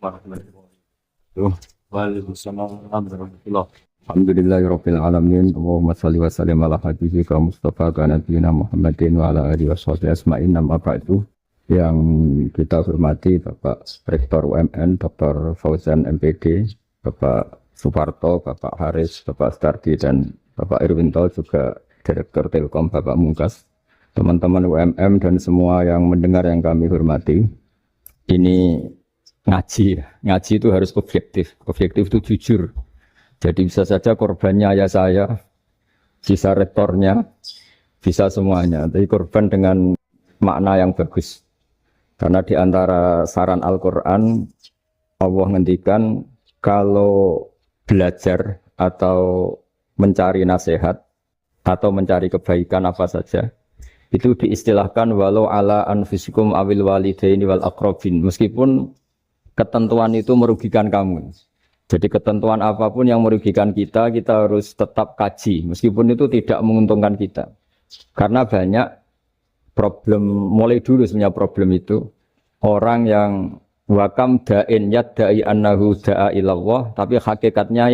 warahmatullahi wabarakatuh. Waalaikumsalam warahmatullahi wabarakatuh. Alhamdulillahirabbil alamin. Allahumma shalli wa sallim ala habibika Mustafa ka nabiyina Muhammadin wa ala alihi washabihi asma'in. Amma ba'du. Yang kita hormati Bapak Rektor UMN Dr. Fauzan MPD, Bapak Suparto, Bapak Haris, Bapak Stardi dan Bapak Irwinto, juga Direktur Telkom Bapak Mungkas, teman-teman UMM dan semua yang mendengar yang kami hormati. Ini ngaji itu harus objektif itu jujur. Jadi bisa saja korbannya ayah saya, bisa rektornya, bisa semuanya. Tapi korban dengan makna yang bagus. Karena di antara saran Al-Quran, Allah ngendikan kalau belajar atau mencari nasihat atau mencari kebaikan apa saja, itu diistilahkan walau ala anfusikum awil walidaini wal aqrabin. Meskipun ketentuan itu merugikan kamu. Jadi ketentuan apapun yang merugikan kita, kita harus tetap kaji. Meskipun itu tidak menguntungkan kita. Karena banyak problem, mulai dulu sebenarnya problem itu. Orang yang wakam da'in yadda'i annahu da'a ilallah, tapi hakikatnya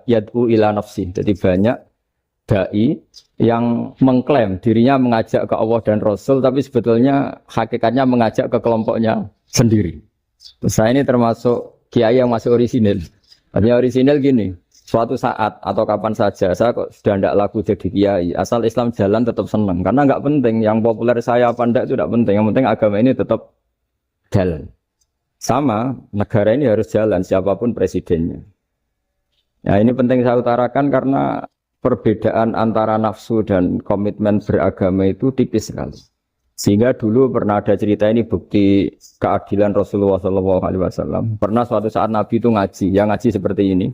yad'u ila nafsi. Jadi banyak da'i yang mengklaim dirinya mengajak ke Allah dan Rasul, tapi sebetulnya hakikatnya mengajak ke kelompoknya sendiri. Saya ini termasuk kiai yang masih orisinil. Artinya orisinil gini, suatu saat atau kapan saja saya kok sudah tidak laku jadi kiai, asal Islam jalan tetap senang. Karena nggak penting, yang populer saya apa enggak itu tidak penting. Yang penting agama ini tetap jalan. Sama, negara ini harus jalan siapapun presidennya. Nah ini penting saya utarakan karena perbedaan antara nafsu dan komitmen beragama itu tipis sekali. Sehingga dulu pernah ada cerita ini bukti keadilan Rasulullah SAW. Pernah suatu saat Nabi itu ngaji, yang ngaji seperti ini.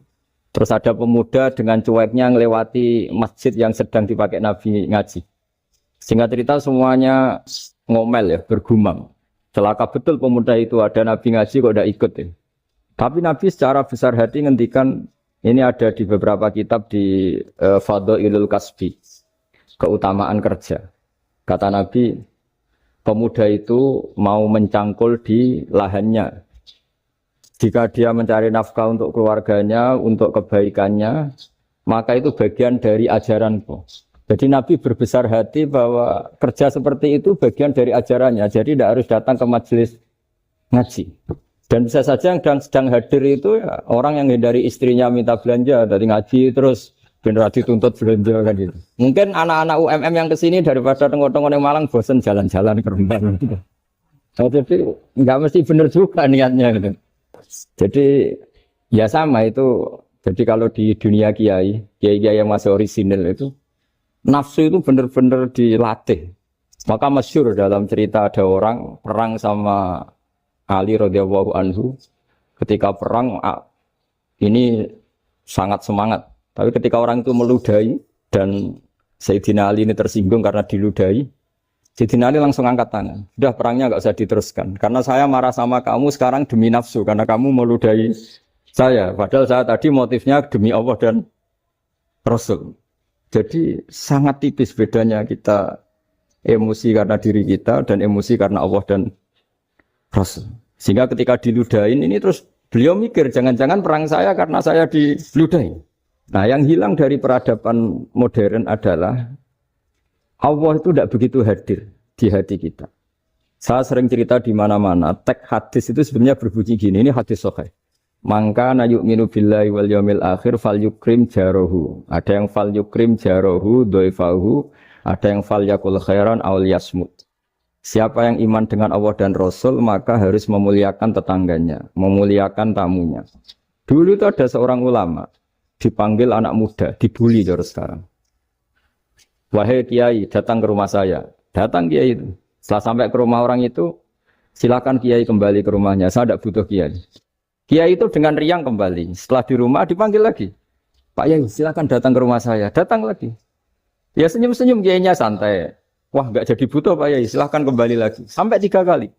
Terus ada pemuda dengan cueknya ngelewati masjid yang sedang dipakai Nabi ngaji. Sehingga cerita semuanya ngomel ya, bergumam. Celaka betul pemuda itu, ada Nabi ngaji kok tidak ikut ya. Tapi Nabi secara besar hati ngendikan, ini ada di beberapa kitab di Fadhailul Kasbi, keutamaan kerja. Kata Nabi, pemuda itu mau mencangkul di lahannya. Jika dia mencari nafkah untuk keluarganya, untuk kebaikannya, maka itu bagian dari ajaranku. Jadi Nabi berbesar hati bahwa kerja seperti itu bagian dari ajarannya. Jadi tidak harus datang ke majelis ngaji. Dan bisa saja yang sedang hadir itu ya, orang yang hindari istrinya minta belanja, dari ngaji terus generasi tuntut belanja kan gitu. Mungkin anak-anak UMM yang kesini daripada tengok-tengok yang Malang bosan jalan-jalan ke Rembang. Oh, jadi nggak mesti benar juga niatnya gitu. Jadi ya sama itu. Jadi kalau di dunia kiai yang masih orisinil itu nafsu itu benar-benar dilatih. Maka masyhur dalam cerita ada orang perang sama Ali radhiyallahu anhu. Ketika perang ini sangat semangat. Tapi ketika orang itu meludahi dan Sayyidina Ali ini tersinggung karena diludahi, Sayyidina Ali langsung angkat tangan. Sudah perangnya nggak usah diteruskan. Karena saya marah sama kamu sekarang demi nafsu. Karena kamu meludahi saya. Padahal saya tadi motifnya demi Allah dan Rasul. Jadi sangat tipis bedanya kita emosi karena diri kita dan emosi karena Allah dan Rasul. Sehingga ketika diludahin ini terus beliau mikir jangan-jangan perang saya karena saya diludahin. Nah yang hilang dari peradaban modern adalah Allah itu tidak begitu hadir di hati kita. Saya sering cerita di mana-mana, teks hadis itu sebenarnya berbunyi gini, ini hadis sahih. Mangka na yu'minu billahi wal yaumil akhir fal yukrim jarohu. Ada yang fal yukrim jarohu doifahu, ada yang fal yakul khairan aw liyasmut. Siapa yang iman dengan Allah dan Rasul maka harus memuliakan tetangganya, memuliakan tamunya. Dulu itu ada seorang ulama dipanggil anak muda, dibully terus sekarang. Wahai kiai, datang ke rumah saya. Datang kiai itu. Setelah sampai ke rumah orang itu, silakan kiai kembali ke rumahnya. Saya tidak butuh kiai. Kiai itu dengan riang kembali. Setelah di rumah dipanggil lagi. Pak Yai, silakan datang ke rumah saya. Datang lagi. Ya senyum-senyum kiainya santai. Wah, nggak jadi butuh Pak Yai. Silakan kembali lagi. Sampai 3 kali.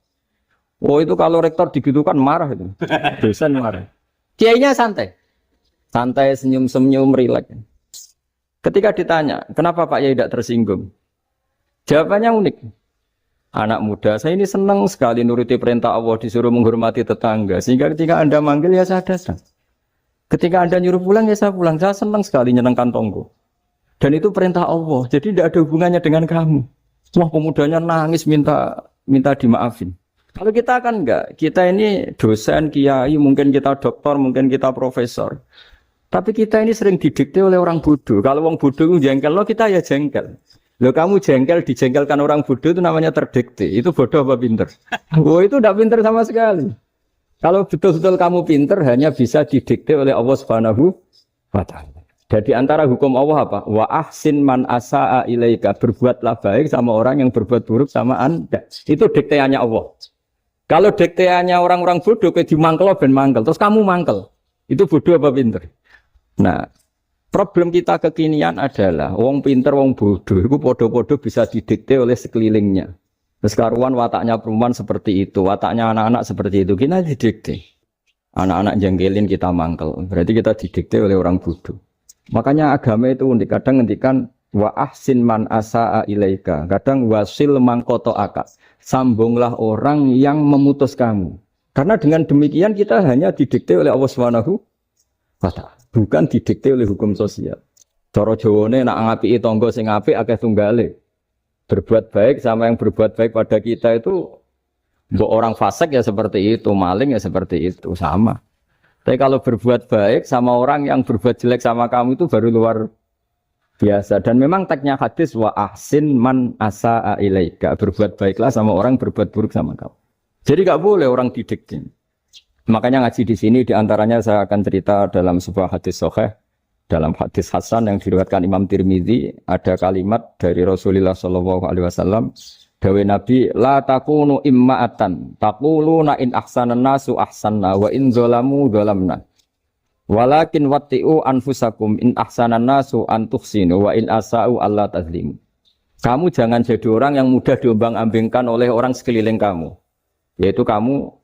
Oh itu kalau rektor digitukan marah itu. Dosen marah. Kiainya santai. Santai, senyum-senyum, rileks. Ketika ditanya, kenapa Pak Yai tidak tersinggung? Jawabannya unik. anak muda, saya ini senang sekali nuruti perintah Allah, disuruh menghormati tetangga. Sehingga ketika Anda manggil ya saya datang. Ketika Anda nyuruh pulang ya saya pulang. Saya senang sekali nyenangkan tonggo. Dan itu perintah Allah. Jadi tidak ada hubungannya dengan kamu. Wah, pemudanya nangis minta dimaafin. Kalau kita kan enggak. Kita ini dosen, kiai, mungkin kita doktor, mungkin kita profesor. Tapi kita ini sering didikte oleh orang bodoh. Kalau orang bodoh itu jengkel, lo kita ya jengkel. Lo kamu jengkel, dijengkelkan orang bodoh itu namanya terdikte. Itu bodoh apa pinter? Oh, itu tidak pinter sama sekali. Kalau betul-betul kamu pinter, hanya bisa didikte oleh Allah Subhanahu wa Ta'ala. Jadi antara hukum Allah apa? Wa ahsin man asa'a ilaika. Berbuatlah baik sama orang yang berbuat buruk sama Anda. Itu dikteannya Allah. Kalau dikteannya orang-orang bodoh, kayak dimangkel ben mangkel. Terus kamu mangkel. Itu bodoh apa pinter? Nah, problem kita kekinian adalah wong pinter, wong bodoh itu podo-podo bisa didikte oleh sekelilingnya. Terus karuan wataknya perempuan seperti itu, wataknya anak-anak seperti itu, kita didikte. Anak-anak jengkelin kita mangkel, berarti kita didikte oleh orang bodoh. Makanya agama itu unik, kadang ngendikan wa ahsin man asa'a ilaika, kadang wasil man qata'aka. Sambunglah orang yang memutus kamu. Karena dengan demikian kita hanya didikte oleh Allah Subhanahu wa Ta'ala. Bukan didikte oleh hukum sosial. Cara Jawane nak ngapiki tangga sing apik akeh tunggale. Berbuat baik sama yang berbuat baik pada kita itu mbok orang fasik ya seperti itu, maling ya seperti itu, sama. Tapi kalau berbuat baik sama orang yang berbuat jelek sama kamu itu baru luar biasa. Dan memang teksnya hadis wa ahsin man asa'a ilaika. Berbuat baiklah sama orang berbuat buruk sama kamu. Jadi enggak boleh orang didikte. Makanya ngaji di sini diantaranya saya akan cerita dalam sebuah hadis sahih, dalam hadis hasan yang diriwayatkan Imam Tirmidzi ada kalimat dari Rasulullah SAW. Dawe Nabi, la takunu imma'atan, taquluna in ahsanan nasu ahsanna wa in zalamu zalamna. Walakin watti'u anfusakum in ahsanan nasu an tuhsinu wa in asa'u alla tazlimu. Kamu jangan jadi orang yang mudah diombang-ambingkan oleh orang sekeliling kamu. Yaitu kamu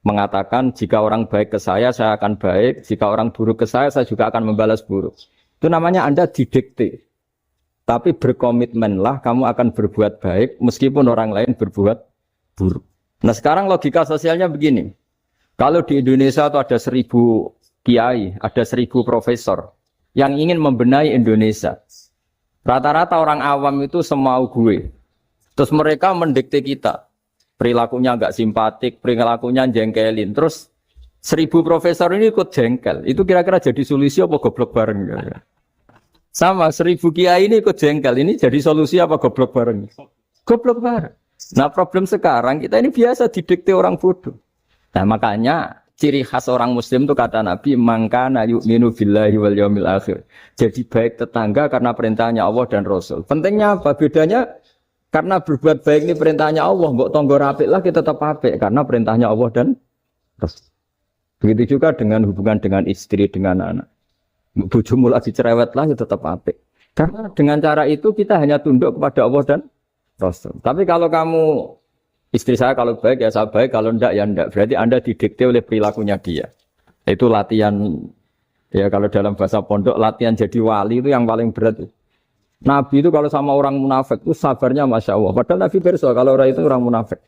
mengatakan jika orang baik ke saya akan baik, jika orang buruk ke saya juga akan membalas buruk. Itu namanya Anda didikte. Tapi berkomitmenlah kamu akan berbuat baik meskipun orang lain berbuat buruk. Nah sekarang logika sosialnya begini. Kalau di Indonesia itu ada 1000 kiai, ada 1000 profesor yang ingin membenahi Indonesia. Rata-rata orang awam itu semau gue. Terus mereka mendikte kita. Perilakunya enggak simpatik, perilakunya jengkelin. Terus 1000 profesor ini ikut jengkel. Itu kira-kira jadi solusi apa goblok bareng? Sama 1000 kiai ini ikut jengkel. Ini jadi solusi apa goblok bareng? Goblok bareng. Nah problem sekarang kita ini biasa didikte orang bodoh. Nah makanya ciri khas orang muslim itu kata Nabi, mangkana yu'minu billahi wal yaumil akhir. Jadi baik tetangga karena perintahnya Allah dan Rasul. Pentingnya apa? Bedanya karena berbuat baik ini perintahnya Allah, mbok tonggo apik lah kita tetap apik karena perintahnya Allah dan Rasul. Begitu juga dengan hubungan dengan istri, dengan anak. Bojomu lagi cerewet lah kita tetap apik. Karena dengan cara itu kita hanya tunduk kepada Allah dan Rasul. Tapi kalau kamu istri saya kalau baik ya saya baik, kalau enggak ya enggak. Berarti Anda didikte oleh perilakunya dia. Itu latihan ya kalau dalam bahasa pondok latihan jadi wali itu yang paling berat. Nabi itu kalau sama orang munafik itu sabarnya Masya Allah. Padahal Nabi berso kalau orang itu orang munafik.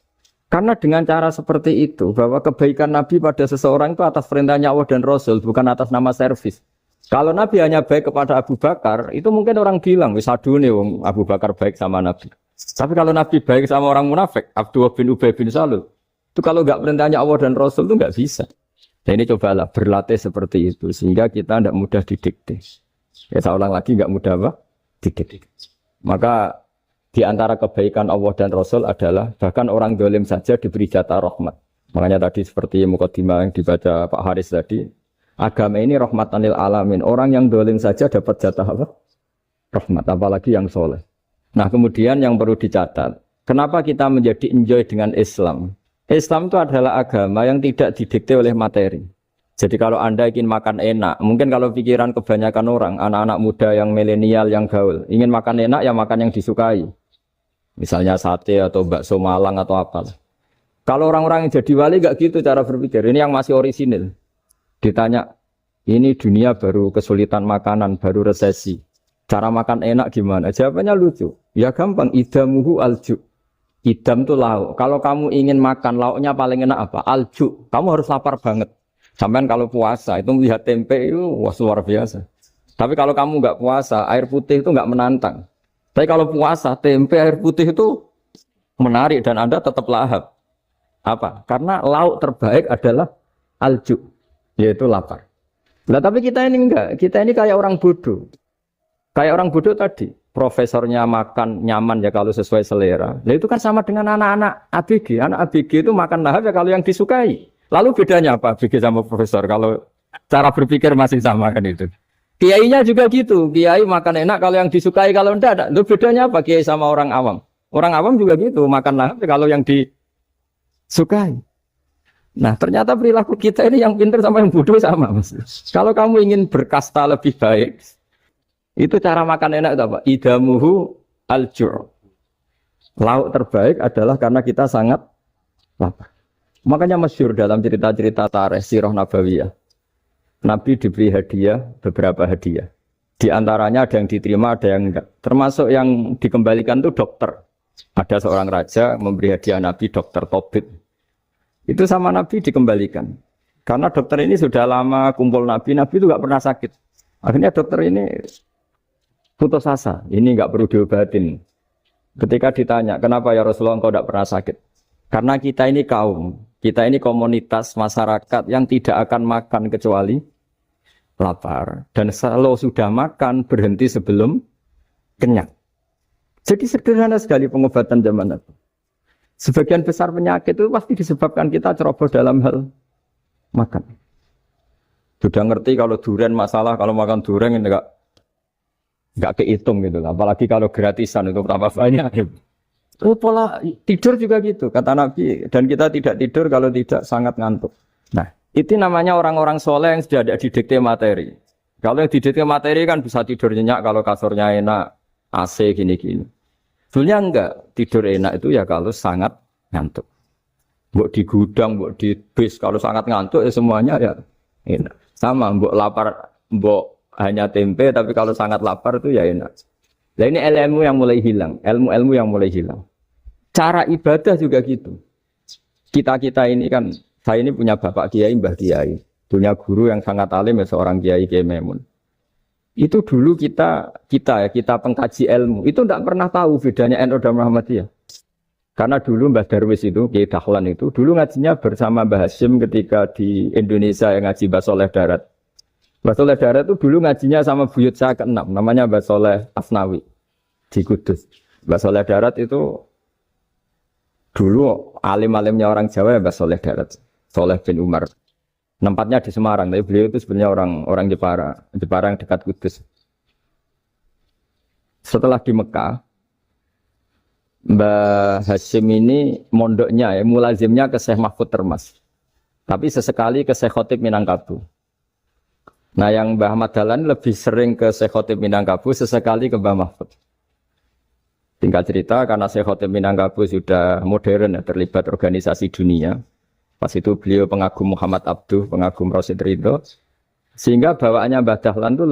Karena dengan cara seperti itu, bahwa kebaikan Nabi pada seseorang itu atas perintahnya Allah dan Rasul, bukan atas nama servis. Kalau Nabi hanya baik kepada Abu Bakar, itu mungkin orang bilang, wis adune wong Abu Bakar baik sama Nabi. Tapi kalau Nabi baik sama orang munafik, Abdullah bin Ubay bin Salul, itu kalau enggak perintahnya Allah dan Rasul itu enggak bisa. Nah ini cobalah berlatih seperti itu, sehingga kita tidak mudah didikte. Ya saya ulang lagi, enggak mudah apa? Dikit. Maka di antara kebaikan Allah dan Rasul adalah bahkan orang dolim saja diberi jatah rahmat. Makanya tadi seperti mukadimah yang dibaca Pak Haris tadi, agama ini rahmatan lil alamin. Orang yang dolim saja dapat jatah apa? Rahmat, apalagi yang soleh. Nah kemudian yang perlu dicatat, kenapa kita menjadi enjoy dengan Islam? Islam itu adalah agama yang tidak didikte oleh materi. Jadi kalau Anda ingin makan enak, mungkin kalau pikiran kebanyakan orang, anak-anak muda yang milenial, yang gaul, ingin makan enak ya makan yang disukai. Misalnya sate atau bakso Malang atau apa. Kalau orang-orang yang jadi wali enggak gitu cara berpikir. Ini yang masih orisinil. Ditanya, ini dunia baru kesulitan makanan, baru resesi. Cara makan enak gimana? Jawabannya lucu. Ya gampang, idamuhu alju. Idam tuh lauk. Kalau kamu ingin makan lauknya paling enak apa? Alju. Kamu harus lapar banget. Sampai kalau puasa itu melihat tempe itu wah luar biasa. Tapi kalau kamu nggak puasa, air putih itu nggak menantang. Tapi kalau puasa, tempe air putih itu menarik dan Anda tetap lahap. Apa? Karena lauk terbaik adalah alju, yaitu lapar. Nah, tapi kita ini enggak. Kita ini kayak orang bodoh. Kayak orang bodoh tadi. Profesornya makan nyaman ya kalau sesuai selera. Nah itu kan sama dengan anak-anak ABG. Anak ABG itu makan lahap ya kalau yang disukai. Lalu bedanya apa ABG sama profesor? Kalau cara berpikir masih sama kan itu. Kiainya juga gitu. Kiai makan enak kalau yang disukai, kalau enggak. Lalu bedanya apa kiai sama orang awam? Orang awam juga gitu. Makan lahap ya kalau yang disukai. Nah ternyata perilaku kita ini yang pintar sama yang bodoh sama. Kalau kamu ingin berkasta lebih baik, itu cara makan enak itu apa? Idamuhu al-ju'. Lauk terbaik adalah karena kita sangat lapar. Makanya masyhur dalam cerita-cerita tarikh sirah nabawiyah. Nabi diberi hadiah, beberapa hadiah. Di antaranya ada yang diterima, ada yang enggak. Termasuk yang dikembalikan itu dokter. Ada seorang raja memberi hadiah Nabi dokter Tobit. Itu sama Nabi dikembalikan. Karena dokter ini sudah lama kumpul Nabi itu enggak pernah sakit. Akhirnya dokter ini putus asa, ini nggak perlu diobatin. Ketika ditanya, kenapa ya Rasulullah engkau tidak pernah sakit? Karena kita ini kaum, kita ini komunitas masyarakat yang tidak akan makan kecuali lapar. Dan kalau sudah makan, berhenti sebelum kenyang. Jadi sederhana sekali pengobatan zaman itu. Sebagian besar penyakit itu pasti disebabkan kita ceroboh dalam hal makan. Sudah ngerti kalau durian masalah, kalau makan durian ini nggak kehitung gitu lah. Apalagi kalau gratisan itu tambah banyak. Oh, pola tidur juga gitu kata Nabi, dan kita tidak tidur kalau tidak sangat ngantuk. Nah itu namanya orang-orang soleh yang sudah ada didikte materi. Kalau yang didikte materi kan bisa tidur nyenyak kalau kasurnya enak, AC gini-gini. Sebenarnya enggak, tidur enak itu ya kalau sangat ngantuk. Mbok di gudang, mbok di bis, kalau sangat ngantuk ya semuanya ya enak. Sama mbok lapar, mbok hanya tempe, tapi kalau sangat lapar itu ya enak. Nah ini ilmu yang mulai hilang, ilmu-ilmu yang mulai hilang. Cara ibadah juga gitu. Kita ini kan, saya ini punya bapak kiai, mbah kiai, punya guru yang sangat alim ya seorang kiai Kiai Maimun. Itu dulu kita pengkaji ilmu, itu tidak pernah tahu bedanya NU dan Muhammadiyah. Karena dulu Mbah Darwis itu, Kiai Dahlan itu, dulu ngajinya bersama Mbah Hasyim ketika di Indonesia yang ngaji Mbah Soleh Darat. Mbah Soleh Darat itu dulu ngajinya sama buyut saya ke-6, namanya Mbah Soleh Asnawi di Kudus. Mbah Soleh Darat itu dulu alim-alimnya orang Jawa ya Mbah Soleh Darat, Soleh bin Umar. Tempatnya di Semarang, tapi beliau itu sebenarnya orang Jepara yang dekat Kudus. Setelah di Mekah, Mbah Hasyim ini mondoknya ya, mulazimnya ke Syekh Mahfud Termas. Tapi sesekali ke Syekh Khotib Minangkabau. Nah yang Mbah Ahmad Dahlan lebih sering ke Syekh Khotib Minangkabau, sesekali ke Mbah Mahfud. Tinggal cerita karena Syekh Khotib Minangkabau sudah modern ya, terlibat organisasi dunia. Pas itu beliau pengagum Muhammad Abduh, pengagum Rasid Ridho. Sehingga bawaannya Mbah Dahlan itu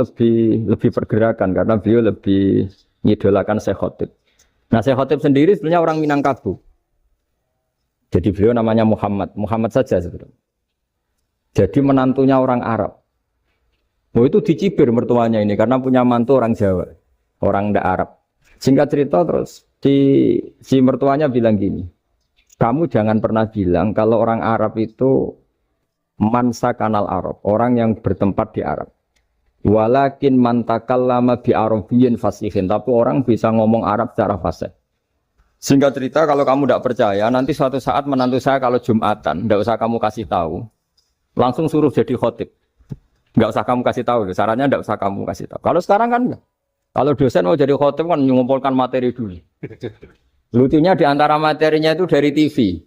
lebih pergerakan karena beliau lebih ngidolakan Syekh Khotib. Nah Syekh Khotib sendiri sebenarnya orang Minangkabau. Jadi beliau namanya Muhammad saja sebetulnya. Jadi menantunya orang Arab. Oh itu dicibir mertuanya ini karena punya mantu orang Jawa, orang ndak Arab. Singkat cerita terus si mertuanya bilang gini, kamu jangan pernah bilang kalau orang Arab itu mansa kanal Arab, orang yang bertempat di Arab. Walakin mantakallama bi arabiyyin fasihin, tapi orang bisa ngomong Arab secara fasih. Singkat cerita kalau kamu tidak percaya, nanti suatu saat menantu saya kalau Jumatan, tidak usah kamu kasih tahu, langsung suruh jadi khotib. Enggak usah kamu kasih tahu, sarannya enggak usah kamu kasih tahu. Kalau sekarang kan enggak. Kalau dosen mau jadi khotib kan mengumpulkan materi dulu. Lucunya di antara materinya itu dari TV.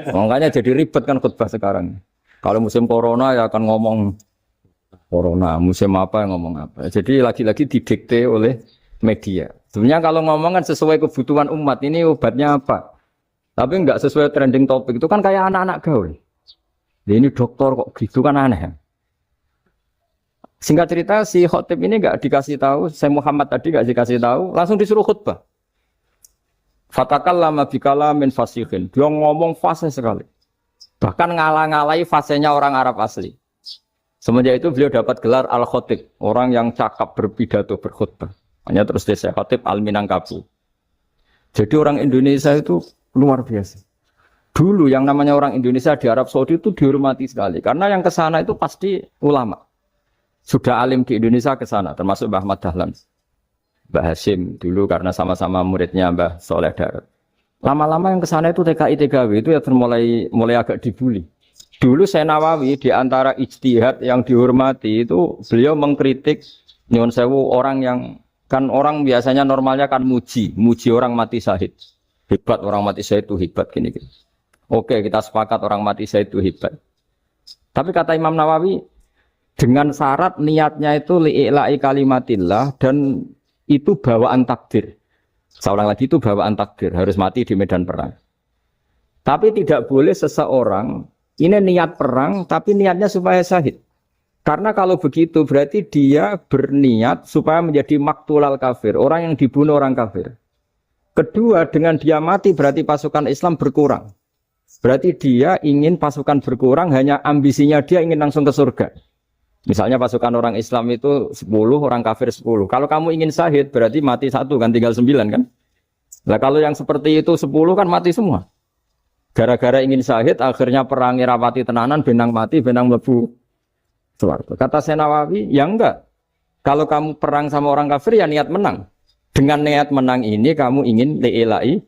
Makanya jadi ribet kan khutbah sekarang. Kalau musim corona ya akan ngomong corona, musim apa ngomong apa. Jadi lagi-lagi didikte oleh media. Sebenarnya kalau ngomong kan sesuai kebutuhan umat, ini obatnya apa. Tapi enggak sesuai trending topik, itu kan kayak anak-anak gaul. Ini dokter kok gitu kan aneh. Singkat cerita si khotib ini enggak dikasih tahu, saya Muhammad tadi enggak dikasih tahu, langsung disuruh khutbah. Fatakallama bikalamin fasikhin. Dia ngomong fasih sekali. Bahkan ngalah-ngalahi fasihnya orang Arab asli. Semenjak itu beliau dapat gelar Al-Khatib, orang yang cakap berpidato berkhutbah. Hanya terus desa Khatib Al-Minangkabu. Jadi orang Indonesia itu luar biasa. Dulu yang namanya orang Indonesia di Arab Saudi itu dihormati sekali. Karena yang ke sana itu pasti ulama. Sudah alim di Indonesia ke sana, termasuk Mbah Ahmad Dahlan. Mbah Hashim dulu karena sama-sama muridnya Mbah Soleh Darat. Lama-lama yang ke sana itu TKI TKW itu ya mulai agak dibully. Dulu Syekh Nawawi di antara ijtihad yang dihormati itu beliau mengkritik nyuwun sewu orang yang kan orang biasanya normalnya kan muji orang mati syahid. Hebat orang mati syahid itu hebat gini. Oke, kita sepakat orang mati syahid itu hebat. Tapi kata Imam Nawawi dengan syarat niatnya itu li'ila'i kalimatillah dan itu bawaan takdir. Saya ulang lagi itu bawaan takdir, harus mati di medan perang. Tapi tidak boleh seseorang ini niat perang, tapi niatnya supaya syahid. Karena kalau begitu berarti dia berniat supaya menjadi maktulal kafir, orang yang dibunuh orang kafir. Kedua, dengan dia mati berarti pasukan Islam berkurang. Berarti dia ingin pasukan berkurang, hanya ambisinya dia ingin langsung ke surga. Misalnya pasukan orang Islam itu 10, orang kafir 10. Kalau kamu ingin syahid berarti mati 1 kan, tinggal 9 kan. Nah kalau yang seperti itu 10 kan mati semua. Gara-gara ingin syahid, akhirnya perang rapati tenanan, benang mati, benang mlebu swarga. Kata Syekh Nawawi, ya enggak. Kalau kamu perang sama orang kafir, ya niat menang. Dengan niat menang ini, kamu ingin li'ila'i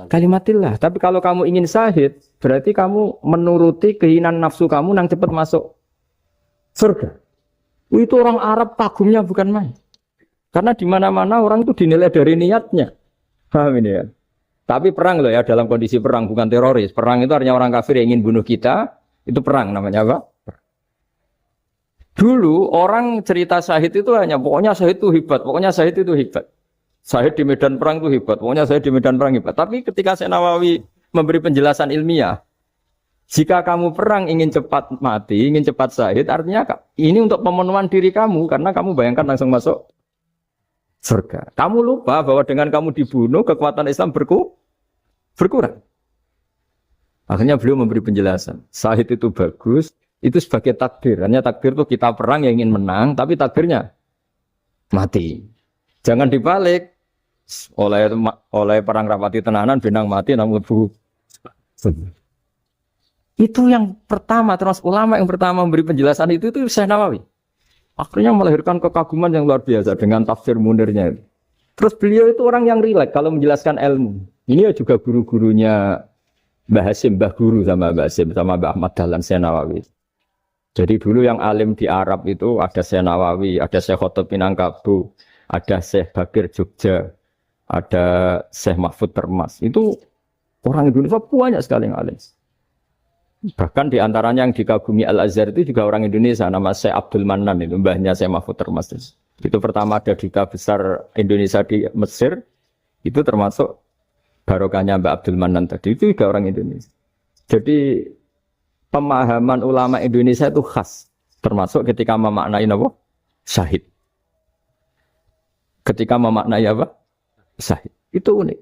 kalimatillah. Tapi kalau kamu ingin syahid, berarti kamu menuruti keinginan nafsu kamu yang cepat masuk surga. Itu orang Arab kagumnya bukan main. Karena di mana-mana orang itu dinilai dari niatnya. Paham ini ya? Tapi perang loh ya, dalam kondisi perang, bukan teroris. Perang itu artinya orang kafir yang ingin bunuh kita, itu perang namanya apa? Dulu orang cerita syahid itu hanya, pokoknya syahid itu hebat, pokoknya syahid itu hebat. Syahid di medan perang itu hebat, pokoknya syahid di medan perang hebat. Tapi ketika Syekh Nawawi memberi penjelasan ilmiah, jika kamu perang ingin cepat mati, ingin cepat syahid, artinya ini untuk pemenuhan diri kamu, karena kamu bayangkan langsung masuk surga. Kamu lupa bahwa dengan kamu dibunuh, kekuatan Islam berkurang. Akhirnya beliau memberi penjelasan. Syahid itu bagus, itu sebagai takdir. Hanya takdir itu kita perang yang ingin menang, tapi takdirnya mati. Jangan dibalik. Oleh perang rapati tenanan, benang mati, namun lebu. Itu yang pertama, terus ulama yang pertama memberi penjelasan itu Syekh Nawawi. Akhirnya melahirkan kekaguman yang luar biasa dengan tafsir Munirnya. Terus beliau itu orang yang rileks kalau menjelaskan ilmu. Ini ya juga guru-gurunya Mbah Hashim, Mbah Guru sama Mbah Hashim, sama Mbah Ahmad Dahlan Syekh Nawawi. Jadi dulu yang alim di Arab itu ada Syekh Nawawi, ada Syekh Khatib Minangkabu, ada Syekh Bakir Jogja, ada Syekh Mahfud Termas. Itu orang Indonesia banyak sekali yang alim. Bahkan di antaranya yang dikagumi Al-Azhar itu juga orang Indonesia, nama Syekh Abdul Manan, itu mbahnya Syekh Mahfud Termas. Itu pertama ada duta besar Indonesia di Mesir, itu termasuk barokahnya Mbak Abdul Manan tadi, itu juga orang Indonesia. Jadi pemahaman ulama Indonesia itu khas, termasuk ketika memaknai apa? Syahid. Ketika memaknai apa? Syahid. Itu unik.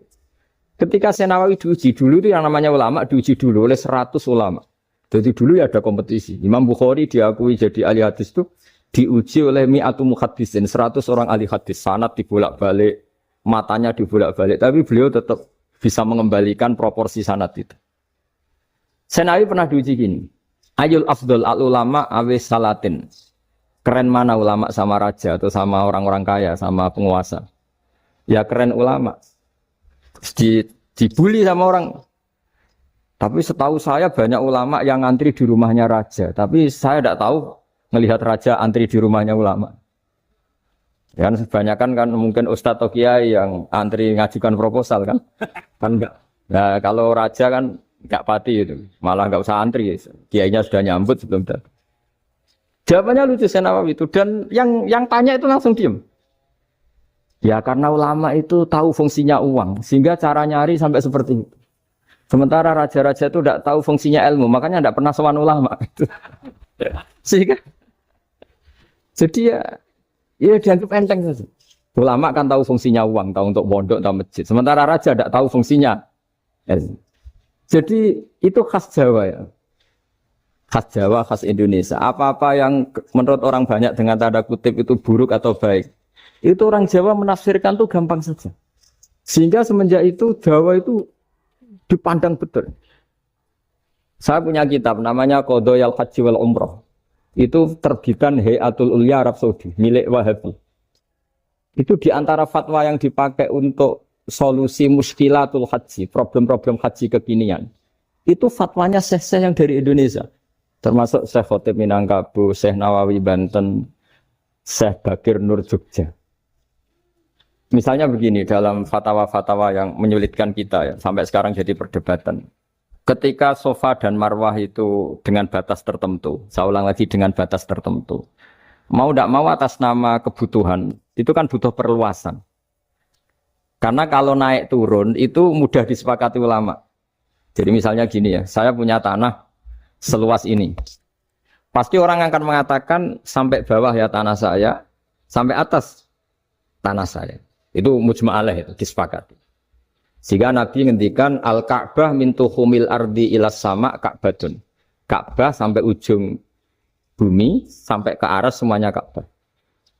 Ketika Syekh Nawawi diuji dulu itu yang namanya ulama diuji dulu oleh 100 ulama. Jadi dulu ya ada kompetisi. Imam Bukhari diakui jadi ahli hadis itu diuji oleh mi'atu muhaddisin, 100 orang ahli hadis. Sanad dibolak-balik, matanya dibolak-balik, tapi beliau tetap bisa mengembalikan proporsi sanad itu. Syekh Nawawi pernah diuji gini. Ayul afdol al ulama awis salatin. Keren mana ulama sama raja atau sama orang-orang kaya, sama penguasa? Ya keren ulama. Dibully sama orang. Tapi setahu saya banyak ulama yang antri di rumahnya raja. Tapi saya tidak tahu melihat raja antri di rumahnya ulama. Ya kan kebanyakan kan mungkin ustadz atau kiai yang antri ngajukan proposal kan. Kan enggak. Nah kalau raja kan enggak pati itu. Malah enggak usah antri. Kiainya sudah nyambut sebelum datang. Jawabannya lucu Syekh Nawawi itu. Dan yang tanya itu langsung diem. Ya karena ulama itu tahu fungsinya uang, sehingga cara nyari sampai seperti itu. Sementara raja-raja itu tidak tahu fungsinya ilmu, makanya tidak pernah sowan ulama. Sehingga, jadi ya dianggap enteng saja. Ulama kan tahu fungsinya uang, tahu untuk pondok, tahu masjid. Sementara raja tidak tahu fungsinya. Jadi itu khas Jawa ya. Khas Jawa, khas Indonesia. Apa-apa yang menurut orang banyak dengan tanda kutip itu buruk atau baik, itu orang Jawa menafsirkan tuh gampang saja. Sehingga semenjak itu Jawa itu dipandang betul. Saya punya kitab namanya Qadhayal Haji wal Umrah. Itu terbitan Hayatul Ulya Arab Saudi, milik Wahabi. Itu diantara fatwa yang dipakai untuk solusi muskilatul haji, problem-problem haji kekinian. Itu fatwanya syekh-syekh yang dari Indonesia. Termasuk Syekh Khotib Minangkabau, Syekh Nawawi Banten, Syekh Bakir Nur Jogja. Misalnya begini, dalam fatwa-fatwa yang menyulitkan kita ya, sampai sekarang jadi perdebatan. Ketika Safa dan Marwah itu dengan batas tertentu, saya ulang lagi dengan batas tertentu. Mau tidak mau atas nama kebutuhan, itu kan butuh perluasan. Karena kalau naik turun itu mudah disepakati ulama. Jadi misalnya gini ya, saya punya tanah seluas ini. Pasti orang akan mengatakan sampai bawah ya tanah saya, sampai atas tanah saya. Itu mujma' alaih, itu disepakati. Sehingga Nabi ngendikan al-Ka'bah min tuhumil ardi ilas sama Ka'batun. Ka'bah sampai ujung bumi, sampai ke aras semuanya Ka'bah.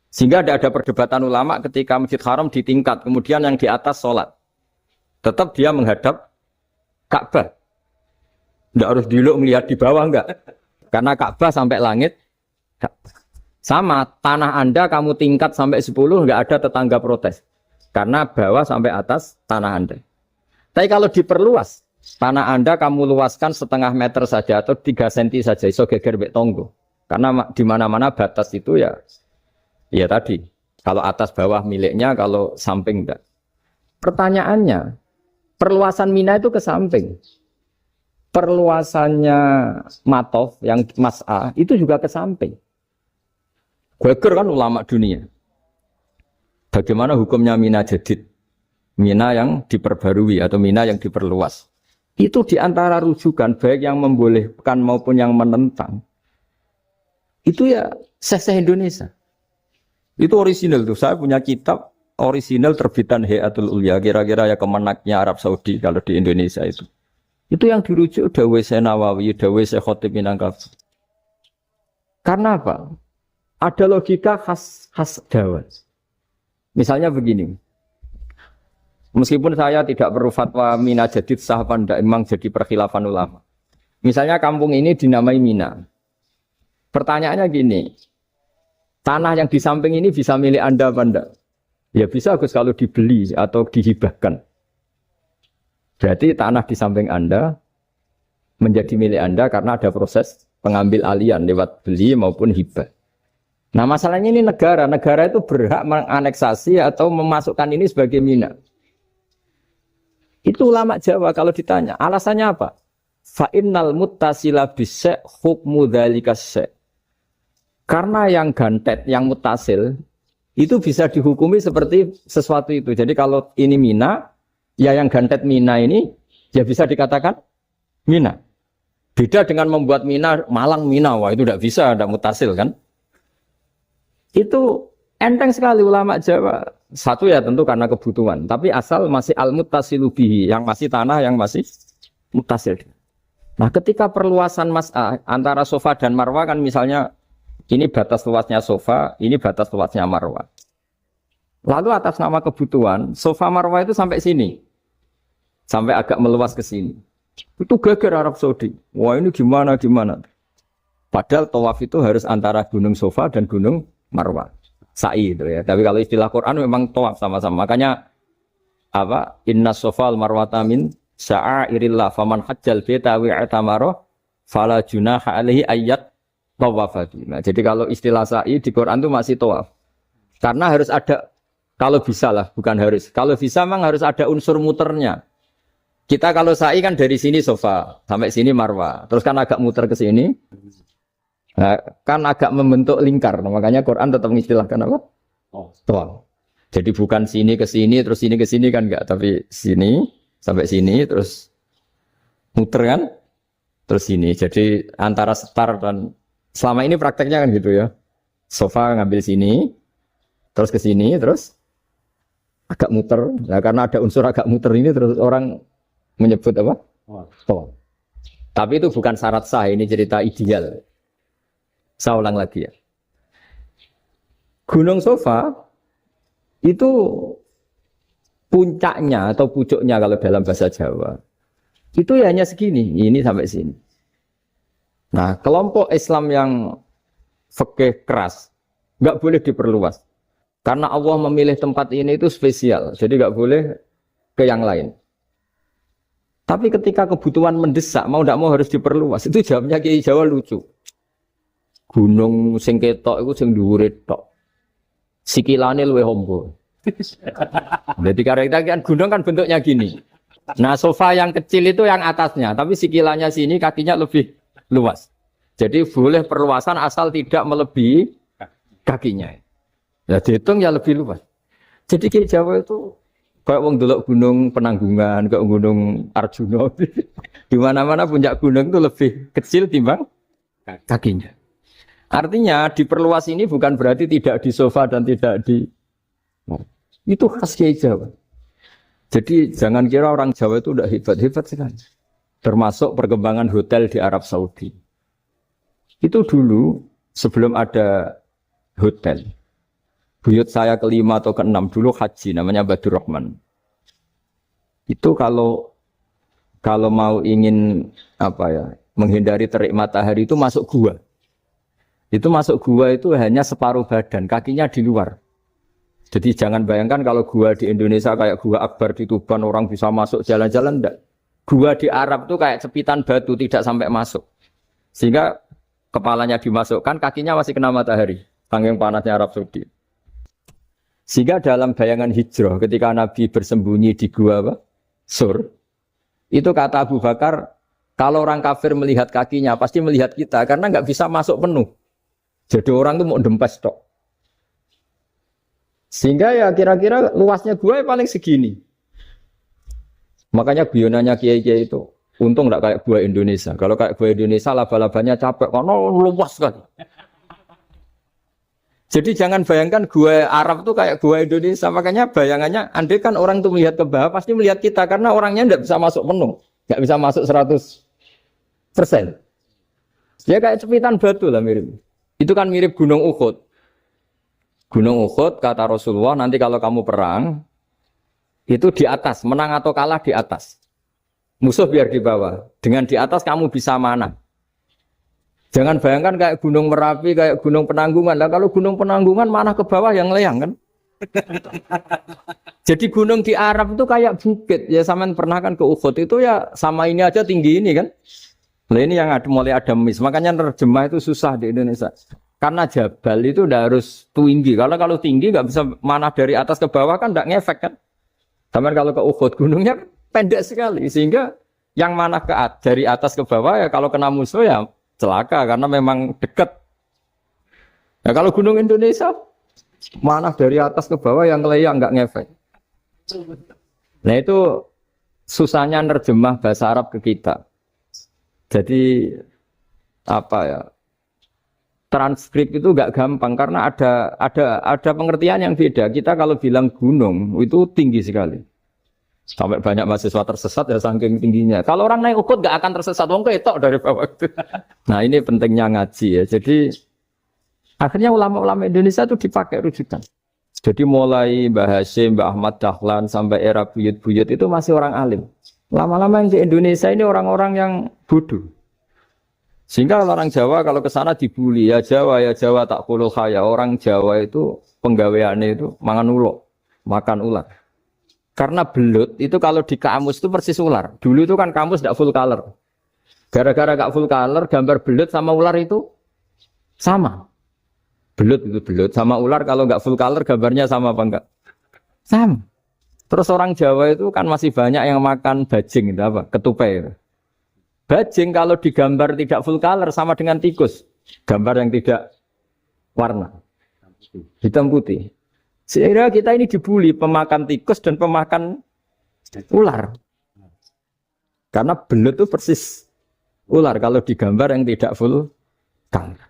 Sehingga tidak ada perdebatan ulama ketika Masjid Haram di tingkat, kemudian yang di atas sholat. Tetap dia menghadap Ka'bah. Tidak harus dulu melihat di bawah, enggak. Karena Ka'bah sampai langit. Sama, tanah Anda kamu tingkat sampai 10, enggak ada tetangga protes. Karena bawah sampai atas tanah Anda. Tapi kalau diperluas, tanah Anda kamu luaskan setengah meter saja atau 3 cm saja, iso geger mbek tonggo. Karena di mana-mana batas itu ya tadi. Kalau atas bawah miliknya, kalau samping enggak. Pertanyaannya, perluasan Mina itu ke samping. Perluasannya Matof yang Mas'ah itu juga ke samping. Geger kan ulama dunia. Bagaimana hukumnya Mina Jadid? Mina yang diperbarui atau Mina yang diperluas. Itu diantara rujukan baik yang membolehkan maupun yang menentang. Itu ya syekh Indonesia. Itu orisinal tuh. Saya punya kitab orisinal terbitan Hayatul Ulya. Kira-kira ya kemenaknya Arab Saudi kalau di Indonesia itu. Itu yang dirujuk Dawei Syekh Nawawi, Dawei Syekh Khotib Minangkabau. Karena apa? Ada logika khas Jawa. Misalnya begini. Meskipun saya tidak perlu fatwa Mina Jadid sah apa enggak, memang jadi perkhilafan ulama. Misalnya kampung ini dinamai Mina. Pertanyaannya gini, tanah yang di samping ini bisa milik Anda apa enggak? Ya bisa Gus kalau dibeli atau dihibahkan. Berarti tanah di samping Anda menjadi milik Anda karena ada proses pengambil alian lewat beli maupun hibah. Nah masalahnya ini negara itu berhak menganeksasi atau memasukkan ini sebagai Mina. Itu ulama Jawa kalau ditanya, alasannya apa? Fa'innal muttasila bisyek hukmu dzalika syek. Karena yang gantet, yang mutasil, itu bisa dihukumi seperti sesuatu itu. Jadi kalau ini Mina, ya yang gantet Mina ini, ya bisa dikatakan Mina. Beda dengan membuat Mina, Malang Mina, wah itu tidak bisa, tidak mutasil kan? Itu enteng sekali ulama Jawa. Satu ya tentu karena kebutuhan, tapi asal masih al-muttasilu bihi, yang masih tanah yang masih mutasil. Nah, ketika perluasan mas'ah antara Safa dan Marwah kan misalnya ini batas luasnya Safa, ini batas luasnya Marwah. Lalu atas nama kebutuhan, Safa Marwah itu sampai sini. Sampai agak meluas ke sini. Itu geger Arab Saudi. Wah, ini gimana? Padahal tawaf itu harus antara Gunung Safa dan Gunung Marwah. Sa'i itu ya. Tapi kalau istilah Quran memang tawaf sama-sama. Makanya apa? Inna Safal Marwata min sya'airillah faman hajjal baita wa i'tamara fala junaha alaihi ayyat tawafati. Nah, jadi kalau istilah sa'i di Quran itu masih tawaf. Karena harus ada, kalau bisa lah, bukan harus. Kalau bisa memang harus ada unsur muternya. Kita kalau sa'i kan dari sini Safa sampai sini Marwah. Terus kan agak muter ke sini. Nah, kan agak membentuk lingkar, makanya Quran tetap mengistilahkan apa? Tawaf. Jadi bukan sini ke sini, terus sini ke sini kan enggak, tapi sini sampai sini, terus muter kan, terus sini. Jadi antara setar dan selama ini prakteknya kan gitu ya. Safa ngambil sini, terus ke sini, terus agak muter. Nah, karena ada unsur agak muter ini terus orang menyebut apa? Tol. Tapi itu bukan syarat sah, ini cerita ideal. Saya ulang lagi ya. Gunung Sofa itu puncaknya atau pucuknya kalau dalam bahasa Jawa itu ya hanya segini, ini sampai sini. Nah, kelompok Islam yang fikih keras nggak boleh diperluas karena Allah memilih tempat ini itu spesial, jadi nggak boleh ke yang lain. Tapi ketika kebutuhan mendesak, mau tidak mau harus diperluas. Itu jawabnya Kiai Jawa lucu. Gunung sing ketok itu sing dhuwure tok. Sikilane luwih ombo. Jadi karena kan gunung kan bentuknya gini. Nah, sofa yang kecil itu yang atasnya, tapi sikilannya sini kakinya lebih luas. Jadi boleh perluasan asal tidak melebihi kakinya. Ya dihitung ya lebih luas. Jadi Kiai Jawa itu kayak wong delok gunung Penanggungan, kayak gunung Arjuna. Di mana-mana puncak gunung itu lebih kecil timbang kakinya. Artinya diperluas ini bukan berarti tidak di sofa dan tidak di itu khas Kiai Jawa. Jadi jangan kira orang Jawa itu udah hebat-hebat sekali. Termasuk perkembangan hotel di Arab Saudi. Itu dulu sebelum ada hotel. Buyut saya kelima atau keenam dulu haji namanya Badur Rahman. Itu kalau mau ingin menghindari terik matahari itu masuk gua. Itu masuk gua itu hanya separuh badan, kakinya di luar. Jadi jangan bayangkan kalau gua di Indonesia kayak gua Akbar di Tuban orang bisa masuk jalan-jalan, enggak. Gua di Arab tuh kayak cepitan batu tidak sampai masuk. Sehingga kepalanya dimasukkan, kakinya masih kena matahari. Saking panasnya Arab Saudi. Sehingga dalam bayangan hijrah ketika Nabi bersembunyi di gua Sur, itu kata Abu Bakar, kalau orang kafir melihat kakinya pasti melihat kita karena nggak bisa masuk penuh. Jadi orang tuh mau dempes tok. Sehingga ya kira-kira luasnya gua paling segini. Makanya guyonannya kiai-kiai itu untung enggak kayak gua Indonesia. Kalau kayak gua Indonesia laba-labanya capek karena luas kan. Jadi jangan bayangkan gua Arab tuh kayak gua Indonesia. Makanya bayangannya andai kan orang tuh melihat ke bawah pasti melihat kita karena orangnya enggak bisa masuk penuh. Enggak bisa masuk 100%. Ya kayak cepitan batu lah mirip. Itu kan mirip Gunung Uhud. Gunung Uhud kata Rasulullah nanti kalau kamu perang itu di atas, menang atau kalah di atas. Musuh biar di bawah. Dengan di atas kamu bisa mana? Jangan bayangkan kayak Gunung Merapi, kayak Gunung Penanggungan. Lah kalau Gunung Penanggungan mana ke bawah yang layang kan? Jadi gunung di Arab itu kayak bukit. Ya sampean pernah kan ke Uhud itu ya sama ini aja tinggi ini kan? Nah ini yang mulai ada mis. Makanya terjemah itu susah di Indonesia. Karena jabal itu udah harus tinggi. Kalau tinggi nggak bisa mana dari atas ke bawah kan nggak ngefek kan. Tapi kalau ke Uhud gunungnya pendek sekali sehingga yang mana dari atas ke bawah ya kalau kena musuh ya celaka karena memang dekat. Ya kalau gunung Indonesia mana dari atas ke bawah yang layang nggak ngefek. Nah itu susahnya nerjemah bahasa Arab ke kita. Jadi transkrip itu nggak gampang karena ada pengertian yang beda. Kita kalau bilang gunung itu tinggi sekali. Sampai banyak mahasiswa tersesat ya saking tingginya. Kalau orang naik Uhud nggak akan tersesat, wong ketok dari bawah itu. Nah ini pentingnya ngaji ya. Jadi akhirnya ulama-ulama Indonesia itu dipakai rujukan. Jadi mulai Mbah Hasyim, Mbah Ahmad Dahlan sampai era buyut-buyut itu masih orang alim. Lama-lama yang di Indonesia ini orang-orang yang bodoh. Sehingga orang Jawa kalau ke sana dibully, ya Jawa tak kulul khaya. Orang Jawa itu penggaweannya itu makan ular. Karena belut itu kalau di kamus itu persis ular. Dulu itu kan kamus tidak full color. Gara-gara gak full color, gambar belut sama ular itu sama. Belut itu belut sama ular kalau gak full color gambarnya sama apa enggak? Sama. Terus orang Jawa itu kan masih banyak yang makan bajing itu apa? Ketupai. Bajing kalau digambar tidak full color sama dengan tikus. Gambar yang tidak warna. Hitam putih. Sehingga kita ini dibully pemakan tikus dan pemakan ular. Karena belut itu persis ular kalau digambar yang tidak full color.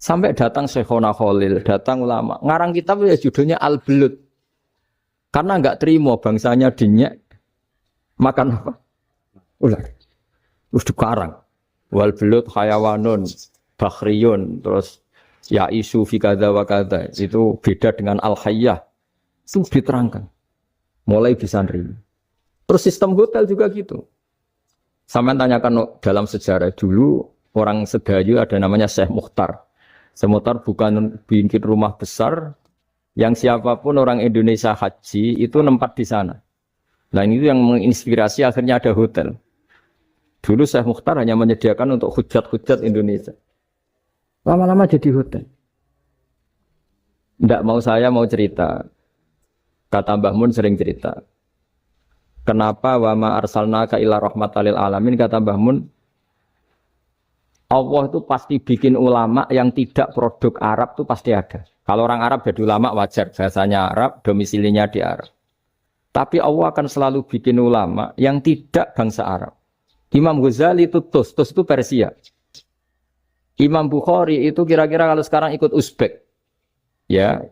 Sampai datang Syekhona Khalil, datang ulama. Ngarang kitab ya judulnya Al-Belut. Karena nggak terima bangsanya dinyek makan apa? Ular. Terus dikarang. Wal belut hayawanun bakhriyun terus ya isu fi kadza wa kadza. Itu beda dengan al hayyah. Itu diterangkan. Mulai bisa nerima. Terus sistem hotel juga gitu. Sampeyan tanyakan dalam sejarah dulu orang Sedayu ada namanya Syekh Mukhtar. Syekh Mukhtar bukan bikin rumah besar yang siapapun orang Indonesia haji itu nempat di sana. Nah ini yang menginspirasi akhirnya ada hotel. Dulu Syekh Mukhtar hanya menyediakan untuk hujat-hujat Indonesia. Lama-lama jadi hotel. Nggak mau saya mau cerita. Kata Mbah Mun sering cerita. Kenapa wa ma arsalnaka illa rahmatan lil alamin, kata Mbah Mun. Allah itu pasti bikin ulama yang tidak produk Arab itu pasti ada. Kalau orang Arab jadi ulama wajar, bahasanya Arab, domisilinya di Arab. Tapi Allah akan selalu bikin ulama yang tidak bangsa Arab. Imam Ghazali itu Tus itu Persia. Imam Bukhari itu kira-kira kalau sekarang ikut Uzbek. Ya,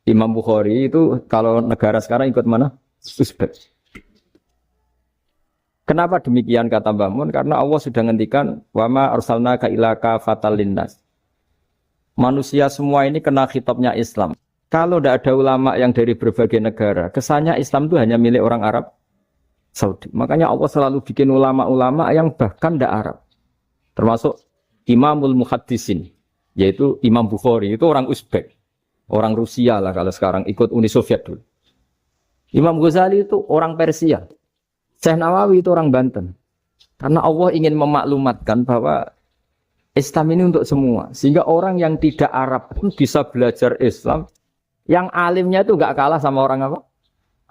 Imam Bukhari itu kalau negara sekarang ikut mana? Uzbek. Kenapa demikian kata Mbah Mun? Karena Allah sudah ngendikan wa ma arsalnaka illa kafatan linnas. Manusia semua ini kena khitabnya Islam. Kalau tidak ada ulama yang dari berbagai negara, kesannya Islam itu hanya milik orang Arab Saudi. Makanya Allah selalu bikin ulama-ulama yang bahkan tidak Arab. Termasuk Imamul Muhaddisin, yaitu Imam Bukhari, itu orang Uzbek. Orang Rusia lah kalau sekarang ikut Uni Soviet dulu. Imam Ghazali itu orang Persia. Syekh Nawawi itu orang Banten. Karena Allah ingin memaklumatkan bahwa Islam ini untuk semua. Sehingga orang yang tidak Arab pun bisa belajar Islam. Yang alimnya itu gak kalah sama orang apa?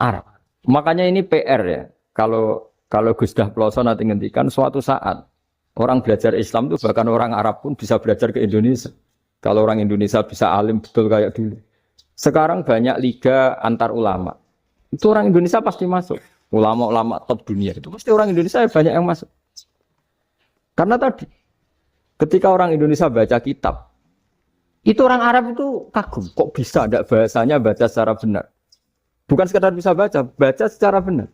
Arab. Makanya ini PR ya. Kalau Gus Dah Ploso nanti ngendikan suatu saat orang belajar Islam itu bahkan orang Arab pun bisa belajar ke Indonesia. Kalau orang Indonesia bisa alim betul kayak dulu. Sekarang banyak liga antar ulama. Itu orang Indonesia pasti masuk. Ulama-ulama top dunia itu pasti orang Indonesia banyak yang masuk. Karena tadi ketika orang Indonesia baca kitab, itu orang Arab itu kagum. Kok bisa ada bahasanya baca secara benar? Bukan sekadar bisa baca secara benar.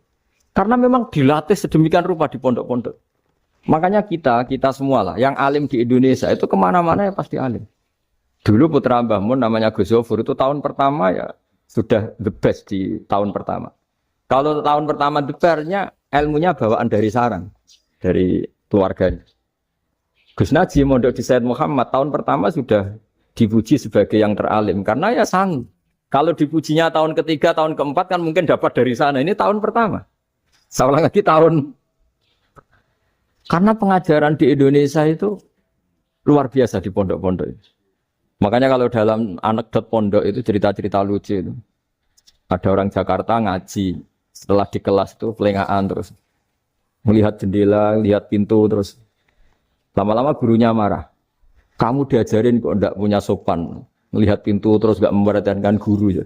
Karena memang dilatih sedemikian rupa di pondok-pondok. Makanya kita semua lah, yang alim di Indonesia itu kemana-mana ya pasti alim. Dulu putra Mbah Mun namanya Gus Zofur itu tahun pertama ya sudah the best di tahun pertama. Kalau tahun pertama the best-nya ilmunya bawaan dari sarang, dari keluarganya. Gus Najim mondok di Said Muhammad tahun pertama sudah dipuji sebagai yang teralim karena ya sanggup. Kalau dipujinya tahun ketiga, tahun keempat kan mungkin dapat dari sana. Ini tahun pertama. Saya ulang lagi tahun. Karena pengajaran di Indonesia itu luar biasa di pondok-pondok. Makanya kalau dalam anekdot pondok itu cerita-cerita lucu itu. Ada orang Jakarta ngaji, setelah di kelas itu pelengahan terus. Melihat jendela, lihat pintu terus. Lama-lama gurunya marah. Kamu diajarin kok enggak punya sopan. Melihat pintu terus enggak memperhatikan guru ya.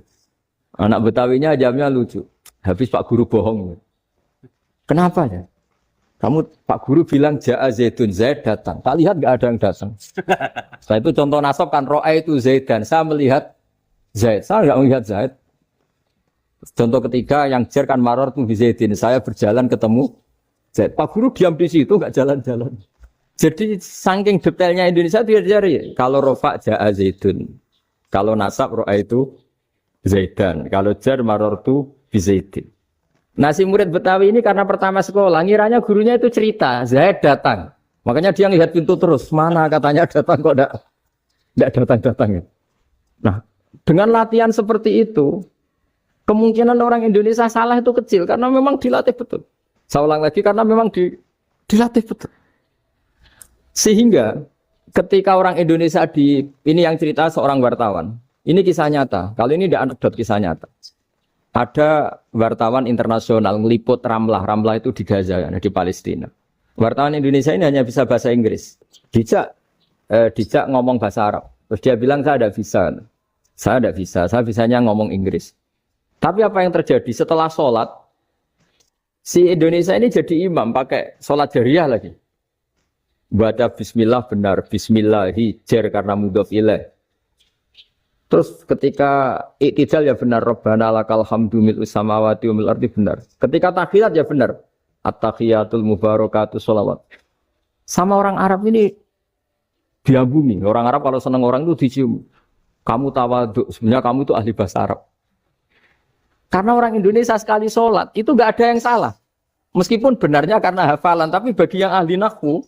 Anak Betawinya jamnya lucu. Habis Pak Guru bohong. Kenapa ya? Kamu Pak Guru bilang Ja'a Zaidun, Zaid datang. Tak lihat enggak ada yang datang. Setelah itu contoh nasab kan ro'a itu Zaidan. Saya melihat Zaid. Saya enggak melihat Zaid. Contoh ketiga yang jar kan maror tuh Zaidin. Saya berjalan ketemu Zaid. Pak Guru diam di situ enggak jalan-jalan. Jadi saking detailnya Indonesia itu diajari. Kalau rofa Ja'a Zaidun. Kalau nasab ro'a itu Zaidan. Kalau jar maror tuh Zaidin. Nah si murid Betawi ini karena pertama sekolah, ngiranya gurunya itu cerita, Zaid datang. Makanya dia lihat pintu terus, mana katanya datang kok enggak datang-datang. Nah dengan latihan seperti itu, kemungkinan orang Indonesia salah itu kecil karena memang dilatih betul. Saya ulang lagi karena memang dilatih betul. Sehingga ketika orang Indonesia ini yang cerita seorang wartawan, ini kisah nyata, kali ini tidak anekdot kisah nyata. Ada wartawan internasional ngeliput Ramlah itu di Gaza, ya, di Palestina. Wartawan Indonesia ini hanya bisa bahasa Inggris. Dijak ngomong bahasa Arab. Terus dia bilang saya ada visa. Saya ada visa, saya bisanya ngomong Inggris. Tapi apa yang terjadi setelah sholat, si Indonesia ini jadi imam pakai sholat jariyah lagi. Baca bismillah benar, bismillahi jar karena mudhof ilaih. Terus ketika i'tidal ya benar, Rabbana lakal hamdu mil'us samawati wa mil ardi benar. Ketika tahiyat ya benar, at-tahiyatul mubarakatuh sholawat. Sama orang Arab ini diagumi. Orang Arab kalau senang orang itu dicium. Kamu tawaduk, sebenarnya kamu itu ahli bahasa Arab. Karena orang Indonesia sekali sholat itu nggak ada yang salah. Meskipun benarnya karena hafalan, tapi bagi yang ahli nahwu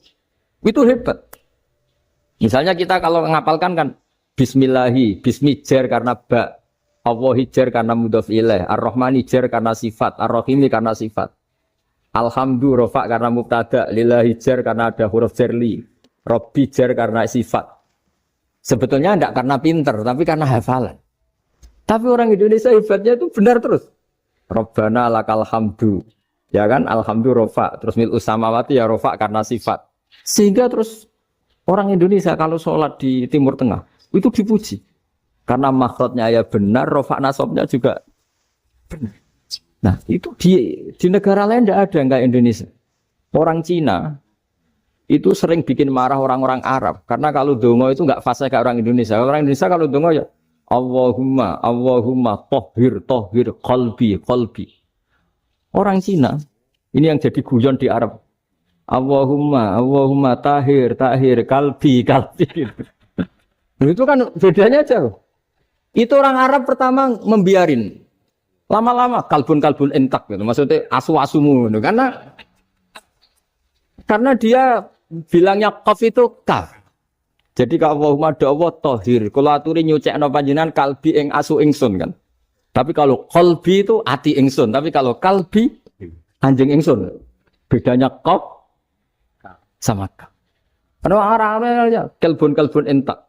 itu hebat. Misalnya kita kalau ngapalkan kan Bismillahi, Bismi jar karena ba, Allahi jar karena mudhof ilaih, Ar-Rahmani jar karena sifat, Ar-Rahimi karena sifat. Alhamdu rofa karena mubtada, Lillahi jar karena ada huruf jarli, Robbi jar karena sifat. Sebetulnya tidak karena pinter, tapi karena hafalan. Tapi orang Indonesia hebatnya itu benar terus. Rabbana lakal hamdu. Ya kan, alhamdu rofa, terus mil'us samawati ya rofa karena sifat. Sehingga terus orang Indonesia kalau sholat di Timur Tengah itu dipuji. Karena makhrajnya ya benar, rofa nasabnya juga benar. Nah itu di negara lain tidak ada enggak Indonesia. Orang Cina itu sering bikin marah orang-orang Arab. Karena kalau dongo itu enggak fasih kayak orang Indonesia. Orang Indonesia kalau dongo ya Allahumma tohhir qalbi. Orang Cina, ini yang jadi guyon di Arab. Allahumma tahir, kalbi. Itu kan bedanya jauh. Itu orang Arab pertama membiarin. Lama-lama kalbun entak gitu. Maksudnya asu-asumu gitu. Karena dia bilangnya qaf itu kaf. Jadi kalau Allahumma Allah tahir, kalau aturi nyucekno panjenengan kalbi ing asu ingsun kan. Tapi kalau qalbi itu ati ingsun, tapi kalau kalbi anjing ingsun. Bedanya qaf sama kaf. Karena orang-orang kalbun entak.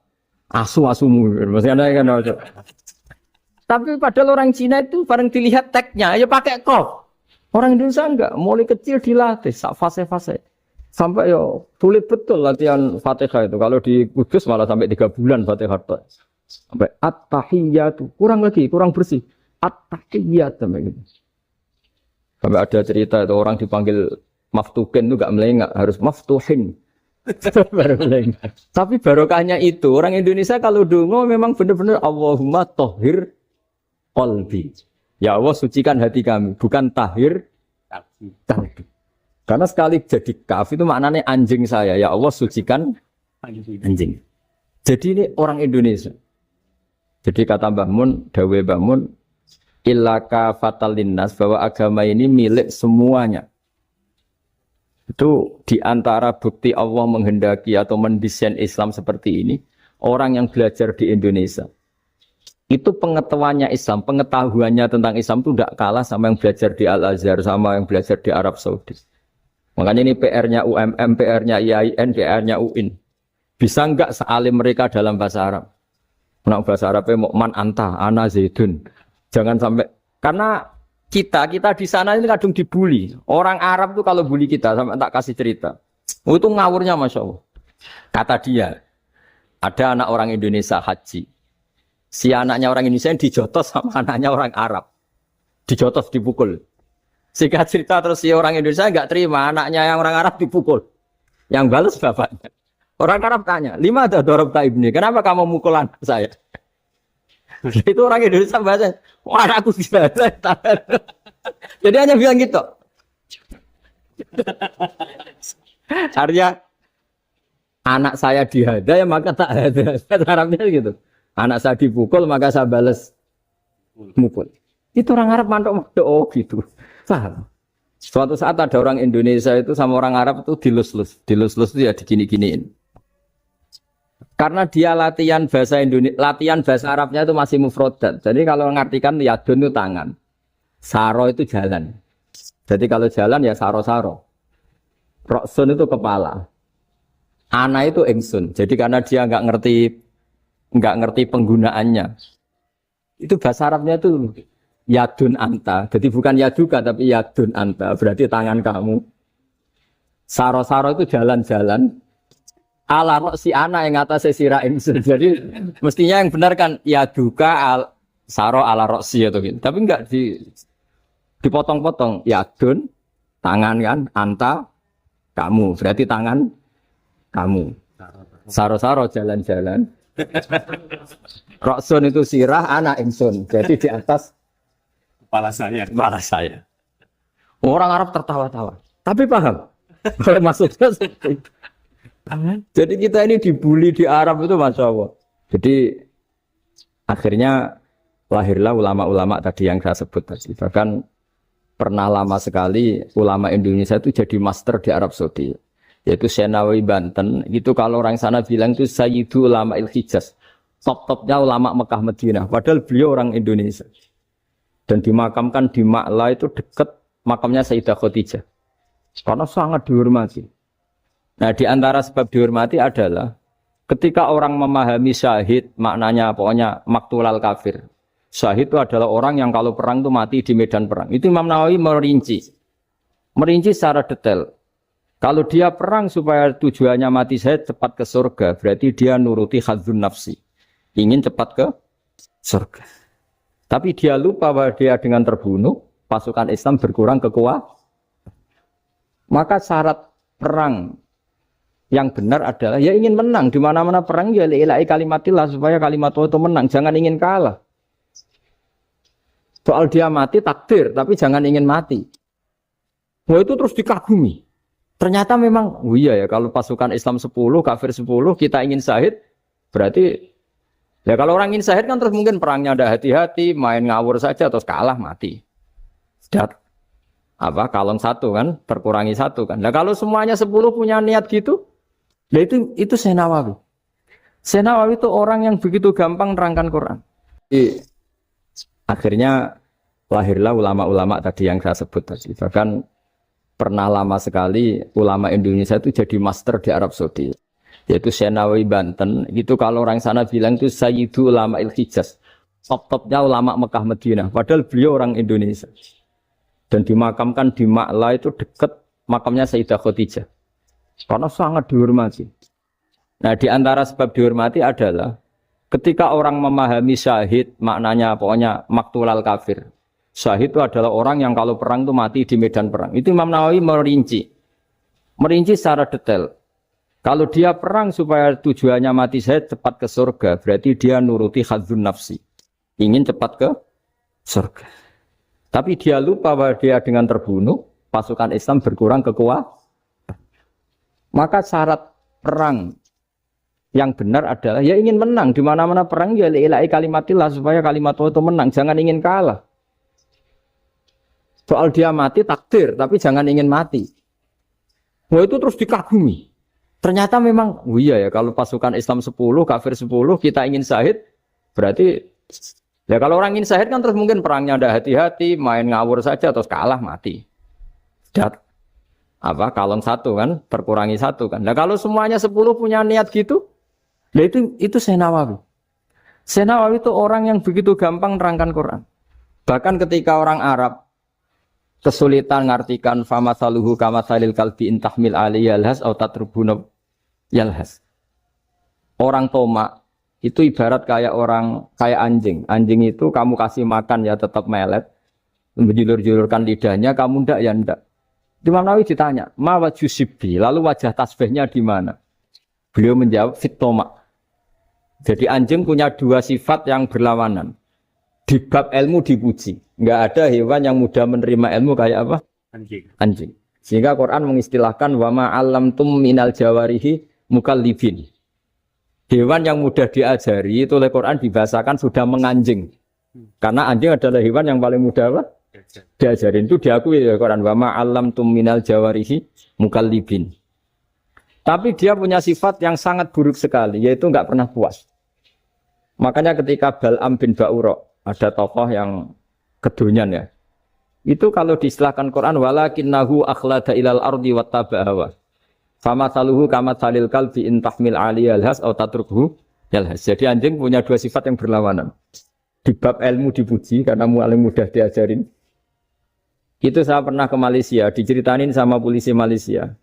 Asu-asumu. Maksudnya kan. Tapi padahal orang Cina itu bareng dilihat teksnya ya pakai qaf. Orang Indonesia enggak, mulai kecil dilatih sak fase-fase. Sampai yo sulit betul latihan Fatihah itu. Kalau di Kudus malah sampai 3 bulan Fatihah. Sampai at-tahiyyatu, kurang bersih. At-tahiyyat sampai gitu. Sampai ada cerita itu orang dipanggil maftuhin itu enggak melengak, harus maftuhin. Baru melengak. Tapi barokahnya itu orang Indonesia kalau dongo memang benar-benar Allahumma tahhir qalbi. Ya Allah sucikan hati kami, bukan tahhir qalbi. Karena sekali jadi kaf itu maknanya anjing saya. Ya Allah sucikan anjing. Jadi ini orang Indonesia. Jadi kata Mbah Mun, dawe Mbah Mun, illa kafatal linnas, bahwa agama ini milik semuanya. Itu diantara bukti Allah menghendaki atau mendesain Islam seperti ini. Orang yang belajar di Indonesia. Itu pengetahuannya Islam, pengetahuannya tentang Islam itu tidak kalah sama yang belajar di Al-Azhar, sama yang belajar di Arab Saudi. Makanya ini PR-nya UMM, PR-nya IAIN, PR-nya UIN. Bisa enggak sealim mereka dalam bahasa Arab? Nah, bahasa Arabnya Mu'man anta, ana zaidun. Jangan sampai, karena kita di sana ini kadang dibully. Orang Arab tuh kalau bully kita, sampai tak kasih cerita. Oh, itu ngawurnya Masya Allah. Kata dia, ada anak orang Indonesia haji. Si anaknya orang Indonesia yang dijotos sama anaknya orang Arab. Dijotos, dipukul. Singkat cerita terus si orang Indonesia enggak terima, anaknya yang orang Arab dipukul. Yang balas bapaknya. Orang Arab tanya, 5 ada dorab ibni, kenapa kamu mukul anak saya? Itu orang Indonesia bahasa, wah anakku dibalas. Jadi hanya bilang gitu. Artinya, anak saya dihada ya maka tak ada. Arabnya gitu. Anak saya dipukul maka saya balas mukul. Itu orang Arab mantok-mantok oh gitu. Paham? Suatu saat ada orang Indonesia itu sama orang Arab itu dilus-lus. Dilus-lus itu ya digini-giniin. Karena dia latihan bahasa Indonesia, latihan bahasa Arabnya itu masih mufrodat. Jadi kalau mengartikan yadun itu tangan. Saro itu jalan. Jadi kalau jalan ya saro-saro. Roksun itu kepala. Ana itu ingsun. Jadi karena dia nggak ngerti penggunaannya. Itu bahasa Arabnya itu yadun anta. Jadi bukan yaduka tapi yadun anta. Berarti tangan kamu. Saro-saro itu jalan-jalan. Ala roksi ana yang atas sira ingsun. Jadi mestinya yang benar kan yaduka saro ala roksi atau gitu. Tapi enggak dipotong-potong. Yadun tangan kan, anta kamu. Berarti tangan kamu. Saro-saro jalan-jalan. Roksun itu sirah, anak ingsun. Jadi di atas Kepala saya. kepala saya. Orang Arab tertawa-tawa. Tapi paham. Kalau maksudnya seperti itu. Jadi kita ini dibully di Arab itu Masya Allah. Jadi akhirnya lahirlah ulama-ulama tadi yang saya sebut tadi. Bahkan pernah lama sekali ulama Indonesia itu jadi master di Arab Saudi. Yaitu Senawi Banten. Itu kalau orang sana bilang itu Sayyidu Ulama Il-Hijaz. Top-topnya ulama Mekah Madinah. Padahal beliau orang Indonesia. Dan dimakamkan di Ma'la itu dekat makamnya Sayyidah Khadijah. Karena sangat dihormati. Nah, di antara sebab dihormati adalah ketika orang memahami syahid, maknanya pokoknya maktulal kafir. Syahid itu adalah orang yang kalau perang itu mati di medan perang. Itu Imam Nawawi merinci secara detail. Kalau dia perang supaya tujuannya mati syahid cepat ke surga, berarti dia nuruti hadzun nafsi. Ingin cepat ke surga. Tapi dia lupa bahwa dia dengan terbunuh, pasukan Islam berkurang kekuatan. Maka syarat perang yang benar adalah ya ingin menang. Di mana-mana perang ya ilahi kalimatillah supaya kalimat Allah itu menang. Jangan ingin kalah. Soal dia mati takdir, tapi jangan ingin mati. Wah itu terus dikagumi. Ternyata memang, oh iya ya kalau pasukan Islam 10, kafir 10, kita ingin syahid, berarti ya kalau orang ingin syahid kan terus mungkin perangnya ada hati-hati, main ngawur saja terus kalah mati. Sudah kalon satu kan, terkurangi satu kan. Nah kalau semuanya 10 punya niat gitu, ya itu Senawawi. Senawawi itu orang yang begitu gampang nerangkan Quran. Jadi, akhirnya lahirlah ulama-ulama tadi yang saya sebut tadi. Bahkan pernah lama sekali ulama Indonesia itu jadi master di Arab Saudi. Yaitu Senawi Banten. Itu kalau orang sana bilang itu Sayyidu Ulama Il-Hijaz. Top-topnya ulama Mekah Madinah. Padahal beliau orang Indonesia. Dan dimakamkan di Ma'la itu dekat makamnya Sayyidah Khadijah. Karena sangat dihormati. Nah, di antara sebab dihormati adalah ketika orang memahami syahid, maknanya pokoknya maktulal kafir. Syahid itu adalah orang yang kalau perang itu mati di medan perang. Itu Imam Nawawi merinci secara detail. Kalau dia perang supaya tujuannya mati syahid cepat ke surga, berarti dia nuruti hadzun nafsi. Ingin cepat ke surga. Tapi dia lupa bahwa dia dengan terbunuh, pasukan Islam berkurang kekuatan. Maka syarat perang yang benar adalah ya ingin menang. Di mana-mana perang ya ilahi kalimatillah supaya kalimat Allah itu menang. Jangan ingin kalah. Soal dia mati takdir, tapi jangan ingin mati. Wah itu terus dikagumi. Ternyata memang, oh iya ya kalau pasukan Islam 10, kafir 10, kita ingin syahid, berarti ya kalau orang ingin syahid kan terus mungkin perangnya ada hati-hati, main ngawur saja terus kalah mati. Sudah kalon satu kan, terkurangi satu kan. Nah kalau semuanya 10 punya niat gitu, nah itu Senawawi. Senawawi itu orang yang begitu gampang nerangkan Quran. Bahkan ketika orang Arab kesulitan ngartikan famasaluhu kamasalil kalbi intahmil ali yalhas atau tatrubuna yalhas. Orang tomak itu ibarat kayak anjing. Anjing itu kamu kasih makan ya tetap melet, menjulur-julurkan lidahnya, kamu ndak ya ndak. Imam Nawawi ditanya, ma wajhu sibbi, lalu wajah tasbihnya di mana? Beliau menjawab fit tomak. Jadi anjing punya dua sifat yang berlawanan. Di bab ilmu dipuji. Enggak ada hewan yang mudah menerima ilmu kayak apa? Anjing. Sehingga Quran mengistilahkan wa ma 'allamtum minal jawarihi mukallibin. Hewan yang mudah diajari itu oleh Quran dibahasakan sudah menganjing. Karena anjing adalah hewan yang paling mudah apa? Diajarin. Itu diakui oleh Quran wa ma 'allamtum minal jawarihi mukallibin. Tapi dia punya sifat yang sangat buruk sekali, yaitu enggak pernah puas. Makanya ketika Bal'am bin Ba'ura, ada tokoh yang kedonyan ya. Itu kalau diistilahkan Quran walakinnahu akhlada ilal ardi wattaba'a hawa. Famathaluhu kamathalil kalbi in tahmil 'alaihi yalhas aw tatrukhu yalhas. Jadi anjing punya dua sifat yang berlawanan. Di bab ilmu dipuji karena paling mudah diajarin. Itu saya pernah ke Malaysia, diceritain sama polisi Malaysia.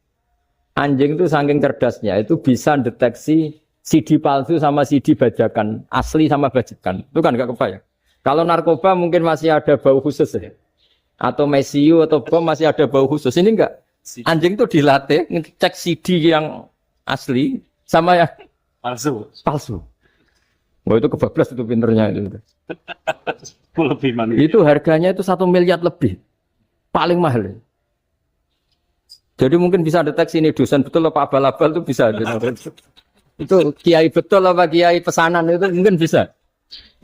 Anjing itu saking cerdasnya itu bisa deteksi CD palsu sama CD bajakan, asli sama bajakan. Itu kan enggak kebayang. Kalau narkoba mungkin masih ada bau khusus ya. Atau mesiu atau bom masih ada bau khusus. Ini enggak. Anjing itu dilatih ngecek CD yang asli sama yang palsu. Wah itu kebablas itu pinternya itu. Lebih manis. Itu harganya itu 1 miliar lebih. Paling mahal. Jadi mungkin bisa deteksi ini dosen betul apa abal-abal itu bisa. Itu kiai betul apa kiai pesanan itu mungkin bisa.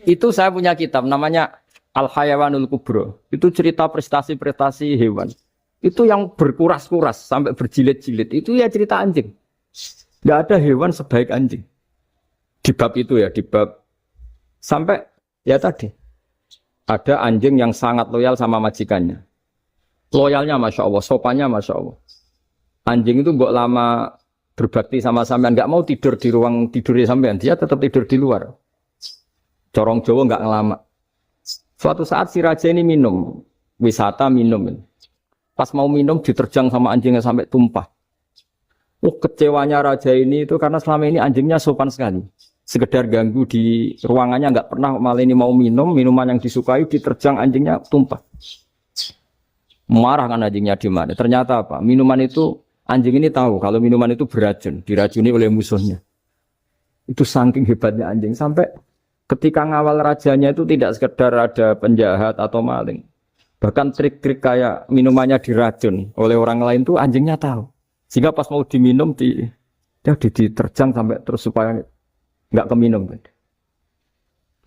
Itu saya punya kitab namanya Al-Hayawanul Kubro. Itu cerita prestasi-prestasi hewan. Itu yang berkuras-kuras sampai berjilid-jilid. Itu ya cerita anjing. Nggak ada hewan sebaik anjing. Di bab itu ya, di bab sampai ya tadi. Ada anjing yang sangat loyal sama majikannya. Loyalnya Masya Allah, sopannya Masya Allah. Anjing itu mbok lama berbakti sama sampean, nggak mau tidur di ruang tidurnya sampean, dia tetap tidur di luar. Corong Jawa nggak ngelama. Suatu saat si raja ini minum, wisata minum. Pas mau minum diterjang sama anjingnya sampai tumpah. Kecewanya raja ini itu karena selama ini anjingnya sopan sekali. Sekedar ganggu di ruangannya nggak pernah, malah ini mau minum, minuman yang disukai diterjang anjingnya tumpah. Marah kan anjingnya di mana? Ternyata apa? Minuman itu anjing ini tahu kalau minuman itu beracun, diracuni oleh musuhnya. Itu saking hebatnya anjing sampai ketika ngawal rajanya itu tidak sekedar ada penjahat atau maling. Bahkan trik-trik kayak minumannya diracun oleh orang lain tuh anjingnya tahu. Sehingga pas mau diminum diterjang sampai terus supaya nggak keminum.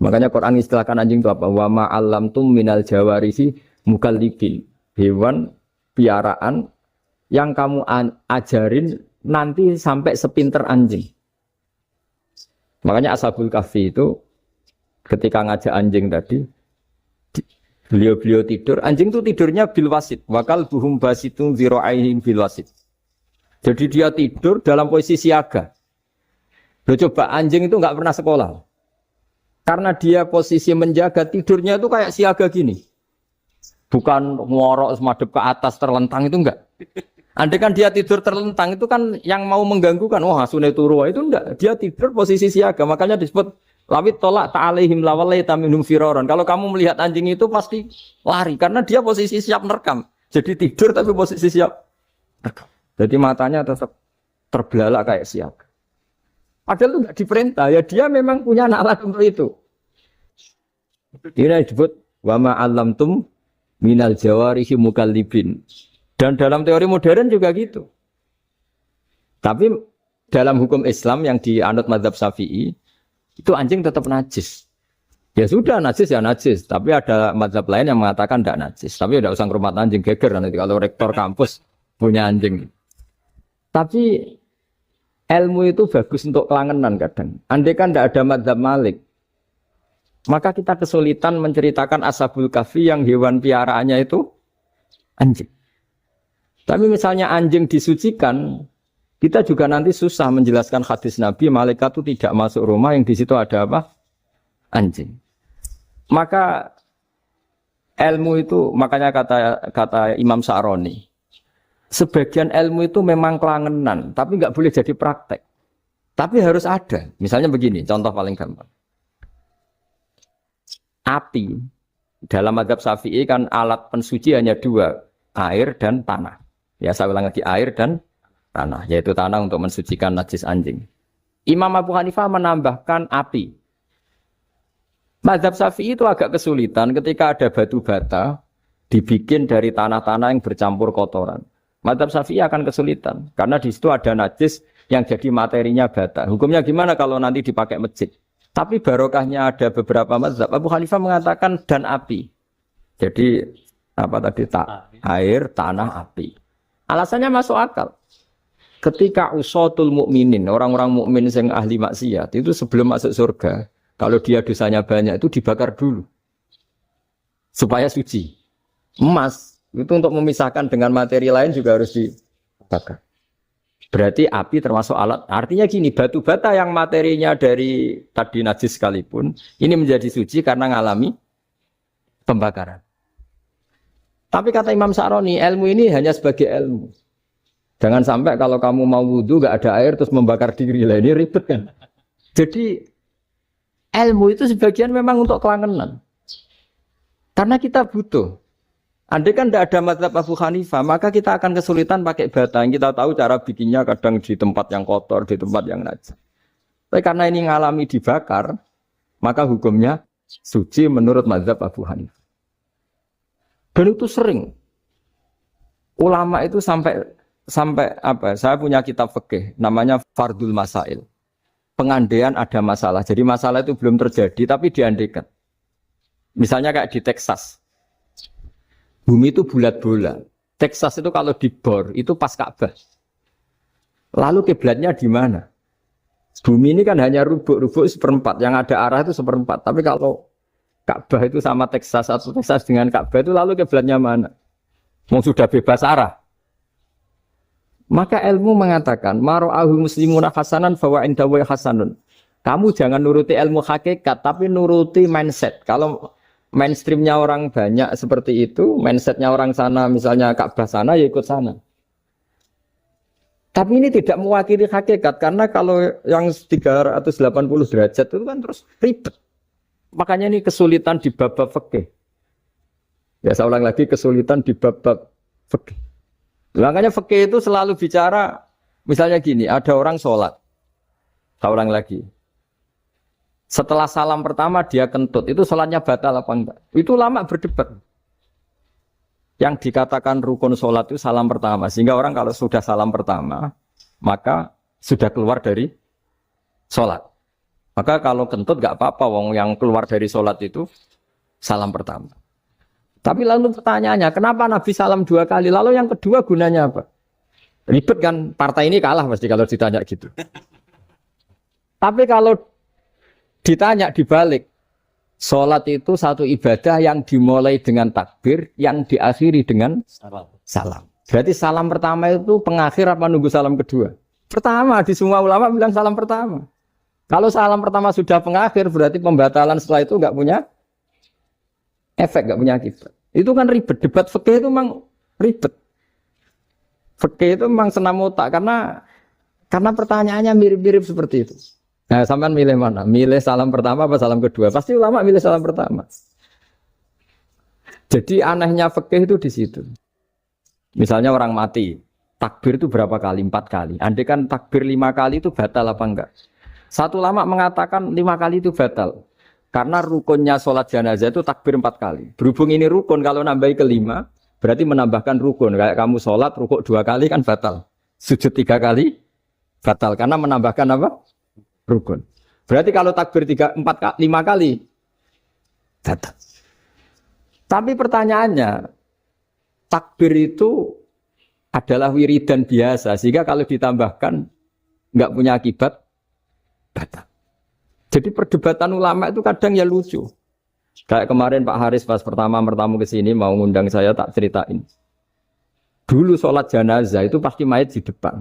Makanya Quran istilahkan anjing itu apa? Wa ma 'allamtum minal jawarisi mukallibin. Hewan piaraan yang kamu ajarin nanti sampai sepinter anjing. Makanya Ashabul Kahfi itu ketika ngajak anjing tadi, beliau tidur, anjing itu tidurnya bil wasit. Wakal buhum basitun zira'aihim bil wasit. Jadi dia tidur dalam posisi siaga. Loh coba anjing itu nggak pernah sekolah. Karena dia posisi menjaga, tidurnya itu kayak siaga gini. Bukan ngorok semadep ke atas terlentang itu enggak. Andai kan dia tidur terlentang itu kan yang mau mengganggu kan, wah sunai turu itu enggak. Dia tidur posisi siaga, makanya disebut lawit tolak ta'alaihim lawalaita minhum firaron. Kalau kamu melihat anjing itu pasti lari karena dia posisi siap merekam. Jadi tidur tapi posisi siap merekam. Jadi matanya tetap terbelalak kayak siaga. Padahal itu enggak diperintah, ya dia memang punya nalar untuk itu. Ini disebut wa ma 'allamtum minal jawarihi mukallibin. Dan dalam teori modern juga gitu. Tapi dalam hukum Islam yang dianut mazhab Syafi'i, itu anjing tetap najis. Ya sudah najis ya najis. Tapi ada mazhab lain yang mengatakan tidak najis. Tapi tidak usah ngurmat anjing, geger nanti kalau rektor kampus punya anjing. Tapi ilmu itu bagus untuk kelangenan kadang. Andai kan tidak ada mazhab Malik, maka kita kesulitan menceritakan Ashabul Kahfi yang hewan piaraannya itu anjing. Tapi misalnya anjing disucikan, kita juga nanti susah menjelaskan hadis Nabi, malaikat itu tidak masuk rumah yang di situ ada apa? Anjing. Maka ilmu itu, makanya kata Imam Sa'roni, sebagian ilmu itu memang kelangenan, tapi nggak boleh jadi praktek. Tapi harus ada. Misalnya begini, contoh paling gampang. Api dalam mazhab Syafi'i kan alat pensuci hanya dua, air dan tanah. Ya saya ulang lagi, air dan tanah, yaitu tanah untuk mensucikan najis anjing. Imam Abu Hanifah menambahkan api. Mazhab Syafi'i itu agak kesulitan ketika ada batu bata dibikin dari tanah-tanah yang bercampur kotoran. Mazhab Syafi'i akan kesulitan karena di situ ada najis yang jadi materinya bata. Hukumnya gimana kalau nanti dipakai masjid? Tapi barokahnya ada beberapa mazhab. Abu Hanifah mengatakan dan api. Jadi apa tadi air, tanah, api. Alasannya masuk akal. Ketika usatul mukminin, orang-orang mukmin yang ahli maksiat itu sebelum masuk surga, kalau dia dosanya banyak itu dibakar dulu supaya suci. Emas itu untuk memisahkan dengan materi lain juga harus dibakar. Berarti api termasuk alat. Artinya gini, batu bata yang materinya dari tadi najis sekalipun, ini menjadi suci karena mengalami pembakaran. Tapi kata Imam Sa'roni, ilmu ini hanya sebagai ilmu. Jangan sampai kalau kamu mau wudu gak ada air terus membakar diri lah, ini ribet kan. Jadi ilmu itu sebagian memang untuk kelangenan. Karena kita butuh. Andai kan tidak ada mazhab Abu Hanifah, maka kita akan kesulitan pakai bata. Yang kita tahu cara bikinnya kadang di tempat yang kotor, di tempat yang najis. Tapi karena ini ngalami dibakar, maka hukumnya suci menurut mazhab Abu Hanifah. Dan itu sering ulama itu sampai apa? Saya punya kitab fikih namanya Fardul Masail. Pengandaian ada masalah. Jadi masalah itu belum terjadi tapi diandaikan. Misalnya kayak di Texas. Bumi itu bulat bola. Texas itu kalau dibor itu pas Ka'bah. Lalu kiblatnya di mana? Bumi ini kan hanya rubuk-rubuk seperempat. Yang ada arah itu seperempat. Tapi kalau Ka'bah itu sama Texas atau Texas dengan Ka'bah itu lalu kiblatnya mana? Mau sudah bebas arah. Maka ilmu mengatakan, maro'ahu muslimuna hasanan fawa indawa hasanun. Kamu jangan nuruti ilmu hakikat, tapi nuruti mindset. Kalau mainstreamnya orang banyak seperti itu, mindsetnya orang sana, misalnya Ka'bah sana, ya ikut sana. Tapi ini tidak mewakili hakikat, karena kalau yang 380 derajat itu kan terus ribet. Makanya ini kesulitan di bab-bab fikih. Ya saya ulang lagi, kesulitan di bab-bab fikih. Makanya fikih itu selalu bicara, misalnya gini, ada orang sholat. Saya ulang lagi. Setelah salam pertama dia kentut, itu sholatnya batal apa enggak? Itu lama berdebat. Yang dikatakan rukun sholat itu salam pertama. Sehingga orang kalau sudah salam pertama, maka sudah keluar dari sholat. Maka kalau kentut enggak apa-apa, wong yang keluar dari sholat itu salam pertama. Tapi lalu pertanyaannya, kenapa Nabi salam 2 kali? Lalu yang kedua gunanya apa? Ribet kan, partai ini kalah pasti kalau ditanya gitu. Tapi kalau ditanya dibalik, sholat itu satu ibadah yang dimulai dengan takbir, yang diakhiri dengan salam. Berarti salam pertama itu pengakhir apa nunggu salam kedua? Pertama, di semua ulama bilang salam pertama. Kalau salam pertama sudah pengakhir, berarti pembatalan setelah itu nggak punya efek, nggak punya akibat. Itu kan ribet. Debat fikih itu memang ribet. Fikih itu memang senam otak karena pertanyaannya mirip-mirip seperti itu. Nah, sampean milih mana? Milih salam pertama apa salam kedua? Pasti ulama milih salam pertama. Jadi anehnya fikih itu di situ. Misalnya orang mati, takbir itu berapa kali? 4 kali. Andai kan takbir 5 kali itu batal apa enggak? Satu ulama mengatakan 5 kali itu batal. Karena rukunnya sholat jenazah itu takbir 4 kali. Berhubung ini rukun, kalau nambahi ke-5, berarti menambahkan rukun. Kayak kamu sholat, rukuk 2 kali kan batal. Sujud 3 kali, batal. Karena menambahkan apa? Rukun. Berarti kalau takbir 5 kali, batal. Tapi pertanyaannya, takbir itu adalah wiridan biasa. Sehingga kalau ditambahkan, nggak punya akibat, batal. Jadi perdebatan ulama itu kadang ya lucu. Kayak kemarin Pak Haris pas pertama bertamu ke sini mau ngundang saya tak ceritain. Dulu sholat jenazah itu pasti mayit di depan.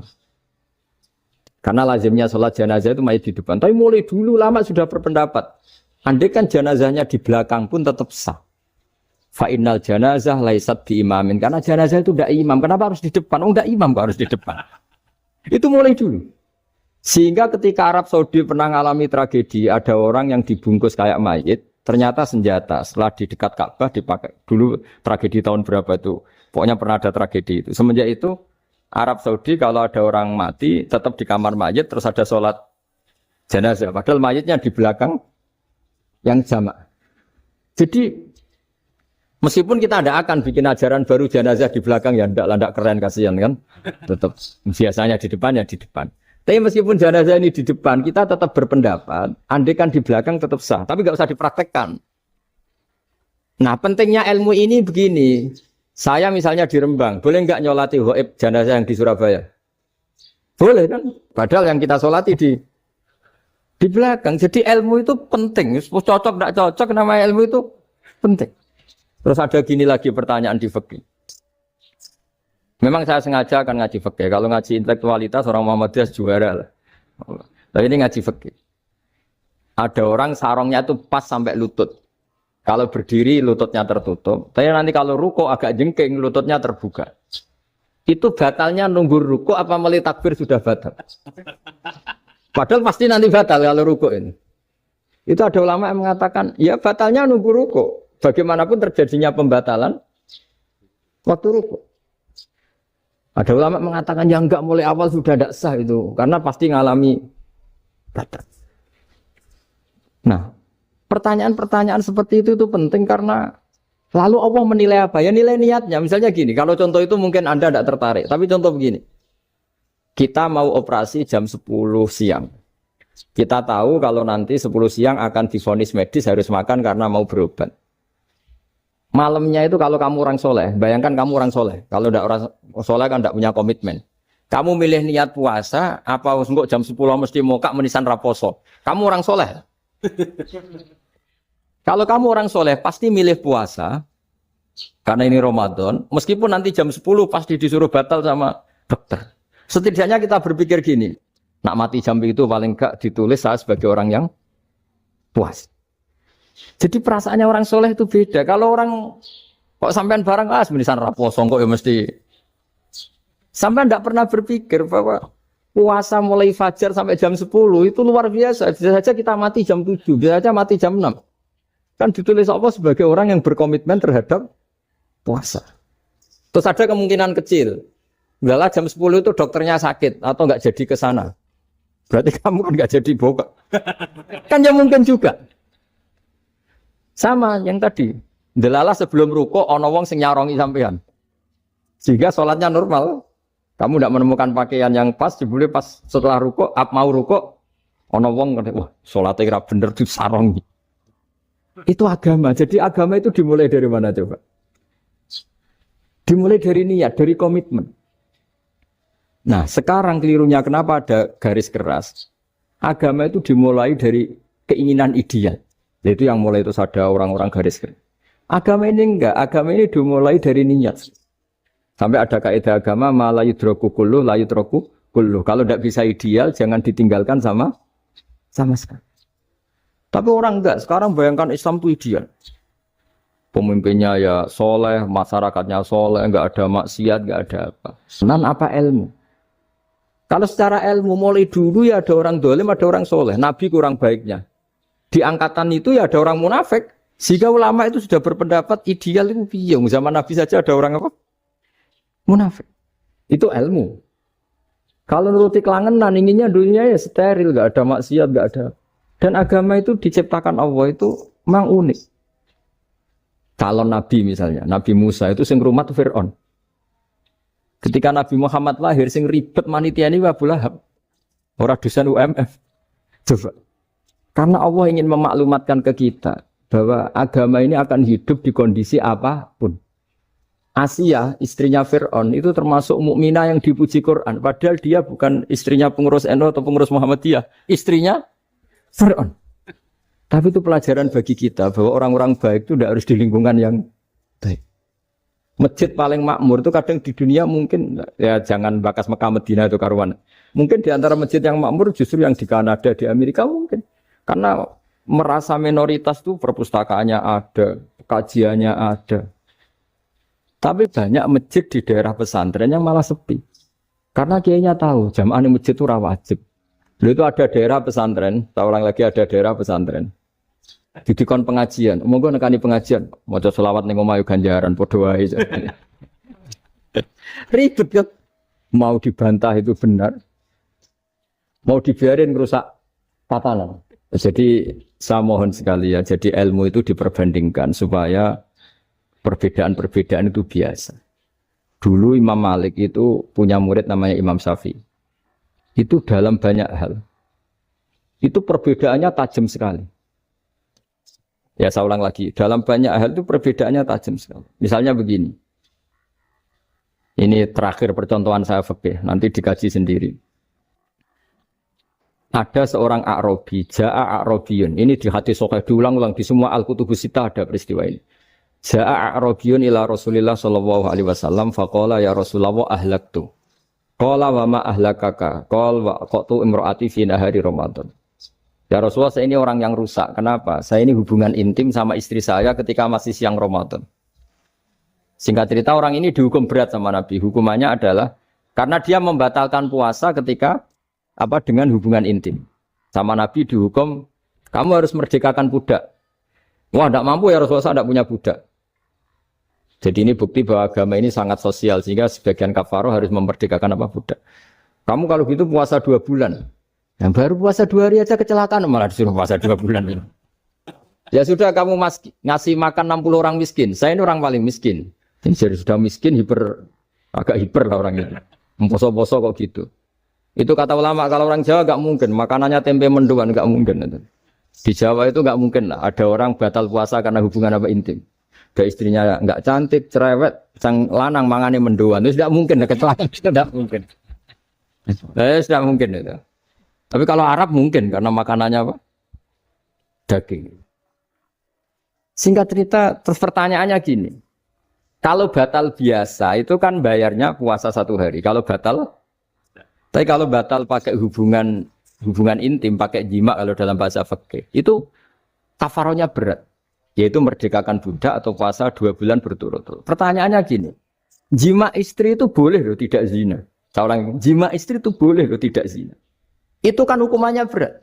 Karena lazimnya sholat jenazah itu mayit di depan. Tapi mulai dulu ulama sudah berpendapat. Andai kan jenazahnya di belakang pun tetap sah. Fa innal janazah laisat bi imamin. Karena jenazah itu tidak imam. Kenapa harus di depan? Oh tidak imam kok harus di depan. Itu mulai dulu. Sehingga ketika Arab Saudi pernah mengalami tragedi, ada orang yang dibungkus kayak mayit, ternyata senjata. Setelah di dekat Ka'bah dipakai. Dulu tragedi tahun berapa itu? Pokoknya pernah ada tragedi itu. Semenjak itu Arab Saudi kalau ada orang mati tetap di kamar mayit terus ada sholat jenazah. Padahal mayitnya di belakang yang jamak. Jadi meskipun kita tidak akan bikin ajaran baru jenazah di belakang ya tidak keren kasihan kan. Tetap biasanya di depan ya di depan. Tapi meskipun jenazah ini di depan, kita tetap berpendapat, andai kan di belakang tetap sah, tapi nggak usah dipraktekkan. Nah, pentingnya ilmu ini begini. Saya misalnya di Rembang, boleh nggak nyolati ghaib jenazah yang di Surabaya? Boleh kan? Padahal yang kita sholati di belakang. Jadi ilmu itu penting. Cocok nggak cocok, nama ilmu itu penting. Terus ada gini lagi pertanyaan di fikih. Memang saya sengaja akan ngaji fikih. Kalau ngaji intelektualitas orang Muhammadiyah juara lah. Tapi ini ngaji fikih. Ada orang sarungnya itu pas sampai lutut. Kalau berdiri lututnya tertutup. Tapi nanti kalau ruko agak jengking lututnya terbuka. Itu batalnya nunggu ruko apa mulai takbir sudah batal? Padahal pasti nanti batal kalau ruko ini. Itu ada ulama yang mengatakan, ya batalnya nunggu ruko. Bagaimanapun terjadinya pembatalan waktu ruko. Ada ulama mengatakan yang enggak mulai awal sudah tidak sah itu karena pasti ngalami batal. Nah, Pertanyaan-pertanyaan seperti itu penting karena lalu Allah menilai apa? Ya nilai niatnya. Misalnya gini, kalau contoh itu mungkin Anda tidak tertarik. Tapi contoh begini. Kita mau operasi jam 10 siang. Kita tahu kalau nanti 10 siang akan divonis medis harus makan karena mau berobat. Malamnya itu kalau kamu orang soleh, bayangkan kamu orang soleh. Kalau tidak orang soleh kan tidak punya komitmen. Kamu milih niat puasa, apa enggak jam 10 mesti mokak menisan raposo. Kamu orang soleh. Kalau kamu orang soleh pasti milih puasa karena ini Ramadan. Meskipun nanti jam 10 pasti disuruh batal sama dokter. Setidaknya kita berpikir gini, nak mati jam itu paling enggak ditulis saya sebagai orang yang puas. Jadi perasaannya orang soleh itu beda. Kalau orang kok sampean barang menisan raposo kok ya mesti. Sampean tidak pernah berpikir bahwa puasa mulai fajar sampai jam 10 itu luar biasa. Bisa saja kita mati jam 7, bisa saja mati jam 6. Kan ditulis Allah sebagai orang yang berkomitmen terhadap puasa. Terus ada kemungkinan kecil. Udahlah jam 10 itu dokternya sakit atau enggak jadi ke sana. Berarti kamu kan enggak jadi buka. Kan ya mungkin juga. Sama yang tadi. Delalah sebelum ruko ana wong sing nyarongi sampean. Sehingga sholatnya normal. Kamu tidak menemukan pakaian yang pas, jebule pas setelah ruko, mau ruko, ana wong wah, sholatnya kira bener disarongi. Itu agama. Jadi agama itu dimulai dari mana coba? Dimulai dari niat, dari komitmen. Nah, sekarang kelirunya kenapa ada garis keras? Agama itu dimulai dari keinginan ideal. Itu yang mulai itu ada orang-orang garis keras. Agama ini enggak, agama ini dimulai dari niat. Sampai ada kaidah agama la yudraku kullu la yutraku kullu. Kalau tidak bisa ideal jangan ditinggalkan sama sekali. Tapi orang enggak, sekarang bayangkan Islam itu ideal. Pemimpinnya ya soleh, masyarakatnya soleh, enggak ada maksiat, enggak ada apa. Senan apa ilmu? Kalau secara ilmu mulai dulu ya ada orang dolim, ada orang soleh. Nabi kurang baiknya. Di angkatan itu ya ada orang munafik. Sehingga ulama itu sudah berpendapat ideal itu piye. Zaman Nabi saja ada orang apa? Munafik. Itu ilmu. Kalau nuruti kelangenan inginnya dunia ya steril, enggak ada maksiat, enggak ada. Dan agama itu diciptakan Allah itu memang unik. Calon Nabi misalnya, Nabi Musa itu sing rumat Fir'aun. Ketika Nabi Muhammad lahir sing ribet manitia ini Abu Lahab. Orang dosen UMF. Coba. Karena Allah ingin memaklumatkan ke kita bahwa agama ini akan hidup di kondisi apapun. Asia, istrinya Fir'aun itu termasuk mukminah yang dipuji Quran. Padahal dia bukan istrinya pengurus NU atau pengurus Muhammadiyah. Istrinya Fir'aun. Tapi itu pelajaran bagi kita bahwa orang-orang baik itu tidak harus di lingkungan yang baik. Masjid paling makmur itu kadang di dunia mungkin, ya jangan bakas Mekah Medina itu karuan. Mungkin di antara masjid yang makmur justru yang di Kanada, di Amerika mungkin. Karena merasa minoritas itu perpustakaannya ada, kajiannya ada. Tapi banyak masjid di daerah pesantren yang malah sepi. Karena kiainya tahu jamaah di masjid itu wajib. Lalu itu ada daerah pesantren, saya ulang lagi ada daerah pesantren. Didikon pengajian, monggo nekani pengajian, maca selawat ning omahe ganjaran padha wae. Ribet kan? Mau dibantah itu benar. Mau dibiarin merusak tatanan. Jadi saya mohon sekali ya, jadi ilmu itu diperbandingkan supaya perbedaan-perbedaan itu biasa. Dulu Imam Malik itu punya murid namanya Imam Syafi'i. Itu dalam banyak hal. Itu perbedaannya tajam sekali. Ya saya ulang lagi, dalam banyak hal itu perbedaannya tajam sekali. Misalnya begini. Ini terakhir percontohan saya fikih, nanti dikaji sendiri. Ada seorang A'rabi, Ja'a A'rabiyun. Ini di hadis sahih diulang-ulang di semua Al-Kutubus Sittah ada peristiwa ini. Ja'a A'rabiyun ila Rasulillah sallallahu alaihi wasallam faqala ya Rasulullah ahlaktu. Qala wa ma ahlakaka? Qala wa qatu imraati fi nahari Ramadan. Ya Rasulullah, saya ini orang yang rusak. Kenapa? Saya ini hubungan intim sama istri saya ketika masih siang Ramadan. Singkat cerita orang ini dihukum berat sama Nabi. Hukumannya adalah karena dia membatalkan puasa ketika dengan hubungan intim. Sama Nabi dihukum, kamu harus merdekakan budak. Wah, tidak mampu ya Rasulullah, saya tidak punya budak. Jadi ini bukti bahwa agama ini sangat sosial sehingga sebagian kafaroh harus memerdekakan budak. Kamu kalau gitu puasa 2 bulan. Yang baru puasa 2 hari aja kecelakaan malah disuruh puasa 2 bulan. Ya sudah kamu ngasih makan 60 orang miskin. Saya ini orang paling miskin. Jadi sudah miskin agak hiper lah orang itu. Poso-poso kok gitu. Itu kata ulama kalau orang Jawa gak mungkin makanannya tempe mendoan gak mungkin. Di Jawa itu gak mungkin lah. Ada orang batal puasa karena hubungan apa intim. Ada istrinya gak cantik, cerewet, sang lanang mangane mendoan. Itu tidak mungkin. Kecelakaan itu tidak mungkin. Tidak mungkin itu. Tapi kalau Arab mungkin karena makanannya apa? Daging. Singkat cerita, terus pertanyaannya gini. Kalau batal biasa itu kan bayarnya puasa 1 hari. Kalau batal, tapi kalau batal pakai hubungan intim, pakai jima kalau dalam bahasa fikih, itu kafarohnya berat. Yaitu merdekakan budak atau puasa 2 bulan berturut-turut. Pertanyaannya gini. Jima istri itu boleh loh tidak zina. Seorang jima istri itu boleh loh tidak zina. Itu kan hukumannya berat.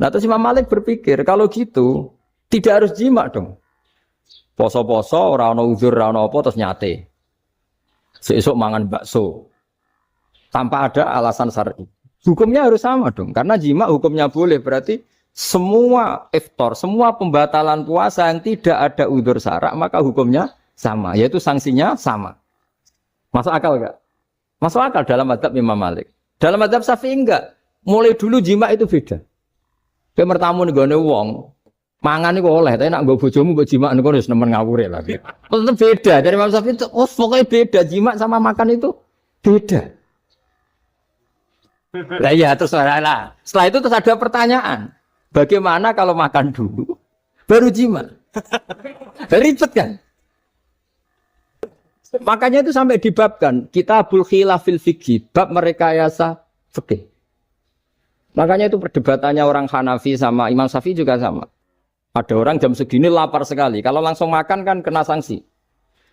Nah terus Imam Malik berpikir kalau gitu tidak harus jima dong. Poso-poso, ora ana uzur, ora ana apa terus nyate. Sesuk mangan bakso. Tanpa ada alasan syar'i. Hukumnya harus sama dong. Karena jima hukumnya boleh. Berarti semua iftar, semua pembatalan puasa yang tidak ada uzur syara' maka hukumnya sama. Yaitu sanksinya sama. Masuk akal enggak? Masuk akal dalam mazhab Imam Malik. Dalam mazhab Syafi'i enggak. Mulai dulu jima itu beda. Kowe mertamu nggone wong mangan iku oleh, tapi nek nggo bojomu mbok jimak niku wis nemen ngawure lah. Tetep beda. Dari Imam Syafi'i itu pokoknya beda, jimak sama makan itu beda. Lah iya terus lah. Setelah itu terus ada pertanyaan. Bagaimana kalau makan dulu baru jimak? Ribet kan? Makanya itu sampai dibabkan Kitabul Khilafil Fiqhi, bab merekayasa fikih. Makanya itu perdebatannya orang Hanafi sama Imam Syafi'i juga sama. Ada orang jam segini lapar sekali. Kalau langsung makan kan kena sanksi.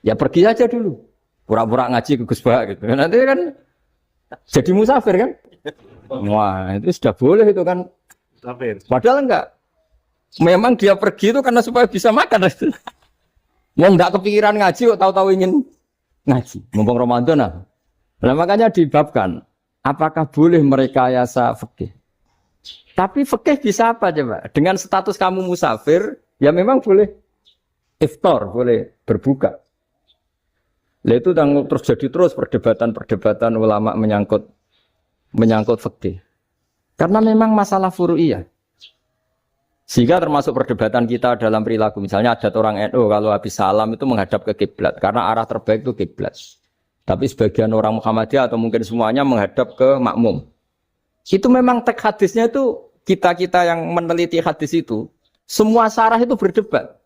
Ya pergi aja dulu. Pura-pura ngaji ke Gus Bah gitu. Nanti kan jadi musafir kan. Wah itu sudah boleh itu kan. Padahal enggak. Memang dia pergi itu karena supaya bisa makan. Mau enggak kepikiran ngaji kok tahu-tahu ingin ngaji. Mumpung Ramadan lah. Nah makanya dibabkan. Apakah boleh merekayasa fikih? Tapi fikih bisa apa coba? Dengan status kamu musafir, ya memang boleh iftar, boleh berbuka. Lah itu terus perdebatan ulama menyangkut fikih. Karena memang masalah furu'iyah. Sehingga termasuk perdebatan kita dalam perilaku. Misalnya ada orang NU kalau habis salam itu menghadap ke kiblat karena arah terbaik itu kiblat. Tapi sebagian orang Muhammadiyah atau mungkin semuanya menghadap ke makmum. Itu memang teks hadisnya itu kita yang meneliti hadis itu semua syarah itu berdebat.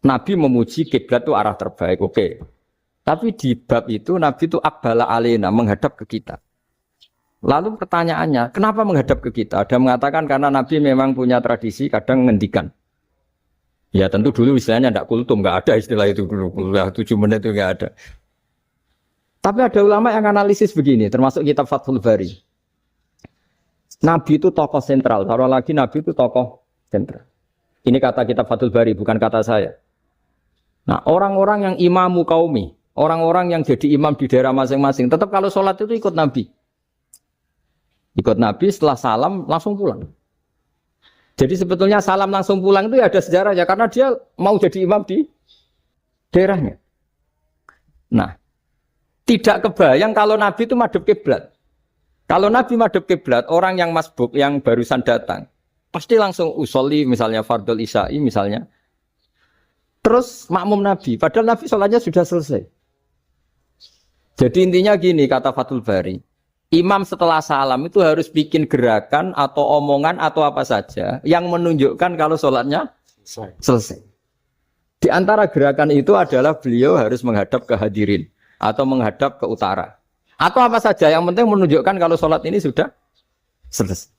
Nabi memuji kiblat itu arah terbaik, oke. Tapi di bab itu Nabi itu aqbala alaina menghadap ke kita. Lalu pertanyaannya, kenapa menghadap ke kita? Ada mengatakan karena Nabi memang punya tradisi kadang ngendikan. Ya tentu dulu istilahnya tidak kultum, nggak ada istilah itu dulu. 7 menit itu nggak ada. Tapi ada ulama yang analisis begini, termasuk kitab Fathul Bari. Nabi itu tokoh sentral, taruh lagi Nabi itu tokoh sentral. Ini kata kitab Fathul Bari, bukan kata saya. Nah orang-orang yang imamu qaumi, orang-orang yang jadi imam di daerah masing-masing, tetap kalau sholat itu ikut Nabi. Ikut Nabi setelah salam langsung pulang. Jadi sebetulnya salam langsung pulang itu ya ada sejarahnya, karena dia mau jadi imam di daerahnya. Nah, tidak kebayang kalau Nabi itu madhep kiblat. Kalau Nabi madhep kiblat, orang yang masbuk, yang barusan datang, pasti langsung usolli, misalnya fardhu isya'i misalnya. Terus makmum Nabi, padahal Nabi sholatnya sudah selesai. Jadi intinya gini, kata Fathul Bari, imam setelah salam itu harus bikin gerakan atau omongan atau apa saja yang menunjukkan kalau sholatnya selesai. Di antara gerakan itu adalah beliau harus menghadap ke hadirin atau menghadap ke utara. Atau apa saja yang penting menunjukkan kalau sholat ini sudah selesai.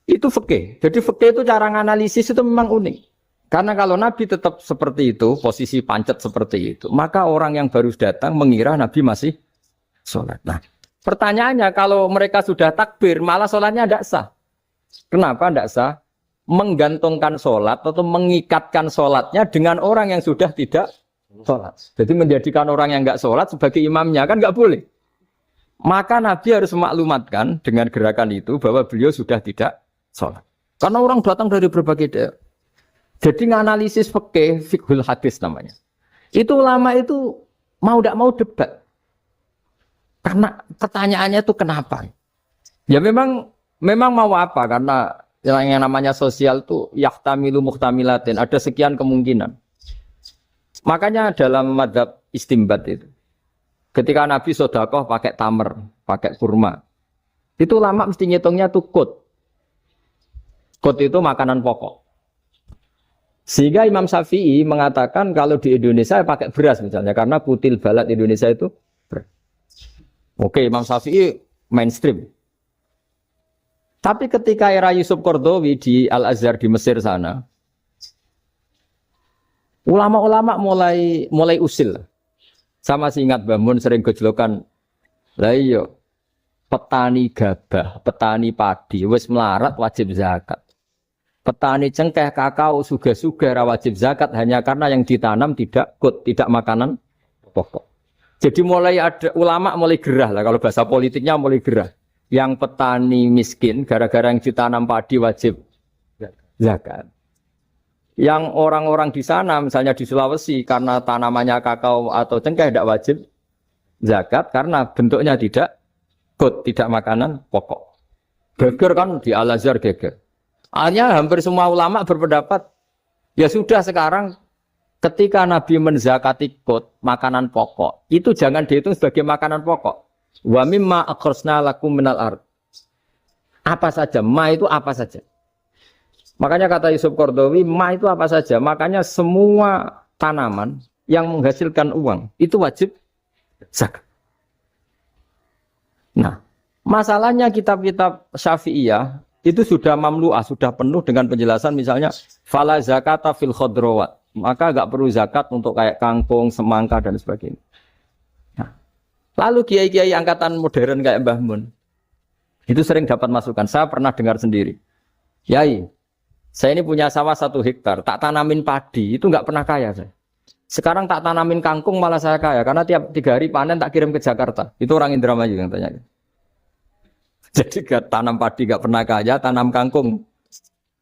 Itu fikih. Jadi fikih itu cara menganalisis itu memang unik. Karena kalau Nabi tetap seperti itu, posisi pancet seperti itu, maka orang yang baru datang mengira Nabi masih sholat. Nah, pertanyaannya kalau mereka sudah takbir, malah sholatnya tidak sah. Kenapa tidak sah? Menggantungkan sholat atau mengikatkan sholatnya dengan orang yang sudah tidak sholat. Jadi menjadikan orang yang nggak sholat sebagai imamnya, kan nggak boleh. Maka Nabi harus memaklumatkan dengan gerakan itu bahwa beliau sudah tidak sholat. Karena orang datang dari berbagai daerah. Jadi nganalisis fiqhul hadis namanya. Itu ulama itu mau tidak mau debat. Karena pertanyaannya itu kenapa? Ya memang mau apa? Karena yang namanya sosial itu yahtamilu muhtamilatin. Ada sekian kemungkinan. Makanya dalam madzhab istimbat itu. Ketika Nabi sodakoh pakai tamer, pakai kurma. Itu ulama mesti ngitungnya tuh kut. Kut itu makanan pokok. Sehingga Imam Syafi'i mengatakan kalau di Indonesia pakai beras misalnya. Karena kutil balat Indonesia itu beras. Oke, Imam Syafi'i mainstream. Tapi ketika era Yusuf Qaradawi di Al-Azhar di Mesir sana, ulama-ulama mulai usil. Sama sih ingat Mbah Mun sering gojlokan, lah iya, petani gabah, petani padi, wis melarat wajib zakat. Petani cengkeh, kakao, suga-suga wajib zakat hanya karena yang ditanam tidak makanan pokok. Jadi mulai ada ulama mulai gerah lah, kalau bahasa politiknya mulai gerah. Yang petani miskin gara-gara yang ditanam padi wajib zakat. Yang orang-orang di sana misalnya di Sulawesi karena tanamannya kakao atau cengkeh tidak wajib zakat karena bentuknya tidak makanan pokok. Geger kan di Al-Azhar geger. Akhirnya hampir semua ulama berpendapat ya sudah sekarang ketika Nabi menzakati makanan pokok itu jangan dihitung sebagai makanan pokok. Wa mimma akhrsna lakum minal ard. Apa saja, ma itu apa saja. Makanya kata Yusuf Qaradawi, ma itu apa saja. Makanya semua tanaman yang menghasilkan uang itu wajib zakat. Nah, masalahnya kitab-kitab Syafi'iyah itu sudah mamlu'ah, sudah penuh dengan penjelasan misalnya fala zakata fil khadrawat. Maka enggak perlu zakat untuk kayak kangkung, semangka dan sebagainya. Nah, lalu kiai-kiai angkatan modern kayak Mbah Mun itu sering dapat masukan. Saya pernah dengar sendiri. Yai, saya ini punya sawah 1 hektar, tak tanamin padi, itu enggak pernah kaya saya. Sekarang tak tanamin kangkung malah saya kaya, karena tiap 3 hari panen tak kirim ke Jakarta. Itu orang Indramayu yang tanya. Jadi tanam padi enggak pernah kaya, tanam kangkung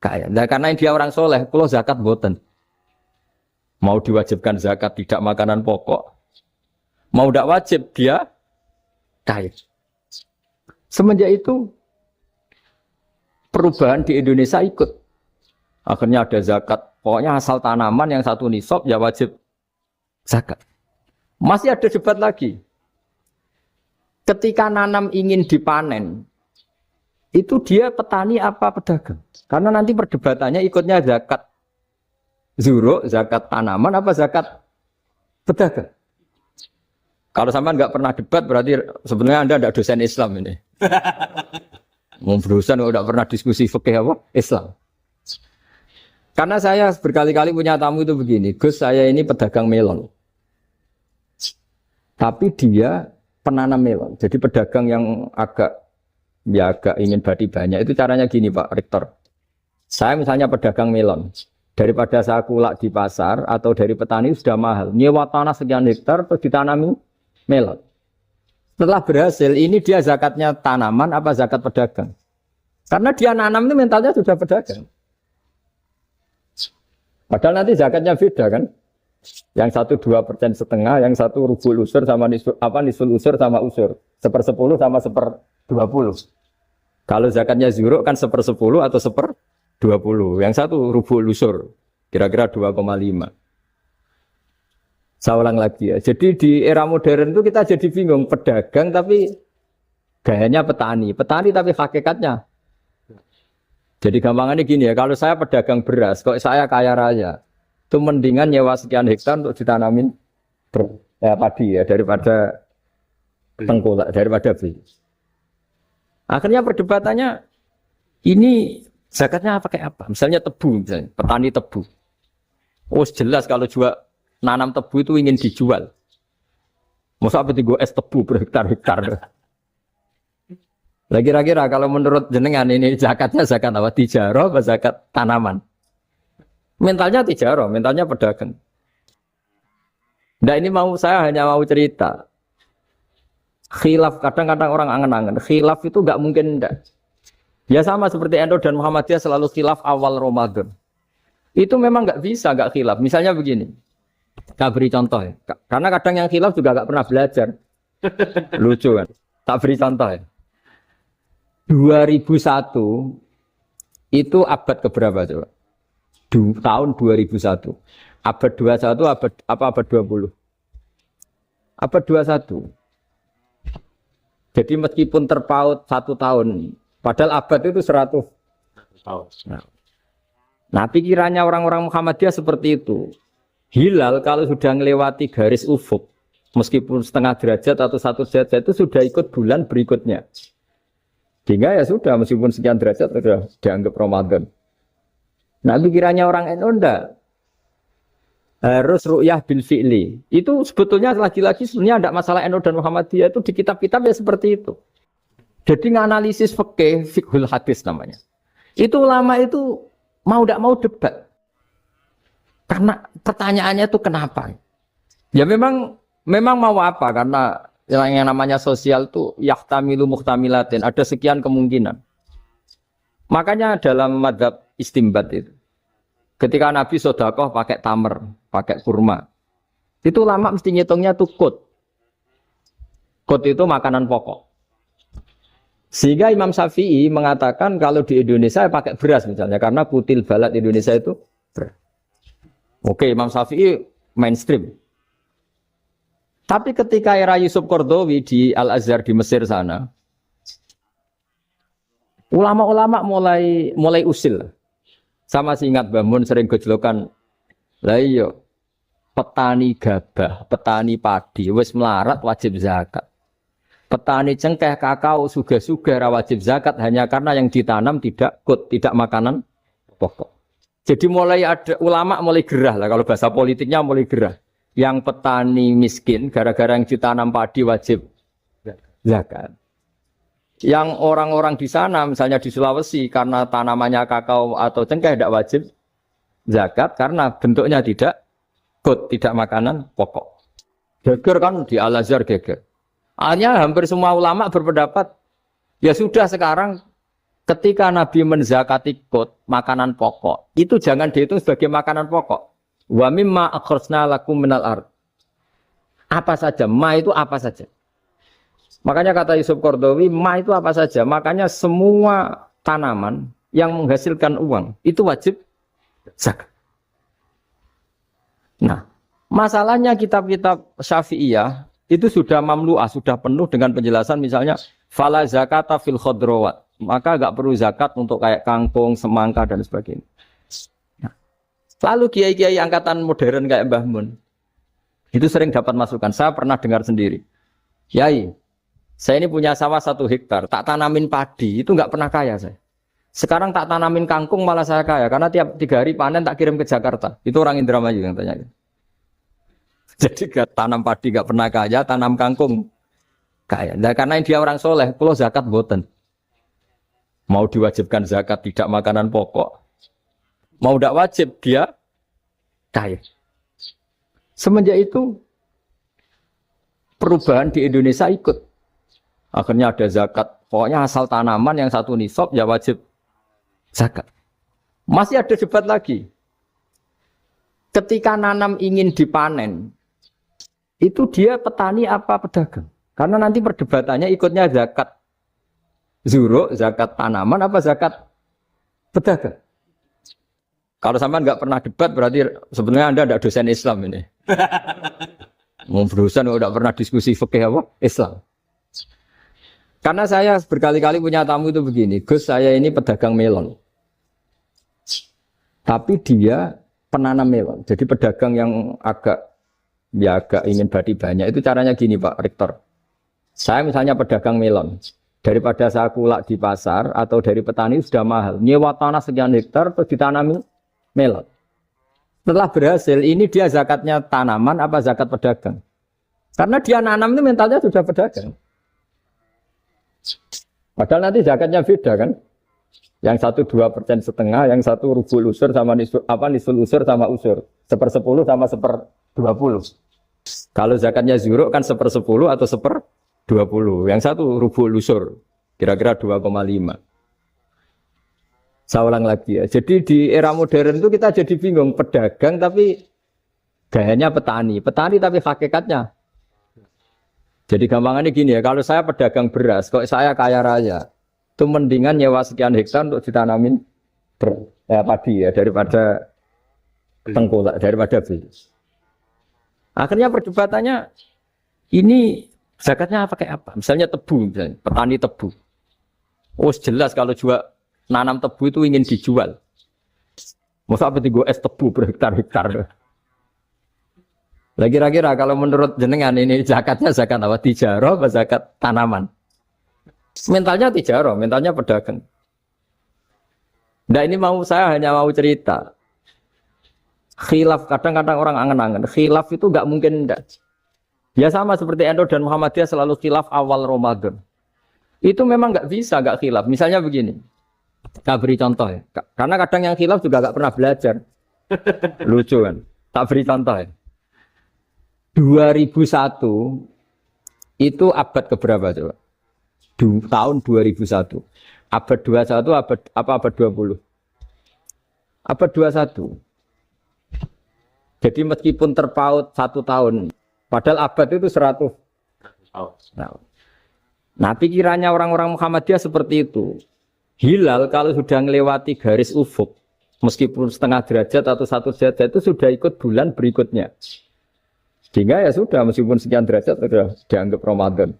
kaya. Nah, karena dia orang soleh, kalau zakat boten. Mau diwajibkan zakat tidak makanan pokok, mau tidak wajib dia kaya. Semenjak itu perubahan di Indonesia ikut. Akhirnya ada zakat. Pokoknya asal tanaman yang 1 nisab ya wajib zakat. Masih ada debat lagi. Ketika nanam ingin dipanen, itu dia petani apa pedagang? Karena nanti perdebatannya ikutnya zakat zuruk, zakat tanaman apa zakat pedagang. Kalau sampean nggak pernah debat berarti sebenarnya Anda tidak dosen Islam ini. Mau berusaha nggak pernah diskusi fikih apa Islam. Karena saya berkali-kali punya tamu itu begini, Gus saya ini pedagang melon. Tapi dia penanam melon. Jadi pedagang yang agak ingin badi banyak. Itu caranya gini Pak Rektor. Saya misalnya pedagang melon. Daripada saya kulak di pasar atau dari petani sudah mahal. Nyewa tanah sekian hektar terus ditanami melon. Setelah berhasil ini dia zakatnya tanaman apa zakat pedagang. Karena dia nanam itu mentalnya sudah pedagang. Padahal nanti zakatnya beda kan. Yang 1 2% setengah, yang 1 rubul usur sama nisul usur sama usur. 1/10 sama 1/20. Kalau zakatnya zuruk kan 1/10 atau 1/20. Yang 1 rubul usur, kira-kira 2,5. Saya ulang lagi ya. Jadi di era modern itu kita jadi bingung pedagang tapi gayanya petani. Petani tapi hakikatnya. Jadi gampangannya gini ya, kalau saya pedagang beras, kok saya kaya raya, itu mendingan nyewa sekian hektar untuk ditanamin padi ya, daripada tengkulak, daripada beli. Akhirnya perdebatannya, ini zakatnya pakai apa? Misalnya tebu, misalnya petani tebu. Oh jelas kalau juga nanam tebu itu ingin dijual. Masa apa tiga es tebu berhektar-hektar. Kira-kira kalau menurut jenengan ini zakatnya zakat apa? Tijarah atau zakat tanaman? Mentalnya tijarah, mentalnya pedagang. Nah ini saya hanya mau cerita. Khilaf, kadang-kadang orang angen-angen. Khilaf itu nggak mungkin enggak. Ya sama seperti NU dan Muhammadiyah selalu khilaf awal Ramadan. Itu memang nggak bisa nggak khilaf. Misalnya begini, tak beri contoh ya. Karena kadang yang khilaf juga nggak pernah belajar. Lucu kan? Tak beri contoh ya. 2001 itu abad keberapa coba? Tahun 2001. Abad 21 abad 20? Abad 21. Jadi meskipun terpaut 1 tahun, padahal abad itu 100 tahun. Nah, pikirannya orang-orang Muhammadiyah seperti itu. Hilal kalau sudah melewati garis ufuk, meskipun setengah derajat atau 1 derajat itu sudah ikut bulan berikutnya. Sehingga ya sudah, meskipun sekian derajat sudah dianggap Ramadan. Nah, pikirannya orang NU enggak. Harus ru'yah bil fi'li. Itu sebetulnya lagi-lagi sebenarnya tidak masalah NU dan Muhammadiyah, itu di kitab-kitab ya seperti itu. Jadi nganalisis fikih, fiqhul hadis namanya. Itu ulama itu mau tidak mau debat. Karena pertanyaannya itu kenapa? Ya memang mau apa? Karena yang namanya sosial itu yahtamilu muhtamilatin, ada sekian kemungkinan. Makanya dalam madzhab istimbat itu, ketika Nabi sedekah pakai tamer, pakai kurma, itu ulama mesti ngitungnya tuh kut. Kut itu makanan pokok. Sehingga Imam Syafi'i mengatakan kalau di Indonesia pakai beras misalnya, karena kutil balad Indonesia itu beras. Oke, Imam Syafi'i mainstream. Tapi ketika era Yusuf Qaradawi di Al-Azhar di Mesir sana, ulama-ulama mulai usil. Sama sih ingat Mbah Mun sering gejlokan, lah iya, petani gabah, petani padi, wis melarat wajib zakat. Petani cengkeh, kakao, suga-suga wajib zakat hanya karena yang ditanam tidak tidak makanan pokok. Jadi mulai ada ulama mulai gerah lah, kalau bahasa politiknya mulai gerah. Yang petani miskin gara-gara yang ditanam padi wajib zakat. Yang orang-orang di sana misalnya di Sulawesi karena tanamannya kakao atau cengkeh tidak wajib zakat karena bentuknya tidak makanan pokok. Geger kan di Al-Azhar geger. Akhirnya hampir semua ulama berpendapat ya sudah sekarang ketika Nabi menzakati makanan pokok itu jangan dihitung sebagai makanan pokok. Wa mimma akhrajna lakum minal ard. Apa saja, ma itu apa saja. Makanya kata Yusuf Qaradawi, ma itu apa saja. Makanya semua tanaman yang menghasilkan uang itu wajib zakat. Nah, masalahnya kitab-kitab Syafi'iyah itu sudah mamlu'ah, sudah penuh dengan penjelasan misalnya fala zakata fil khadrawat. Maka enggak perlu zakat untuk kayak kangkung, semangka dan sebagainya. Lalu kiai-kiai angkatan modern kayak Mbah Mun itu sering dapat masukan. Saya pernah dengar sendiri. Kiai, saya ini punya sawah 1 hektar, tak tanamin padi, itu nggak pernah kaya saya. Sekarang tak tanamin kangkung malah saya kaya, karena tiap 3 hari panen tak kirim ke Jakarta. Itu orang Indramayu yang tanya. Jadi gak tanam padi nggak pernah kaya, tanam kangkung kaya. Nah, karena dia orang soleh, kalau zakat boten. Mau diwajibkan zakat tidak makanan pokok. Mau tidak wajib dia kaya. Semenjak itu perubahan di Indonesia ikut. Akhirnya ada zakat. Pokoknya asal tanaman yang 1 nisab ya wajib zakat. Masih ada debat lagi. Ketika nanam ingin dipanen, itu dia petani apa pedagang? Karena nanti perdebatannya ikutnya zakat zuruk, zakat tanaman apa zakat pedagang. Kalau sampean nggak pernah debat berarti sebenarnya Anda tidak dosen Islam ini. Mau dosen nggak pernah diskusi fikih apa Islam. Karena saya berkali-kali punya tamu itu begini, Gus saya ini pedagang melon. Tapi dia penanam melon. Jadi pedagang yang agak ingin badi banyak. Itu caranya gini Pak Rektor. Saya misalnya pedagang melon. Daripada saya kulak di pasar atau dari petani sudah mahal. Nyewa tanah sekian hektar terus ditanami melon. Setelah berhasil, ini dia zakatnya tanaman apa zakat pedagang? Karena dia nanam itu mentalnya sudah pedagang. Padahal nanti zakatnya beda kan? Yang 1 2,5%, yang 1 rubul usur sama nisul usur sama usur. 1/10 sama 1/20. Kalau zakatnya zuruk kan 1/10 atau 1/20. Yang 1 rubul usur, kira-kira 2,5. Saya ulang lagi ya. Jadi di era modern itu kita jadi bingung pedagang tapi gayanya petani. Petani tapi hakikatnya. Jadi gampangannya gini ya, kalau saya pedagang beras, kok saya kaya raya, itu mendingan nyewa sekian hektar untuk ditanamin padi ya daripada tengkulak, daripada beli. Akhirnya perdebatannya ini zakatnya pakai apa? Misalnya tebu, misalnya petani tebu. Oh jelas kalau jual nanam tebu itu ingin dijual. Masa apa gue es tebu berhektar-hektar. Lagi kira-kira kalau menurut jenengan ini zakatnya zakat apa? Tijarah apa zakat tanaman? Mentalnya tijarah, mentalnya pedagang. Nah ini saya hanya mau cerita. Khilaf, kadang-kadang orang angen-angen. Khilaf itu nggak mungkin enggak. Ya sama seperti NU dan Muhammadiyah selalu khilaf awal Ramadan. Itu memang nggak bisa nggak khilaf. Misalnya begini. Tak beri contoh ya. Karena kadang yang khilaf juga nggak pernah belajar. Lucu kan? Tak beri contoh ya. 2001 itu abad keberapa coba? Tahun 2001. Abad 21 abad 20? Abad 21. Jadi meskipun terpaut 1 tahun, padahal abad itu 100 tahun. Nah pikirannya orang-orang Muhammadiyah seperti itu. Hilal kalau sudah melewati garis ufuk, meskipun setengah derajat atau 1 derajat itu sudah ikut bulan berikutnya. Sehingga ya sudah, meskipun sekian derajat sudah dianggap Ramadan.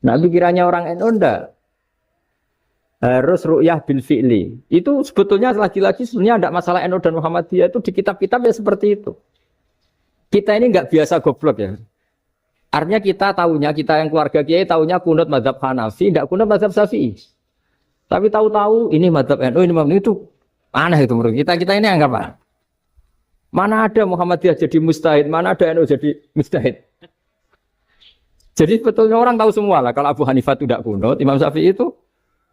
Nah pikirannya orang NU enggak. Harus ru'yah bil fi'li. Itu sebetulnya lagi-lagi sebenarnya enggak masalah NU dan Muhammadiyah, itu di kitab-kitab ya seperti itu. Kita ini enggak biasa goblok ya. Artinya kita yang keluarga kiai tahunya kunut mazhab Hanafi, enggak kunut mazhab Syafi'i. Tapi tahu-tahu ini mazhab NU, ini mazhab itu aneh itu menurut kita. Kita ini anggap apa? Mana ada Muhammadiyah jadi mustahid, mana ada NU jadi mustahid. Jadi sebetulnya orang tahu semua lah. Kalau Abu Hanifah itu tidak kunut, Imam Syafi'i itu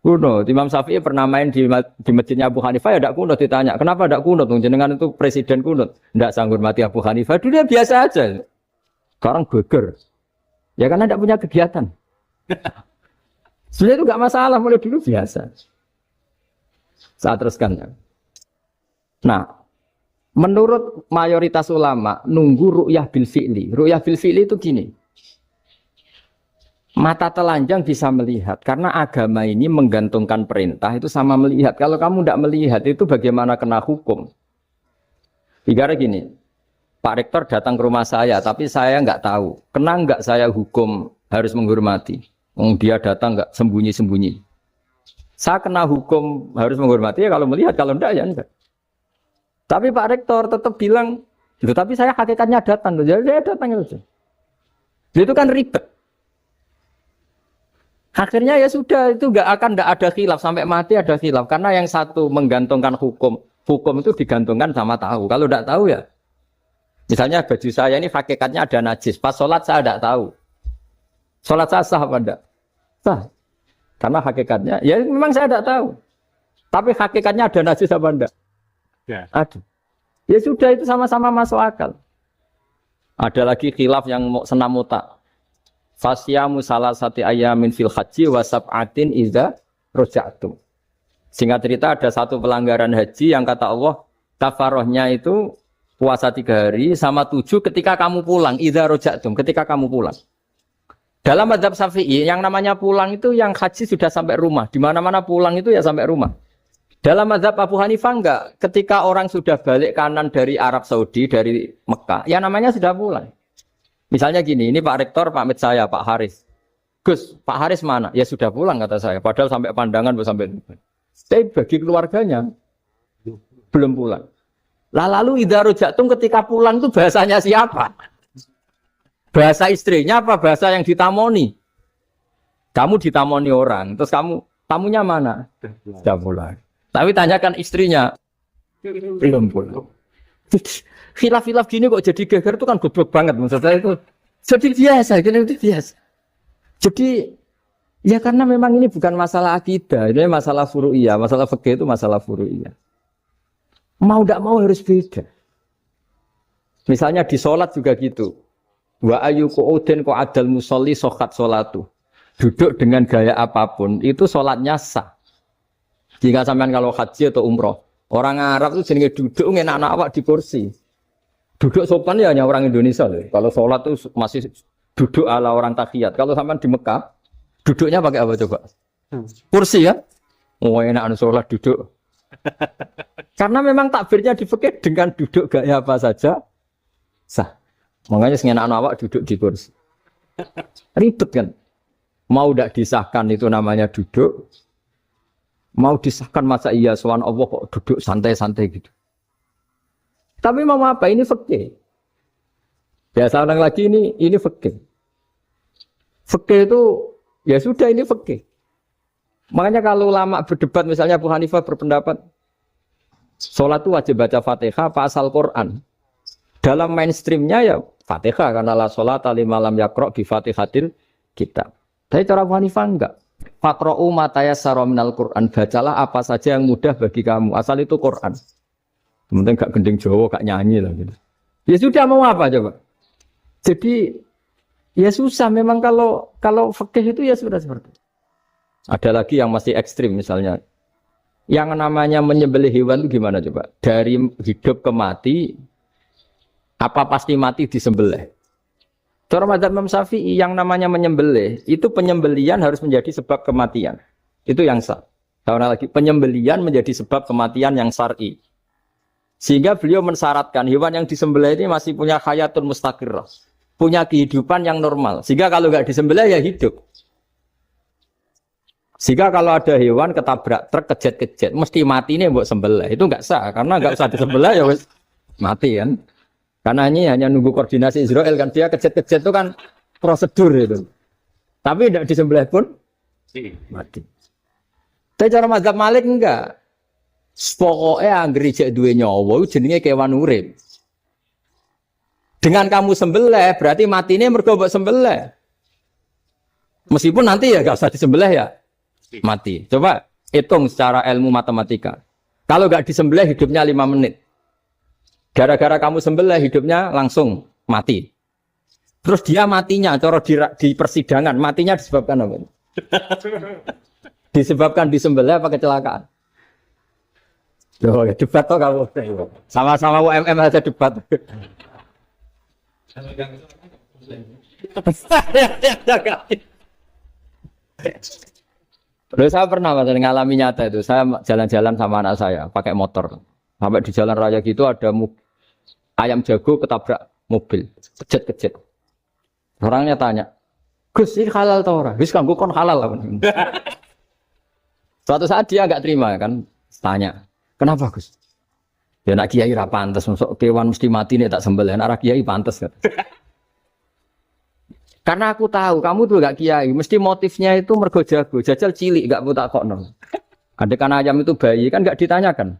kunut. Imam Syafi'i pernah main di masjidnya Abu Hanifah ya tidak kunut. Ditanya, kenapa tidak kunut? Jenengan itu presiden kunut. Tidak sanggup mati Abu Hanifah. Dulu dia biasa aja. Sekarang geger. Ya karena tidak punya kegiatan. Sebenarnya itu nggak masalah, mulai dulu biasa. Saya teruskan ya. Nah, menurut mayoritas ulama, nunggu ru'yah bil fi'li. Ru'yah bil fi'li itu gini. Mata telanjang bisa melihat. Karena agama ini menggantungkan perintah itu sama melihat. Kalau kamu tidak melihat itu bagaimana kena hukum? Ibarat gini, Pak Rektor datang ke rumah saya, tapi saya nggak tahu. Kena nggak saya hukum harus menghormati? Dia datang nggak sembunyi-sembunyi. Saya kena hukum harus menghormati ya kalau melihat, kalau enggak ya enggak. Tapi Pak Rektor tetap bilang, tapi saya hakikatnya datang. Jadi saya datang itu. Itu kan ribet. Akhirnya ya sudah, itu nggak ada khilaf. Sampai mati ada khilaf. Karena yang satu menggantungkan hukum itu digantungkan sama tahu. Kalau tidak tahu ya, misalnya baju saya ini hakikatnya ada najis. Pas sholat saya tidak tahu. Sholat saya sah apa enggak? Sah. Karena hakikatnya, ya memang saya tidak tahu. Tapi hakikatnya ada najis apa enggak? Ya. Aduh. Ya sudah, itu sama-sama masuk akal. Ada lagi khilaf yang senam otak. Fasyamu salasati ayamin fil haji wa sab'atin idza raja'tum. Singkat cerita ada satu pelanggaran haji yang kata Allah kafarohnya itu puasa 3 hari sama 7 ketika kamu pulang, idza raja'tum, ketika kamu pulang. Dalam mazhab Syafi'i yang namanya pulang itu yang haji sudah sampai rumah. Di mana-mana pulang itu ya sampai rumah. Dalam mazhab Abu Hanifah enggak, ketika orang sudah balik kanan dari Arab Saudi, dari Mekah, ya namanya sudah pulang. Misalnya gini, ini Pak Rektor pamit saya, Pak Haris. Gus, Pak Haris mana? Ya sudah pulang kata saya, padahal sampai pandangan, sampai. Tapi bagi keluarganya, belum pulang. Lalu idza raja'tum ketika pulang itu bahasanya siapa? Bahasa istrinya apa bahasa yang ditamoni? Kamu ditamoni orang, terus tamunya mana? Sudah pulang. Tapi tanyakan istrinya, belum pulang. Khilaf-khilaf gini kok jadi geger itu kan goblok banget maksudnya itu. Jadi biasa, itu biasa. Jadi ya karena memang ini bukan masalah akidah, ini masalah furu'iyah, masalah fikih itu masalah furu'iyah. Mau tidak mau harus beda. Misalnya di sholat juga gitu. Wa ayu qu'udin qu'adal musolli sokhat sholatu. Duduk dengan gaya apapun itu sholatnya sah. Jika sampean kalau haji atau umroh, orang Arab itu jenenge duduk ngenak awak di kursi. Duduk sopan ya hanya orang Indonesia loh. Kalau sholat tuh masih duduk ala orang tahiyat. Kalau sampean di Mekah, duduknya pakai apa coba? Kursi ya. Oh enak sholat duduk. Karena memang takbirnya di fikih dengan duduk gaya apa saja sah. Makanya sengenak awak duduk di kursi. Ribet kan? Mau tidak disahkan itu namanya duduk. Mau disahkan masa iya sowan Allah kok duduk santai-santai gitu. Tapi mau apa? Ini fikih. Biasa orang lagi ini fikih. Fikih itu ya sudah ini fikih. Makanya kalau ulama berdebat misalnya Abu Hanifah berpendapat sholat itu wajib baca Fatihah pasal Quran. Dalam mainstreamnya ya Fatihah karena la sholat limalam yakro bi Fatihatil kitab. Tapi cara Abu Hanifah enggak. Faqra'u ma tayassara minal Quran. Bacalah apa saja yang mudah bagi kamu. Asal itu Quran. Kemudian gak gending Jawa, gak nyanyi lah gitu. Ya sudah mau apa coba? Jadi ya susah memang kalau fikih itu ya sudah seperti itu. Ada lagi yang masih ekstrim misalnya. Yang namanya menyembelih hewan itu gimana coba? Dari hidup ke mati, apa pasti mati disembelih? Cara mazhab Imam Syafi'i yang namanya menyembelih, itu penyembelian harus menjadi sebab kematian. Itu yang sah. Karena lagi penyembelian menjadi sebab kematian yang syar'i. Sehingga beliau mensyaratkan hewan yang disembelih ini masih punya hayatun mustaqirrah. Punya kehidupan yang normal. Sehingga kalau nggak disembelih ya hidup. Sehingga kalau ada hewan ketabrak truk kejet-kejet, mesti mati ini buat sembelih. Itu nggak sah, karena nggak usah disembelih ya wis mati kan. Karena ini hanya nunggu koordinasi Israel kan, dia kejet-kejet itu kan prosedur itu. Tapi tidak disembelih pun mati. Tapi cara mazhab Malik enggak. Pokoknya anggere jek duwe nyawa jenenge kewan urip. Dengan kamu sembelih berarti matine mergo mbok sembelih. Meskipun nanti ya enggak usah disembelih ya mati. Coba hitung secara ilmu matematika. Kalau enggak disembelih hidupnya 5 menit. Gara-gara kamu sembelih hidupnya langsung mati. Terus dia matinya cara di persidangan matinya disebabkan apa? Disebabkan disembelih apa kecelakaan? Loh, ya debat toh kamu. Sama-sama UMM aja debat. Lalu saya pernah ngalami nyata itu. Saya jalan-jalan sama anak saya pakai motor. Sampai di jalan raya gitu ada ayam jago ketabrak mobil. Kejet-kejet. Orangnya tanya, Gus ini halal tau ora? Wis kanggo kon halal apa? Suatu saat dia enggak terima kan, tanya. Kenapa Gus? Ya nak kiai ra pantes, masuk kewan mesti mati nih tak sembelih. Nak kiai pantes kan? Karena aku tahu kamu tuh gak kiai, mesti motifnya itu mergo jago, jajal cilik gak putak kokno. Adekan ayam itu bayi kan gak ditanyakan.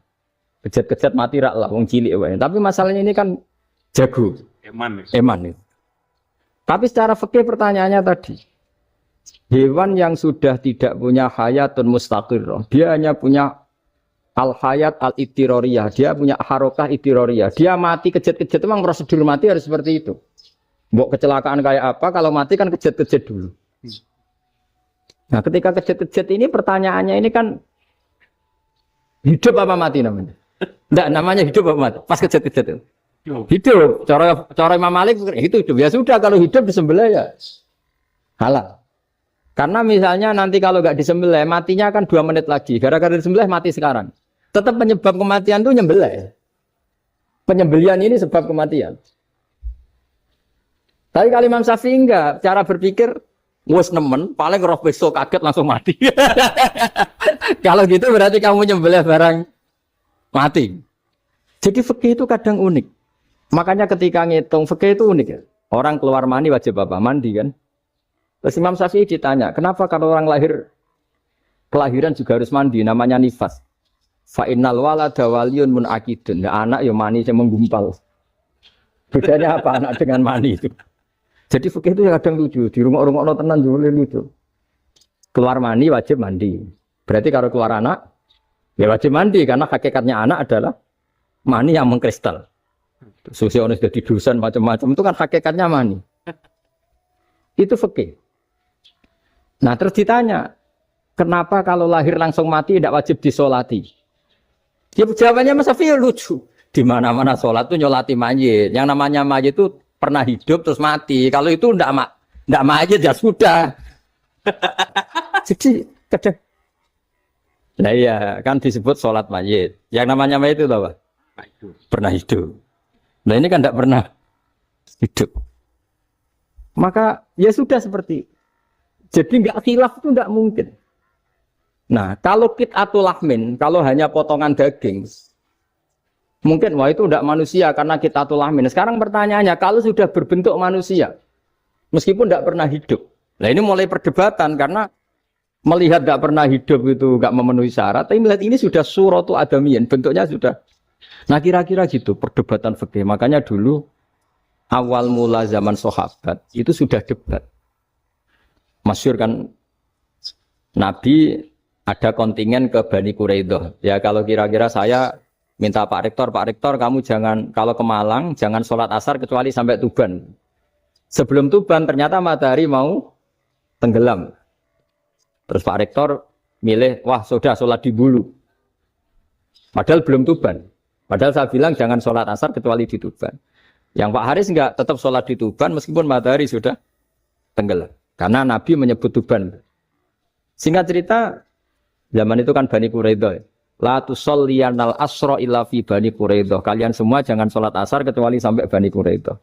Kejet-kejet mati rak lah, wong cilik wae. Tapi masalahnya ini kan jago. Eman itu. Tapi secara fikih pertanyaannya tadi, hewan yang sudah tidak punya hayatun mustaqirrah, dia hanya punya al-hayat al-ittiroriyah, dia punya harokah ittiroriyah. Dia mati kejet-kejet, memang prosedur mati harus seperti itu. Mbok kecelakaan kayak apa, kalau mati kan kejet-kejet dulu. Nah ketika kejet-kejet ini pertanyaannya ini kan, hidup apa mati namanya? Enggak, namanya hidup apa mati? Pas kejet-kejet itu. Hidup. Cara Imam Malik itu hidup. Ya sudah kalau hidup disembelih ya halal. Karena misalnya nanti kalau nggak disembelih matinya kan 2 menit lagi. Gara-gara disembelih mati sekarang. Tetap penyebab kematian itu nyembelih. Penyembelian ini sebab kematian. Tapi kalau Imam Syafi'i enggak, cara berpikir wes nemen, paling roh besok kaget langsung mati. Kalau gitu berarti kamu nyembelih barang mati. Jadi fikih itu kadang unik. Makanya ketika ngitung fikih itu unik ya. Orang keluar mani wajib apa? Mandi kan. Terus Imam Syafi'i ditanya, kenapa kalau orang lahir kelahiran juga harus mandi? Namanya nifas. Fa innal walada waliyun munakidun. Ya anak ya mani yang menggumpal. Bedanya apa anak dengan mani itu? Jadi fikih itu ya kadang lucu. Di rumah-rumah tenan juga lucu. Keluar mani wajib mandi. Berarti kalau keluar anak ya wajib mandi karena hakikatnya anak adalah mani yang mengkristal. Sosionis jadi dosen macam-macam itu kan hakikatnya mani. Itu fikih. Nah terus ditanya, kenapa kalau lahir langsung mati tidak wajib disolati? Ya, jawabannya Mas Syafi'i lucu. Di mana-mana sholat tuh nyolati mayit. Yang namanya mayit itu pernah hidup terus mati. Kalau itu ndak mayit ya sudah. Jadi kadang, nah iya kan disebut sholat mayit. Yang namanya mayit itu apa? Pernah hidup. Nah ini kan ndak pernah hidup. Maka ya sudah seperti itu. Jadi nggak khilaf itu nggak mungkin. Nah kalau qit'atul lahmin, kalau hanya potongan daging, mungkin wah itu tidak manusia karena qit'atul lahmin. Sekarang pertanyaannya, kalau sudah berbentuk manusia, meskipun tidak pernah hidup, nah ini mulai perdebatan karena melihat tidak pernah hidup itu nggak memenuhi syarat, tapi melihat ini sudah suratu adamiyin, bentuknya sudah. Nah kira-kira gitu perdebatan fikih. Makanya dulu awal mula zaman sahabat itu sudah debat. Masyhur kan Nabi ada kontingen ke Bani Quraidah. Ya kalau kira-kira saya minta Pak Rektor kamu jangan kalau ke Malang jangan sholat asar kecuali sampai Tuban. Sebelum Tuban ternyata matahari mau tenggelam. Terus Pak Rektor milih, wah sudah sholat di Bulu. Padahal belum Tuban. Padahal saya bilang jangan sholat asar kecuali di Tuban. Yang Pak Haris enggak tetap sholat di Tuban meskipun matahari sudah tenggelam. Karena Nabi menyebut Tuban. Singkat cerita, zaman itu kan Bani Quraidah. La tusolliyanal asra illa fi Bani Quraidah. Kalian semua jangan sholat asar kecuali sampai Bani Quraidah.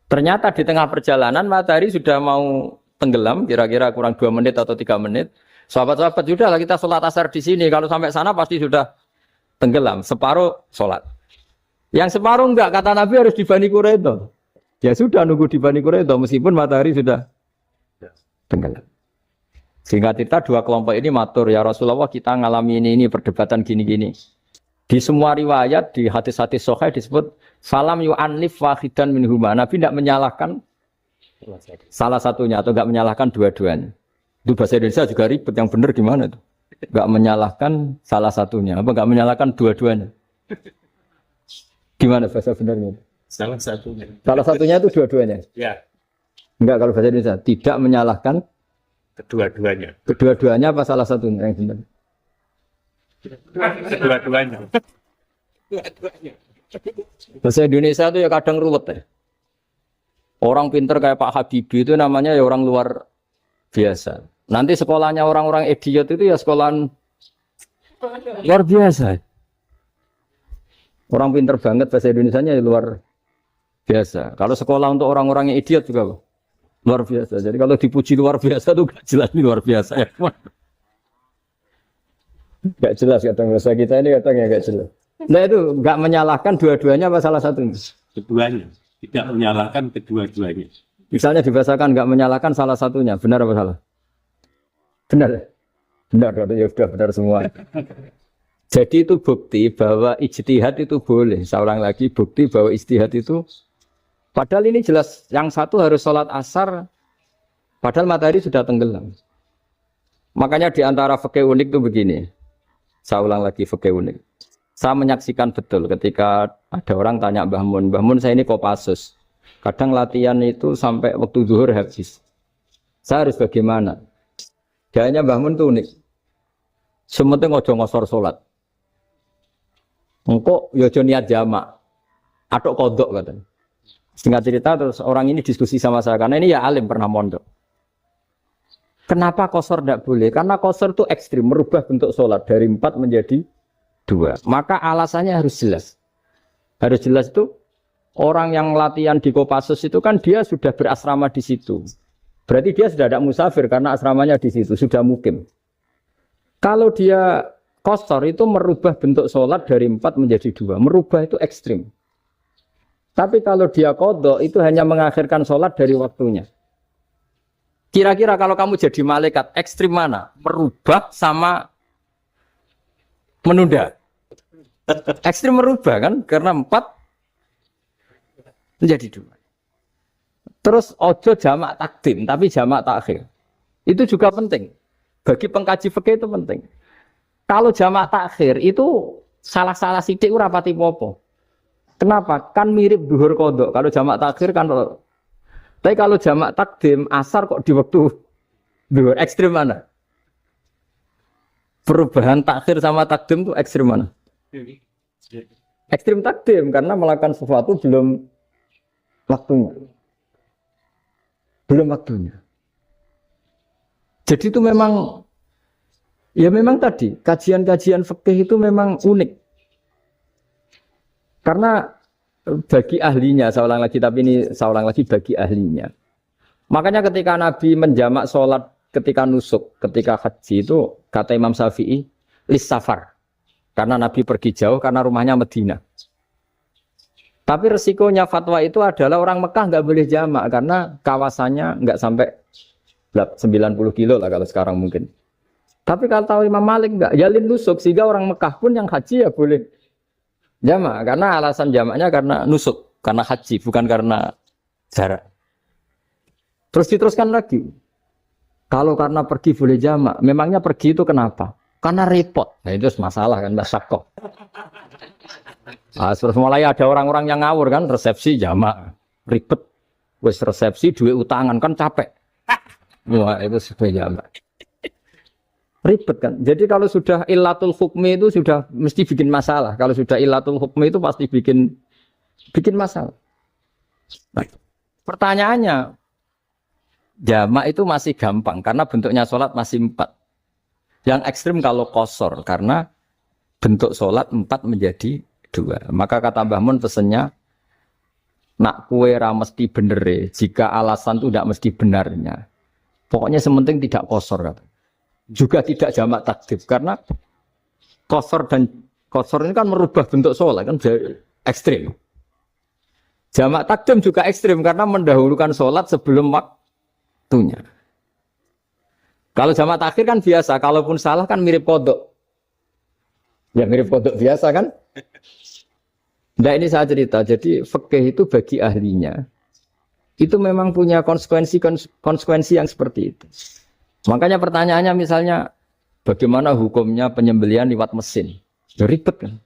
Ternyata di tengah perjalanan matahari sudah mau tenggelam, kira-kira kurang 2 menit atau 3 menit. Sahabat-sahabat, sudahlah kita sholat asar di sini. Kalau sampai sana pasti sudah tenggelam. Separuh sholat. Yang separuh enggak, kata Nabi harus di Bani Quraidah. Ya sudah nunggu di Bani Quraidah meskipun matahari sudah tenggelam. Sehingga kita dua kelompok ini matur, ya Rasulullah kita ngalami ini perdebatan gini-gini. Di semua riwayat, di hadis-hadis sahih disebut salam yu'anif wahidan minhuma. Nabi tidak menyalahkan salah satunya atau enggak menyalahkan dua-duanya. Itu bahasa Indonesia juga ribet, yang benar gimana itu? Enggak menyalahkan salah satunya, apa enggak menyalahkan dua-duanya? Gimana bahasa benernya? Salah satunya. Salah satunya itu dua-duanya? Ya. Enggak, kalau bahasa Indonesia tidak menyalahkan Kedua-duanya. kedua-duanya apa salah satunya yang benar? Kedua-duanya. Bahasa Indonesia itu ya kadang ruwet ya. Orang pinter kayak Pak Habibie itu namanya ya orang luar biasa. Nanti sekolahnya orang-orang idiot itu ya sekolahan luar biasa. Orang pinter banget bahasa Indonesianya ya luar biasa. Kalau sekolah untuk orang-orang yang idiot juga Pak, luar biasa. Jadi kalau dipuji luar biasa tuh gak jelas ini luar biasa ya. Gak jelas kadang bahasa kita ini kadang ya gak jelas. Nah itu gak menyalahkan dua-duanya apa salah satunya? Keduanya. Tidak menyalahkan kedua-duanya. Misalnya dibahasakan gak menyalahkan salah satunya, benar apa salah? Benar. Benar, ya sudah benar semua. Jadi itu bukti bahwa ijtihad itu boleh. Saya ulang lagi, bukti bahwa ijtihad itu padahal ini jelas yang satu harus sholat asar padahal matahari sudah tenggelam. Makanya di antara fikih unik itu begini. Saya ulang lagi fikih unik. Saya menyaksikan betul ketika ada orang tanya Mbah Mun saya ini Kopassus. Kadang latihan itu sampai waktu zuhur habis. Saya harus bagaimana? Gayanya Mbah Mun itu unik. Sementing ojo ngosor sholat. Engkau yojo niat jamak. Atok kodok katanya. Singkat cerita terus orang ini diskusi sama saya. Karena ini ya alim pernah mondok. Kenapa qashar tidak boleh? Karena qashar itu ekstrim. Merubah bentuk sholat. Dari 4 menjadi 2. Maka alasannya harus jelas. Harus jelas itu orang yang latihan di Kopassus itu kan dia sudah berasrama di situ. Berarti dia sudah tidak musafir karena asramanya di situ. Sudah mukim. Kalau dia qashar itu merubah bentuk sholat dari 4 menjadi 2. Merubah itu ekstrim. Tapi kalau dia qadha itu hanya mengakhirkan sholat dari waktunya. Kira-kira kalau kamu jadi malaikat ekstrim mana? Merubah sama menunda. Ekstrim merubah kan? Karena 4 menjadi 2. Terus ojo jamak takdim, tapi jamak takhir. Itu juga penting. Bagi pengkaji fikih itu penting. Kalau jamak takhir itu salah-salah sidik ora pati popo. Kenapa? Kan mirip duhur kodok. Kalau jamak takhir kan. Tapi kalau jamak takdim asar kok di waktu duhur ekstrim mana? Perubahan takhir sama takdim itu ekstrim mana? Ekstrim takdim karena melakukan sesuatu belum waktunya. Belum waktunya. Jadi itu memang ya memang tadi kajian-kajian fikih itu memang unik. Karena bagi ahlinya, saya ulang lagi tapi ini saya ulang lagi bagi ahlinya. Makanya ketika Nabi menjamak sholat ketika nusuk, ketika haji itu kata Imam Syafi'i lis safar. Karena Nabi pergi jauh karena rumahnya Medina. Tapi resikonya fatwa itu adalah orang Mekah nggak boleh jamak karena kawasannya nggak sampai 90 kilo lah kalau sekarang mungkin. Tapi kalau tahu Imam Malik nggak, jalin nusuk sehingga orang Mekah pun yang haji ya boleh jamak karena alasan jamaknya karena nusuk, karena haji bukan karena jarak. Terus diteruskan lagi. Kalau karena pergi boleh jamak, memangnya pergi itu kenapa? Karena repot. Nah itu masalah kan, masyakoh. Nah, terus mulai ada orang-orang yang ngawur kan, resepsi jamak, ribet. Wes resepsi duit utangan kan capek. Wah itu sebagai jamak. Ribet kan. Jadi kalau sudah illatul hukmi itu sudah mesti bikin masalah. Kalau sudah illatul hukmi itu pasti bikin masalah. Nah, pertanyaannya, jamak itu masih gampang karena bentuknya sholat masih 4. Yang ekstrim kalau qasar karena bentuk sholat 4 menjadi 2. Maka kata Mbah Mun pesennya, nak kue ra mesti bener jika alasan itu tidak mesti benarnya. Pokoknya sementing tidak qasar kata. Juga tidak jamak takdim karena qasar ini kan merubah bentuk sholat kan ekstrim. Jamak takdim juga ekstrim karena mendahulukan sholat sebelum waktunya. Kalau jamak takhir kan biasa, kalaupun salah kan mirip kodok. Ya mirip kodok biasa kan? Nah ini saya cerita, jadi fikih itu bagi ahlinya, itu memang punya konsekuensi yang seperti itu. Makanya pertanyaannya misalnya, bagaimana hukumnya penyembelihan lewat mesin? Ya ribet kan?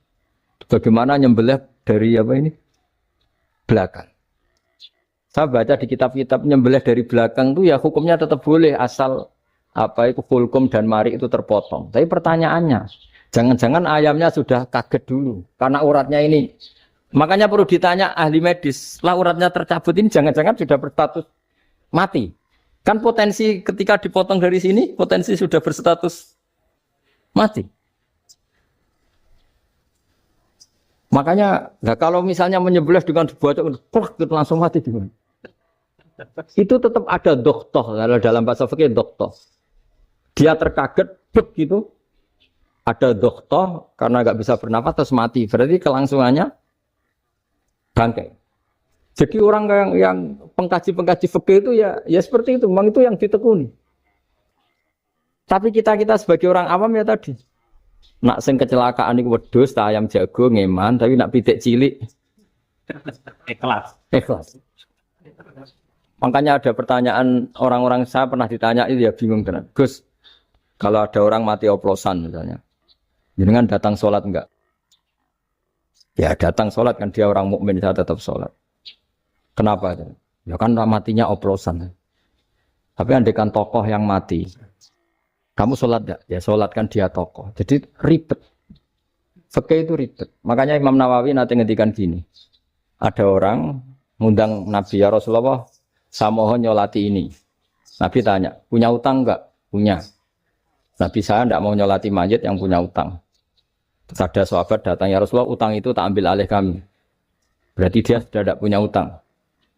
Bagaimana nyembelih dari apa ini? Belakang. Saya baca di kitab-kitab nyembelih dari belakang itu ya hukumnya tetap boleh asal apa itu fulkum dan mari itu terpotong. Tapi pertanyaannya, jangan-jangan ayamnya sudah kaget dulu karena uratnya ini. Makanya perlu ditanya ahli medis, lah uratnya tercabut ini jangan-jangan sudah berstatus mati. Kan potensi ketika dipotong dari sini, potensi sudah berstatus mati. Makanya, nah kalau misalnya menyembelih dengan dibaca, itu langsung mati gimana? Itu tetap ada doktor, kalau dalam bahasa fikih doktor. Dia terkaget, begitu, ada doktor karena nggak bisa bernafas terus mati. Berarti kelangsungannya bangkai. Jadi orang yang pengkaji fikih itu ya seperti itu, memang itu yang ditekuni. Tapi kita sebagai orang awam ya tadi, nak sing kecelakaan itu wedhus, ayam jago ngeman, tapi nak pitik cilik ikhlas. Makanya ada pertanyaan orang-orang saya pernah ditanya itu ya bingung tenan. Gus, kalau ada orang mati oplosan misalnya, jenengan datang sholat enggak? Ya datang sholat kan dia orang mukmin saya tetap sholat. Kenapa? Ya kan matinya oplosan. Tapi andekan tokoh yang mati, kamu sholat enggak? Ya sholat kan dia tokoh. Jadi ribet. Fikih itu ribet. Makanya Imam Nawawi nanti ngendikan gini. Ada orang ngundang Nabi ya Rasulullah, saya mohon nyolati ini. Nabi tanya, punya utang enggak? Punya. Nabi saya tidak mau nyolati mayit yang punya utang. Terus ada sahabat datang, ya Rasulullah utang itu tak ambil alih kami. Berarti dia sudah tidak punya utang.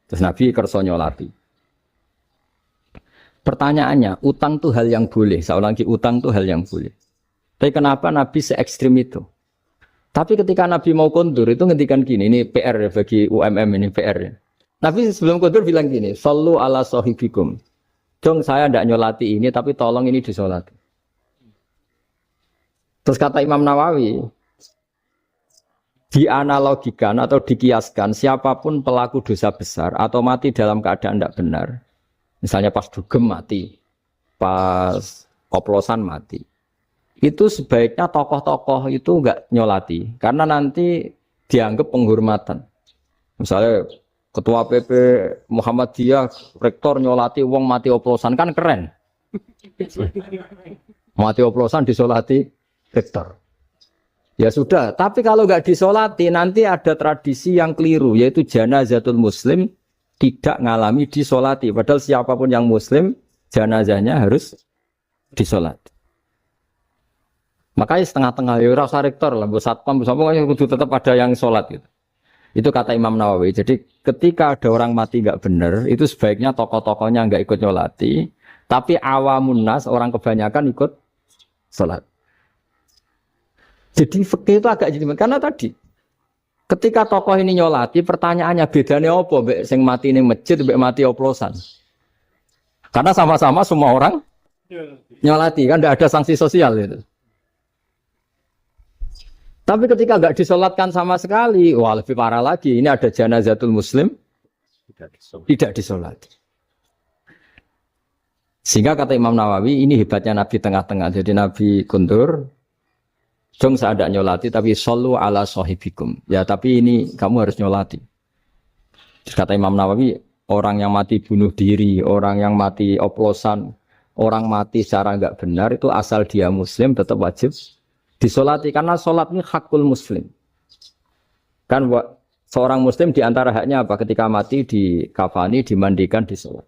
Terus Nabi kerso nyolati. Pertanyaannya, utang itu hal yang boleh. Saya ulangi, utang itu hal yang boleh. Tapi kenapa Nabi se-ekstrim itu? Tapi ketika Nabi mau kondur itu ngendikan gini, ini PR ya bagi UMM ini PR ya. Nabi sebelum kondur bilang gini, sallu ala sahibikum. Dong saya tidak nyolati ini, tapi tolong ini disolati. Terus kata Imam Nawawi, dianalogikan atau dikiaskan siapapun pelaku dosa besar atau mati dalam keadaan tidak benar. Misalnya pas dugem mati, pas oplosan mati. Itu sebaiknya tokoh-tokoh itu enggak nyolati. Karena nanti dianggap penghormatan. Misalnya Ketua PP Muhammadiyah, rektor nyolati wong mati oplosan kan keren. Mati oplosan disolati rektor. Ya sudah, tapi kalau nggak disolati nanti ada tradisi yang keliru, yaitu janazatul muslim tidak ngalami disolati. Padahal siapapun yang muslim, janazahnya harus disolati. Makanya setengah-tengah, ya rasa rektor lah, buat satpam, pokoknya kudu tetap ada yang sholat gitu. Itu kata Imam Nawawi. Jadi ketika ada orang mati nggak benar, itu sebaiknya tokoh-tokohnya nggak ikut nyolati, tapi awamun nas, orang kebanyakan ikut sholat. Jadi fikih itu agak jadi karena tadi ketika tokoh ini nyolati, pertanyaannya bedanya apa mbek sing mati ning masjid mbek mati oplosan? Karena sama-sama semua orang nyolati kan tidak ada sanksi sosial itu. Tapi ketika enggak disolatkan sama sekali, wah lebih parah lagi. Ini ada janazatul muslim tidak disolati. Sehingga kata Imam Nawawi ini hebatnya Nabi tengah-tengah. Jadi Nabi kundur jong saya ada nyolati tapi shollu ala sahibikum. Ya tapi ini kamu harus nyolati. Kata Imam Nawawi, orang yang mati bunuh diri, orang yang mati oplosan, orang mati secara enggak benar itu asal dia muslim tetap wajib disolati karena sholat ini hakul muslim. Kan seorang muslim diantara haknya apa? Ketika mati dikafani, dimandikan, disolat.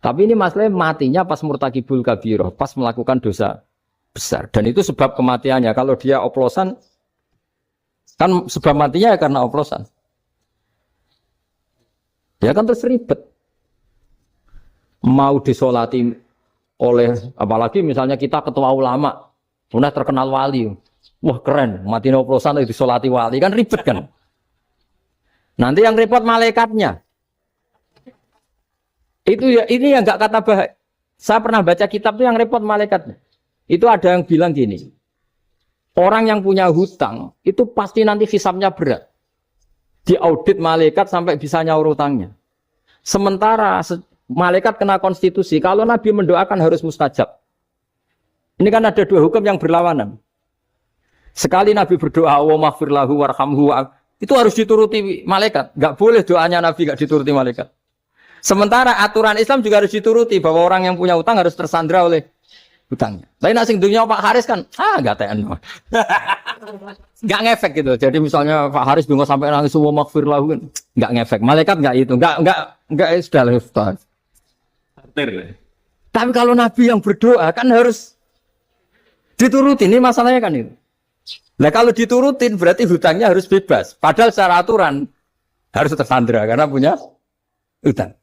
Tapi ini masalahnya matinya pas murtakibul kabiroh, pas melakukan dosa besar. Dan itu sebab kematiannya. Kalau dia oplosan, kan sebab matinya ya karena oplosan. Ya kan terus ribet. Mau disolati oleh, apalagi misalnya kita ketua ulama, udah terkenal wali. Wah keren, mati oplosan disolati wali. Kan ribet kan. Nanti yang repot malaikatnya. Itu ya, ini yang enggak kata bahaya. Saya pernah baca kitab itu yang repot malaikatnya. Itu ada yang bilang gini, orang yang punya hutang, itu pasti nanti hisabnya berat. Diaudit malaikat sampai bisa nyaur hutangnya. Sementara malaikat kena konstitusi, kalau Nabi mendoakan harus mustajab. Ini kan ada dua hukum yang berlawanan. Sekali Nabi berdoa, wa maghfir lahu warhamhu, itu harus dituruti malaikat. Enggak boleh doanya Nabi enggak dituruti malaikat. Sementara aturan Islam juga harus dituruti, bahwa orang yang punya hutang harus tersandra oleh hutangnya. Tapi nasi dunia Pak Haris kan, gak TN. Gak ngefek gitu. Jadi misalnya Pak Haris bingung sampai nangis semua maghfir lahu kan, gak ngefek. Malaikat gak itu, gak sudah lewat. Tapi kalau Nabi yang berdoa kan harus dituruti. Ini masalahnya kan itu. Nah kalau diturutin berarti hutangnya harus bebas. Padahal secara aturan harus tersandra karena punya hutang.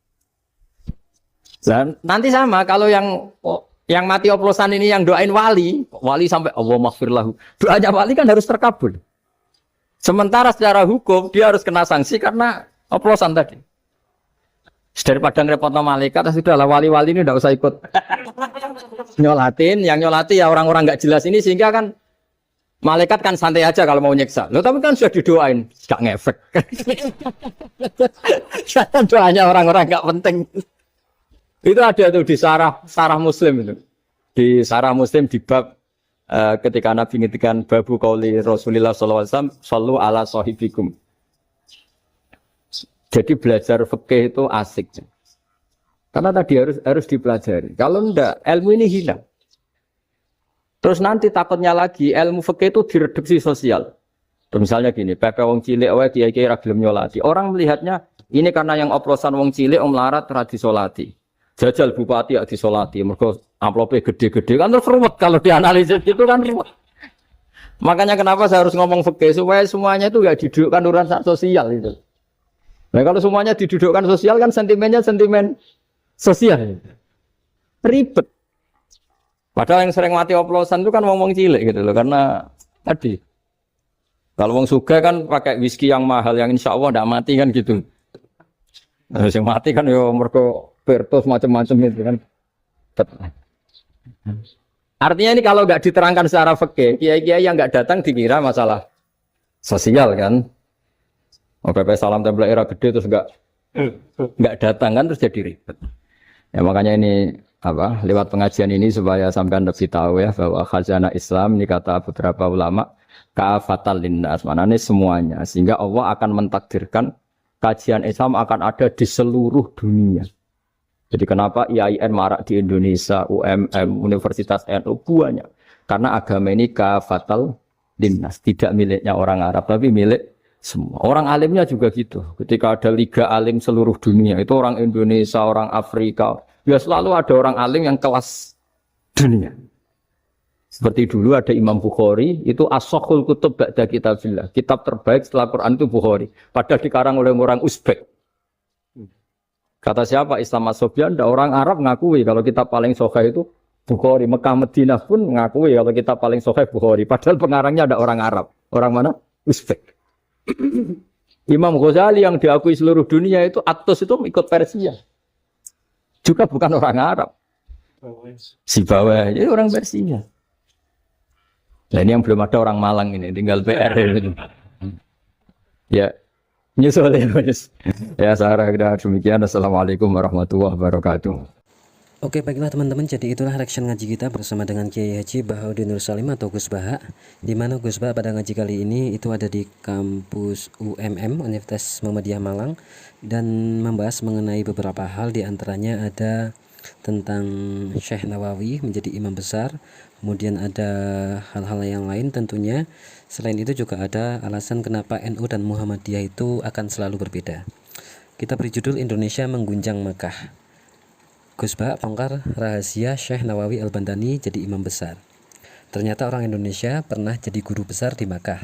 Dan nanti sama kalau yang mati oplosan ini yang doain wali sampai Allah maghfir lahu. Doanya wali kan harus terkabul. Sementara secara hukum dia harus kena sanksi karena oplosan tadi. Daripada ngerepotno malaikat, sudahlah wali-wali ini tidak usah ikut nyolatin. Yang nyolati ya orang-orang nggak jelas ini sehingga kan malaikat kan santai aja kalau mau nyiksa. Loh tapi kan sudah didoain, nggak ngefek. Doanya orang-orang nggak penting. Itu ada tuh di sarah Muslim itu. Di sarah Muslim di bab ketika Nabi ngetikan babu qauli Rasulullah sallallahu alaihi wasallam sallu ala sahibikum. Jadi belajar fikih itu asik. Karena tadi harus dipelajari. Kalau enggak ilmu ini hilang. Terus nanti takutnya lagi ilmu fikih itu direduksi sosial. Terus misalnya gini, pepe wong cilik wae kiai-kiai ra gelem nyolati. Orang melihatnya ini karena yang oplosan wong cilik melarat ra disolati. Jajal bupati ya disolati, mergo amplopnya gede-gede kan terus ruwet kalau dianalisis gitu kan ruwet. Makanya kenapa saya harus ngomong fikih supaya semuanya itu enggak didudukkan urusan sosial itu. Nah kalau semuanya didudukkan sosial kan sentimennya sentimen sosial. Ribet. Padahal yang sering mati oplosan itu kan wong-wong cilik gitu loh karena tadi kalau wong sugih kan pakai whisky yang mahal yang insya Allah tidak mati kan gitu. Nah, yang mati kan yo mergo Bertos macam-macam itu kan. Artinya ini kalau nggak diterangkan secara fikih, kiai-kiai yang nggak datang dikira masalah sosial kan. PP salam tempel era gede terus nggak datang kan terus jadi ribet. Ya makanya ini lewat pengajian ini supaya sampean lebih tahu ya bahwa khazanah Islam ini kata beberapa ulama ka'afatal linnas, maknanya semuanya sehingga Allah akan mentakdirkan kajian Islam akan ada di seluruh dunia. Jadi kenapa IAIN marak di Indonesia, UMM, Universitas NU banyak? Karena agama ini kafatal linnas, tidak miliknya orang Arab, tapi milik semua. Orang alimnya juga gitu. Ketika ada liga alim seluruh dunia, itu orang Indonesia, orang Afrika, ya selalu ada orang alim yang kelas dunia. Seperti dulu ada Imam Bukhari, itu as-sahhul kutub ba'da kitabillah. Kitab terbaik setelah Quran itu Bukhari. Padahal dikarang oleh orang Uzbek. Kata siapa? Islam As-Sofyan, orang Arab ngakui kalau kitab paling sahih itu Bukhari. Mekah Madinah pun ngakui kalau kitab paling sahih Bukhari. Padahal pengarangnya ada orang Arab. Orang mana? Uzbek. Imam Ghazali yang diakui seluruh dunia itu Atos itu ikut Persia. Juga bukan orang Arab. Si bawah, jadi orang Persia. Nah ini yang belum ada orang Malang ini, tinggal PR ini. Ya, nyusul ya Mas. Ya Sarah, demikian. Assalamualaikum warahmatullahi wabarakatuh. Oke, baiklah teman-teman, jadi itulah reaction ngaji kita bersama dengan Kiai Haji Bahaudin Nur Salim atau Gus Baha. Di mana Gus Baha pada ngaji kali ini itu ada di kampus UMM Universitas Muhammadiyah Malang dan membahas mengenai beberapa hal, di antaranya ada tentang Syekh Nawawi menjadi imam besar, kemudian ada hal-hal yang lain tentunya. Selain itu juga ada alasan kenapa NU dan Muhammadiyah itu akan selalu berbeda. Kita beri judul Indonesia Mengguncang Makkah. Gus Baha bongkar rahasia Syekh Nawawi Al-Bantani jadi imam besar. Ternyata orang Indonesia pernah jadi guru besar di Makkah.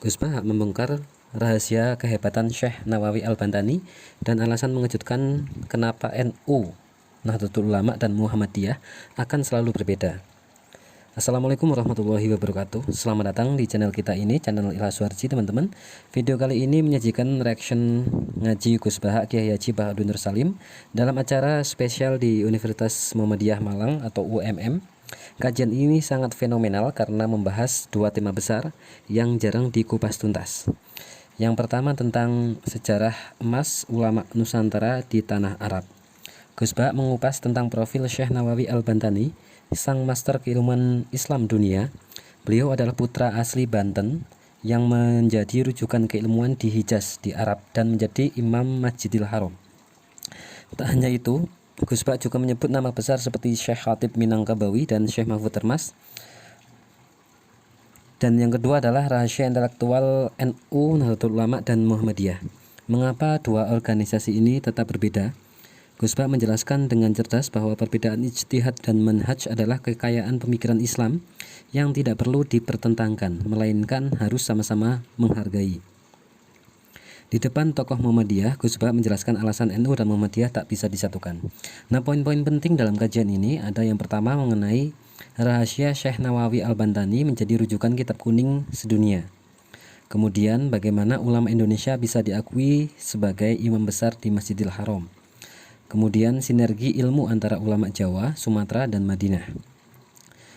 Gus Baha membongkar rahasia kehebatan Syekh Nawawi Al-Bantani dan alasan mengejutkan kenapa NU, Nahdlatul Ulama dan Muhammadiyah akan selalu berbeda. Assalamualaikum warahmatullahi wabarakatuh. Selamat datang di channel kita ini, channel Ilhas Suwarji teman-teman. Video kali ini menyajikan reaction ngaji Gus Baha Kiai Haji Bahaudin Nur Salim dalam acara spesial di Universitas Muhammadiyah Malang atau UMM. Kajian ini sangat fenomenal karena membahas dua tema besar yang jarang dikupas tuntas. Yang pertama tentang sejarah emas ulama Nusantara di tanah Arab. Gus Baha mengupas tentang profil Syekh Nawawi Al-Bantani, sang master keilmuan Islam dunia. Beliau adalah putra asli Banten yang menjadi rujukan keilmuan di Hijaz di Arab dan menjadi imam Masjidil Haram. Tak hanya itu, Gus Baha juga menyebut nama besar seperti Syekh Khatib Minangkabawi dan Syekh Mahfud Termas. Dan yang kedua adalah rahasia intelektual NU, Nahdlatul Ulama dan Muhammadiyah. Mengapa dua organisasi ini tetap berbeda? Gus Baha menjelaskan dengan cerdas bahwa perbedaan ijtihad dan manhaj adalah kekayaan pemikiran Islam yang tidak perlu dipertentangkan, melainkan harus sama-sama menghargai. Di depan tokoh Muhammadiyah, Gus Baha menjelaskan alasan NU dan Muhammadiyah tak bisa disatukan. Nah, poin-poin penting dalam kajian ini ada yang pertama mengenai rahasia Syekh Nawawi Al-Bantani menjadi rujukan kitab kuning sedunia. Kemudian bagaimana ulama Indonesia bisa diakui sebagai imam besar di Masjidil Haram. Kemudian sinergi ilmu antara ulama Jawa, Sumatera, dan Madinah.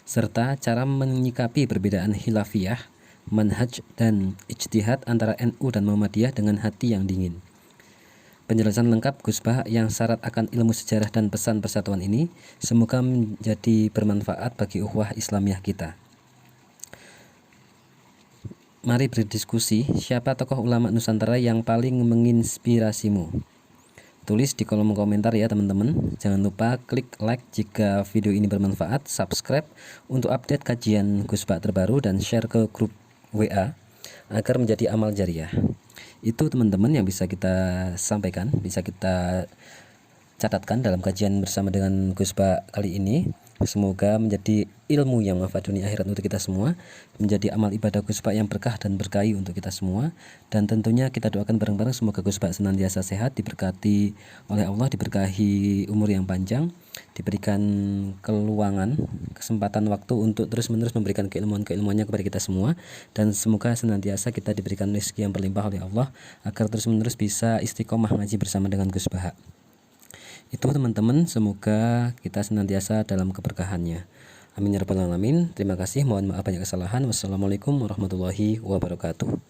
Serta cara menyikapi perbedaan khilafiyah, manhaj, dan ijtihad antara NU dan Muhammadiyah dengan hati yang dingin. Penjelasan lengkap Gus Baha yang syarat akan ilmu sejarah dan pesan persatuan ini semoga menjadi bermanfaat bagi ukhuwah Islamiyah kita. Mari berdiskusi, siapa tokoh ulama Nusantara yang paling menginspirasimu? Tulis di kolom komentar ya teman-teman. Jangan lupa klik like jika video ini bermanfaat, subscribe untuk update kajian Gus Baha terbaru, dan share ke grup WA agar menjadi amal jariah. Itu teman-teman yang bisa kita sampaikan, bisa kita catatkan dalam kajian bersama dengan Gus Baha kali ini. Semoga menjadi ilmu yang manfaat dunia akhirat untuk kita semua, menjadi amal ibadah Gus Baha yang berkah dan berkahi untuk kita semua. Dan tentunya kita doakan bareng-bareng semoga Gus Baha senantiasa sehat, diberkati oleh Allah, diberkahi umur yang panjang, diberikan keluangan, kesempatan waktu untuk terus-menerus memberikan keilmuan-keilmuannya kepada kita semua. Dan semoga senantiasa kita diberikan rezeki yang berlimpah oleh Allah agar terus-menerus bisa istiqomah ngaji bersama dengan Gus Baha. Itu teman-teman, semoga kita senantiasa dalam keberkahannya. Amin ya rabbal alamin. Terima kasih, mohon maaf banyak kesalahan. Wassalamualaikum warahmatullahi wabarakatuh.